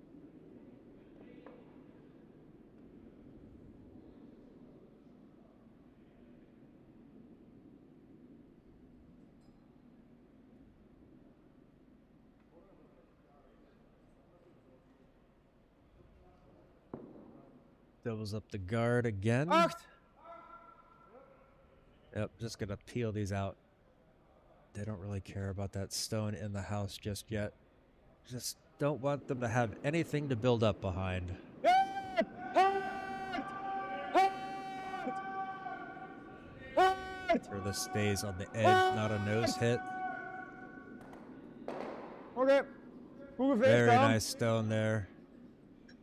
Doubles up the guard again. Acht. Yep, just gonna peel these out. They don't really care about that stone in the house just yet. Just don't want them to have anything to build up behind. Or this stays on the edge, not a nose hit. Okay. Very nice stone there.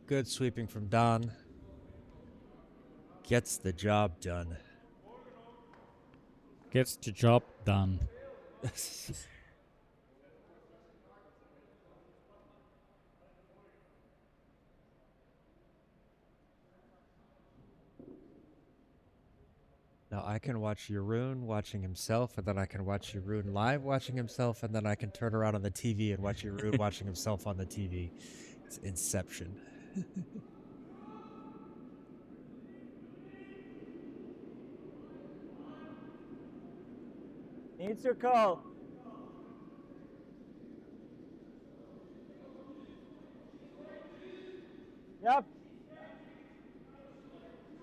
Good sweeping from Don. Gets the job done. Gets the job done. Now I can watch Jeroen watching himself, and then I can watch Jeroen live watching himself, and then I can turn around on the TV and watch Jeroen watching himself on the TV. It's Inception. Needs your call. Yep.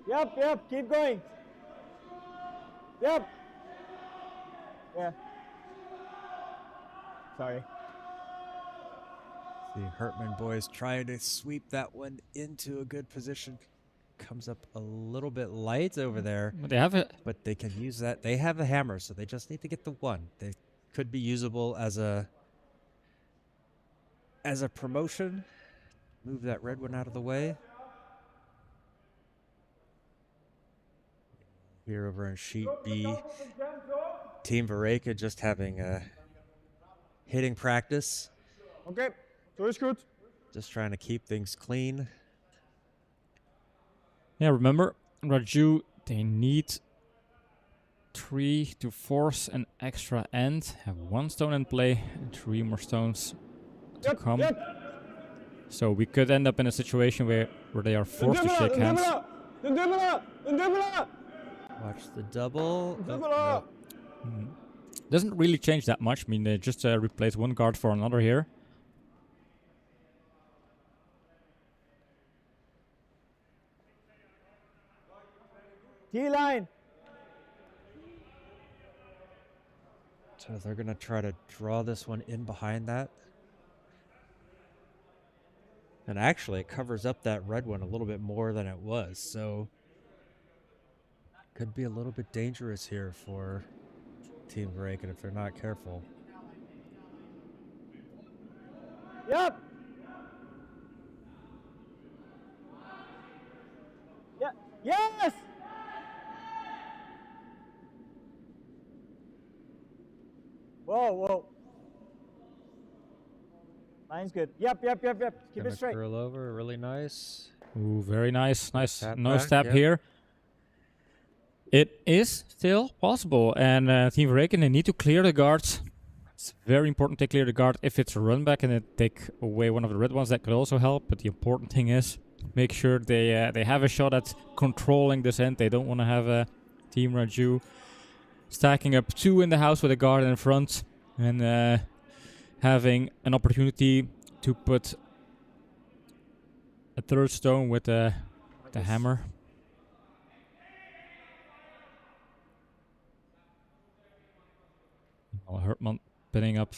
Yep. Keep going. Yep. Yeah. Sorry. The Hertman boys trying to sweep that one into a good position. comes up a little bit light over there. But they have it. But they can use that. They have the hammer, so they just need to get the one. They could be usable as a promotion. Move that red one out of the way. Here over in sheet B, Team Vareka just having a hitting practice. Oké, zo is goed. Just trying to keep things clean. Yeah, remember, Raju, they need 3 to force an extra end. Have 1 stone in play and 3 more stones to come. So we could end up in a situation where they are forced to shake hands. Een dubbele! Watch the double. Dubbele! Doesn't really change that much. I mean, they just replace 1 guard for another here. T-line. So they're going to try to draw this one in behind that. And actually, it covers up that red one a little bit more than it was. So could be a little bit dangerous here for Team Vareka if they're not careful. Yep. Yeah. Yes. Whoa, whoa. Line's good. Yep. Keep it straight. Curl over, really nice. Ooh, very nice. Nice. Tap No back, step yep. here. It is still possible. And Team Vareka, they need to clear the guards. It's very important they clear the guard. If it's a run back and they take away one of the red ones, that could also help. But the important thing is make sure they have a shot at controlling this end. They don't want to have Team Raju stacking up 2 in the house with a guard in front and having an opportunity to put a 3rd stone with the hammer. Well, Hertman putting up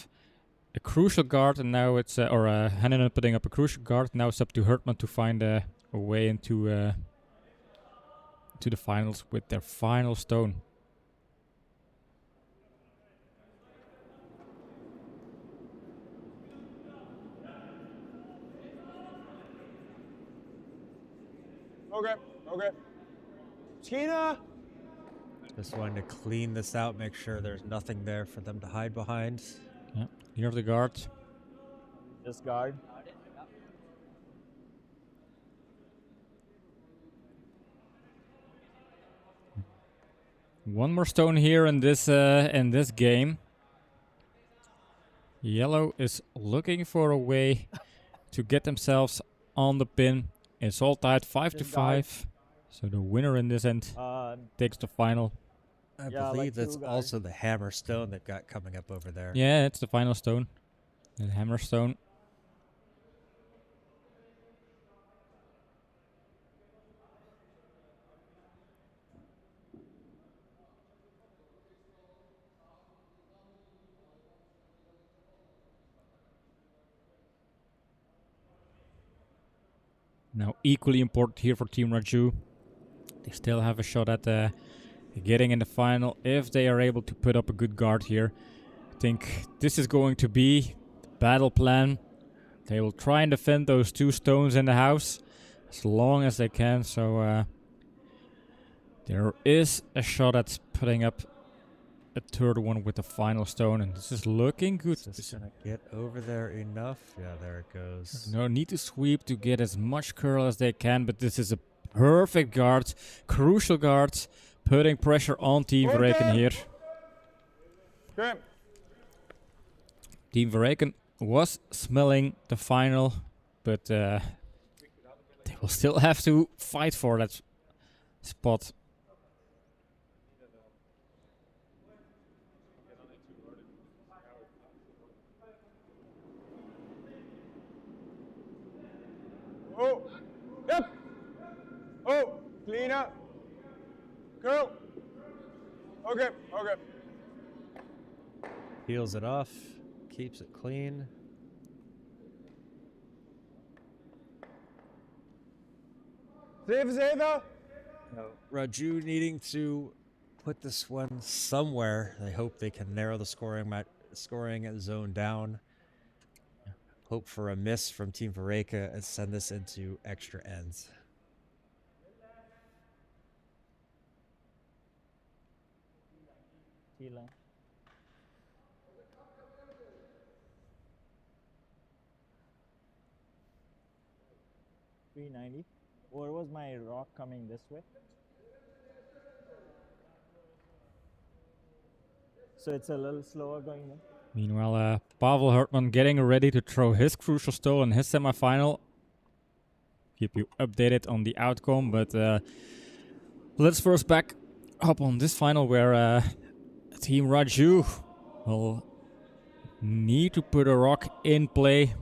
a crucial guard, and now it's Haninen putting up a crucial guard. Now it's up to Hertman to find a way into to the finals with their final stone. Oké. Schienen! Just wanting to clean this out, make sure there's nothing there for them to hide behind. Yeah, clear the guard. Just guard. One more stone here in this game. Yellow is looking for a way to get themselves on the pin. It's all tied 5 to 5. So the winner in this end takes the final. I Yeah, believe like that's two guys. also the hammer stone they've got coming up over there. Yeah, it's the final stone. The hammer stone. Now equally important here for Team Raju. They still have a shot at getting in the final if they are able to put up a good guard here. I think this is going to be the battle plan. They will try and defend those 2 stones in the house as long as they can. So there is a shot at putting up a 3rd one with the final stone, and this is looking good. Is this gonna get over there enough? Yeah, there it goes. No need to sweep to get as much curl as they can, but this is a perfect guard, crucial guard, putting pressure on Team Vareken here. Oké. Team Vareken was smelling the final, but they will still have to fight for that spot. Oh. Yep. Oh. Clean up. Curl. Okay. Peels it off, keeps it clean. 7-7. Raju needing to put this one somewhere. They hope they can narrow the scoring zone down. Hope for a miss from Team Vareka and send this into extra ends. T-line. $390. Or was my rock coming this way? So it's a little slower going in. Meanwhile, Pavel Hartman getting ready to throw his crucial stone in his semifinal. Keep you updated on the outcome, but let's first hop on this final where Team Raju will need to put a rock in play.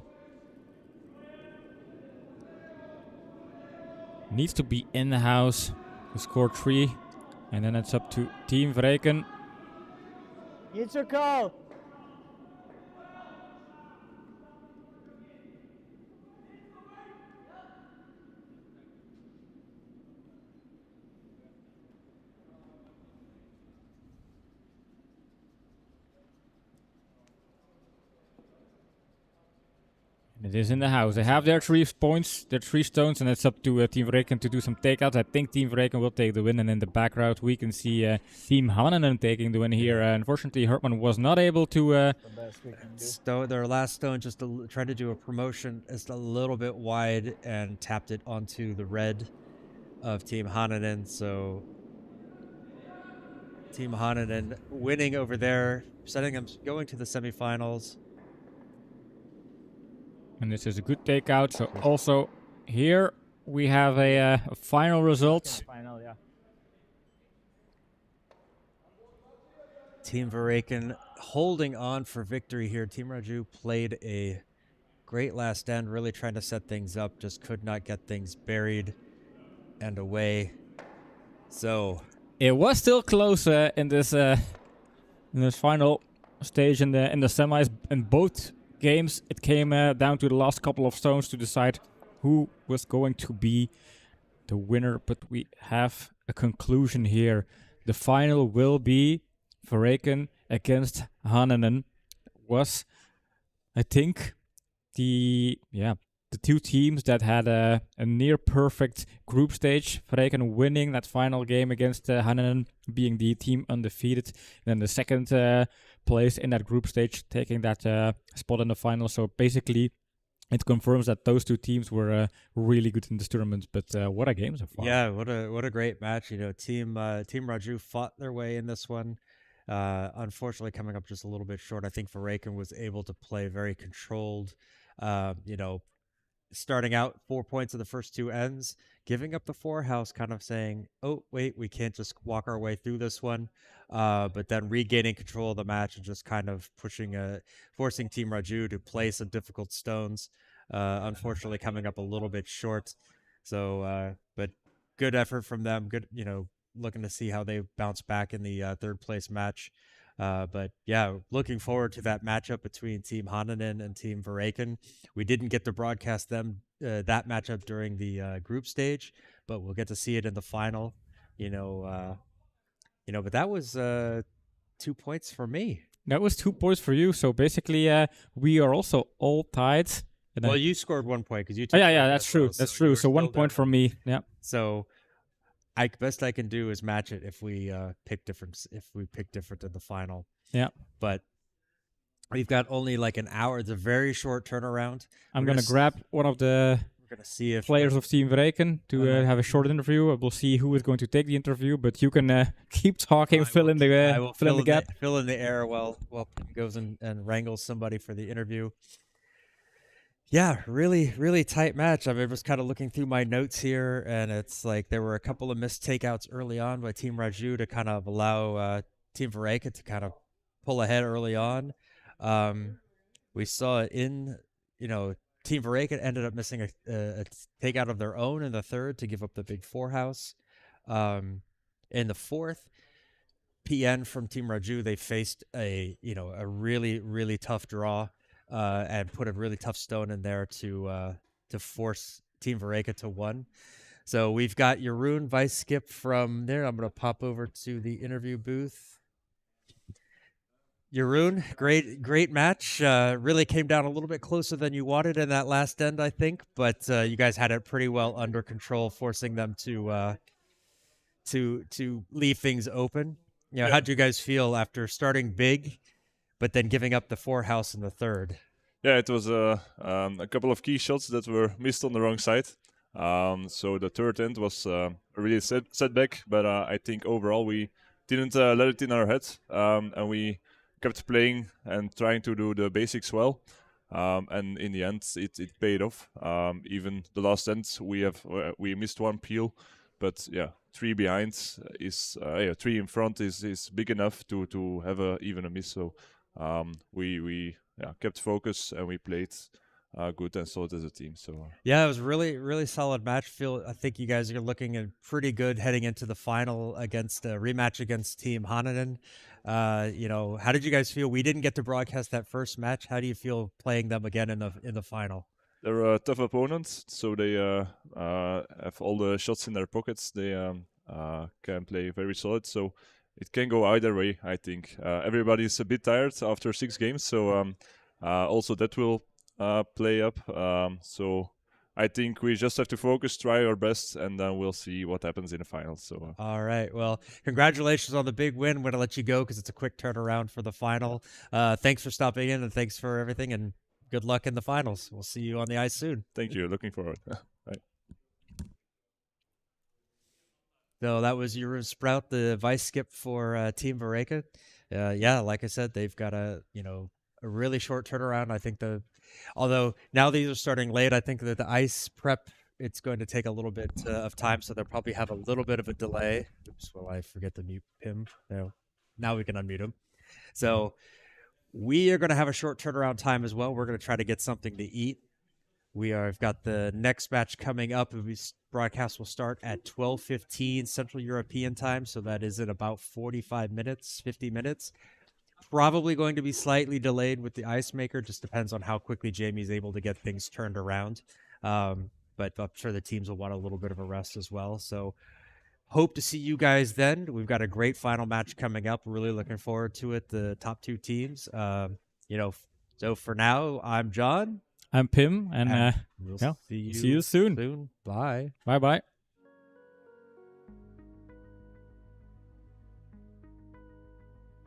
Needs to be in the house to score 3, and then it's up to Team Vreken. It's your call. It is in the house. They have their 3 points, their 3 stones, and it's up to Team Vreken to do some takeouts. I think Team Vreken will take the win, and in the back route we can see Team Hananen taking the win here. Unfortunately, Hartman was not able to... The best we can do. Their last stone just tried to do a promotion. It's a little bit wide and tapped it onto the red of Team Hananen. So Team Hananen winning over there, setting them going to the semifinals. And this is a good takeout. So also here we have a final result. Final, yeah. Team Vareken holding on for victory here. Team Raju played a great last end, really trying to set things up, just could not get things buried and away. So it was still close in this final stage in the semis. In both games, it came down to the last couple of stones to decide who was going to be the winner. But we have a conclusion here. The final will be Vareken against Hananen. Was, I think, the 2 teams that had a near perfect group stage. Vareken winning that final game against Hananen, being the team undefeated. And then the second place in that group stage, taking that spot in the final. So basically, it confirms that those 2 teams were really good in this tournament. But what a game so far! Yeah, what a great match. You know, Team Raju fought their way in this one. Unfortunately, coming up just a little bit short. I think Vareken was able to play very controlled. Starting out 4 points in the first 2 ends, giving up the 4 house, kind of saying, oh, wait, we can't just walk our way through this one. But then regaining control of the match and just kind of forcing Team Raju to play some difficult stones. Unfortunately, coming up a little bit short. So, but good effort from them. Good, looking to see how they bounce back in the 3rd place match. But yeah, looking forward to that matchup between Team Hananen and Team Vareken. We didn't get to broadcast that matchup during the group stage, but we'll get to see it in the final. But that was 2 points for me. That was 2 points for you. So basically, we are also all tied. Well, you scored 1 point because you took. Yeah, that's true. That's true. So 1 point for me. Yeah. So best I can do is match it if we pick different in the final. Yeah. But we've got only like an hour. It's a very short turnaround. I'm gonna grab one of the see if players of Team Vreken to have a short interview. We'll see who is going to take the interview, but you can keep talking, fill in the gap. Fill in the air while he goes and wrangles somebody for the interview. Yeah, really, really tight match. I was kind of looking through my notes here, and it's like there were a couple of missed takeouts early on by Team Raju to kind of allow Team Vareka to kind of pull ahead early on. We saw it in, Team Vareka ended up missing a takeout of their own in the 3rd to give up the big 4 house. In the 4th, PN from Team Raju, they faced a really, really tough draw. And put a really tough stone in there to force Team Vareka to 1. So we've got Jeroen Vice Skip from there. I'm going to pop over to the interview booth. Jeroen, great match. Really came down a little bit closer than you wanted in that last end, I think, but you guys had it pretty well under control, forcing them to leave things open. You know, how'd you guys feel after starting big, but then giving up the 4 house in the third? Yeah, it was a couple of key shots that were missed on the wrong side. So the third end was a really setback, but I think overall we didn't let it in our head, and we kept playing and trying to do the basics well. And in the end, it paid off. Even the last end, we missed one peel, but yeah, 3 behind is 3 in front is big enough to have even a miss. So we kept focus and we played good and solid as a team. So yeah, it was really solid match. I think you guys are looking at pretty good heading into the final against a rematch against Team Hananen. You know, how did you guys feel? We didn't get to broadcast that first match. How do you feel playing them again in the final? they're a tough opponent, so they have all the shots in their pockets. They can play very solid, so it can go either way, I think. Everybody's a bit tired after 6 games, so also that will play up. So I think we just have to focus, try our best, and then we'll see what happens in the finals. So all right. Well, congratulations on the big win. I'm going to let you go because it's a quick turnaround for the final. Thanks for stopping in, and thanks for everything, and good luck in the finals. We'll see you on the ice soon. Thank you. Looking forward. Bye. So that was Jeroen Sprout, the vice skip for Team Vareka. Yeah, like I said, they've got a really short turnaround. I think although now these are starting late, I think that the ice prep, it's going to take a little bit of time, so they'll probably have a little bit of a delay. Oops, well, I forget to mute him. Now we can unmute him. So we are going to have a short turnaround time as well. We're going to try to get something to eat. We've got the next match coming up. Broadcast will start at 12:15 Central European time, so that is in about 45 minutes, 50 minutes. Probably going to be slightly delayed with the ice maker. Just depends on how quickly Jamie's able to get things turned around. But I'm sure the teams will want a little bit of a rest as well. So hope to see you guys then. We've got a great final match coming up. Really looking forward to it. The top 2 teams. So for now, I'm John. I'm Pim, and We'll yeah, see see you soon. Bye. Bye bye.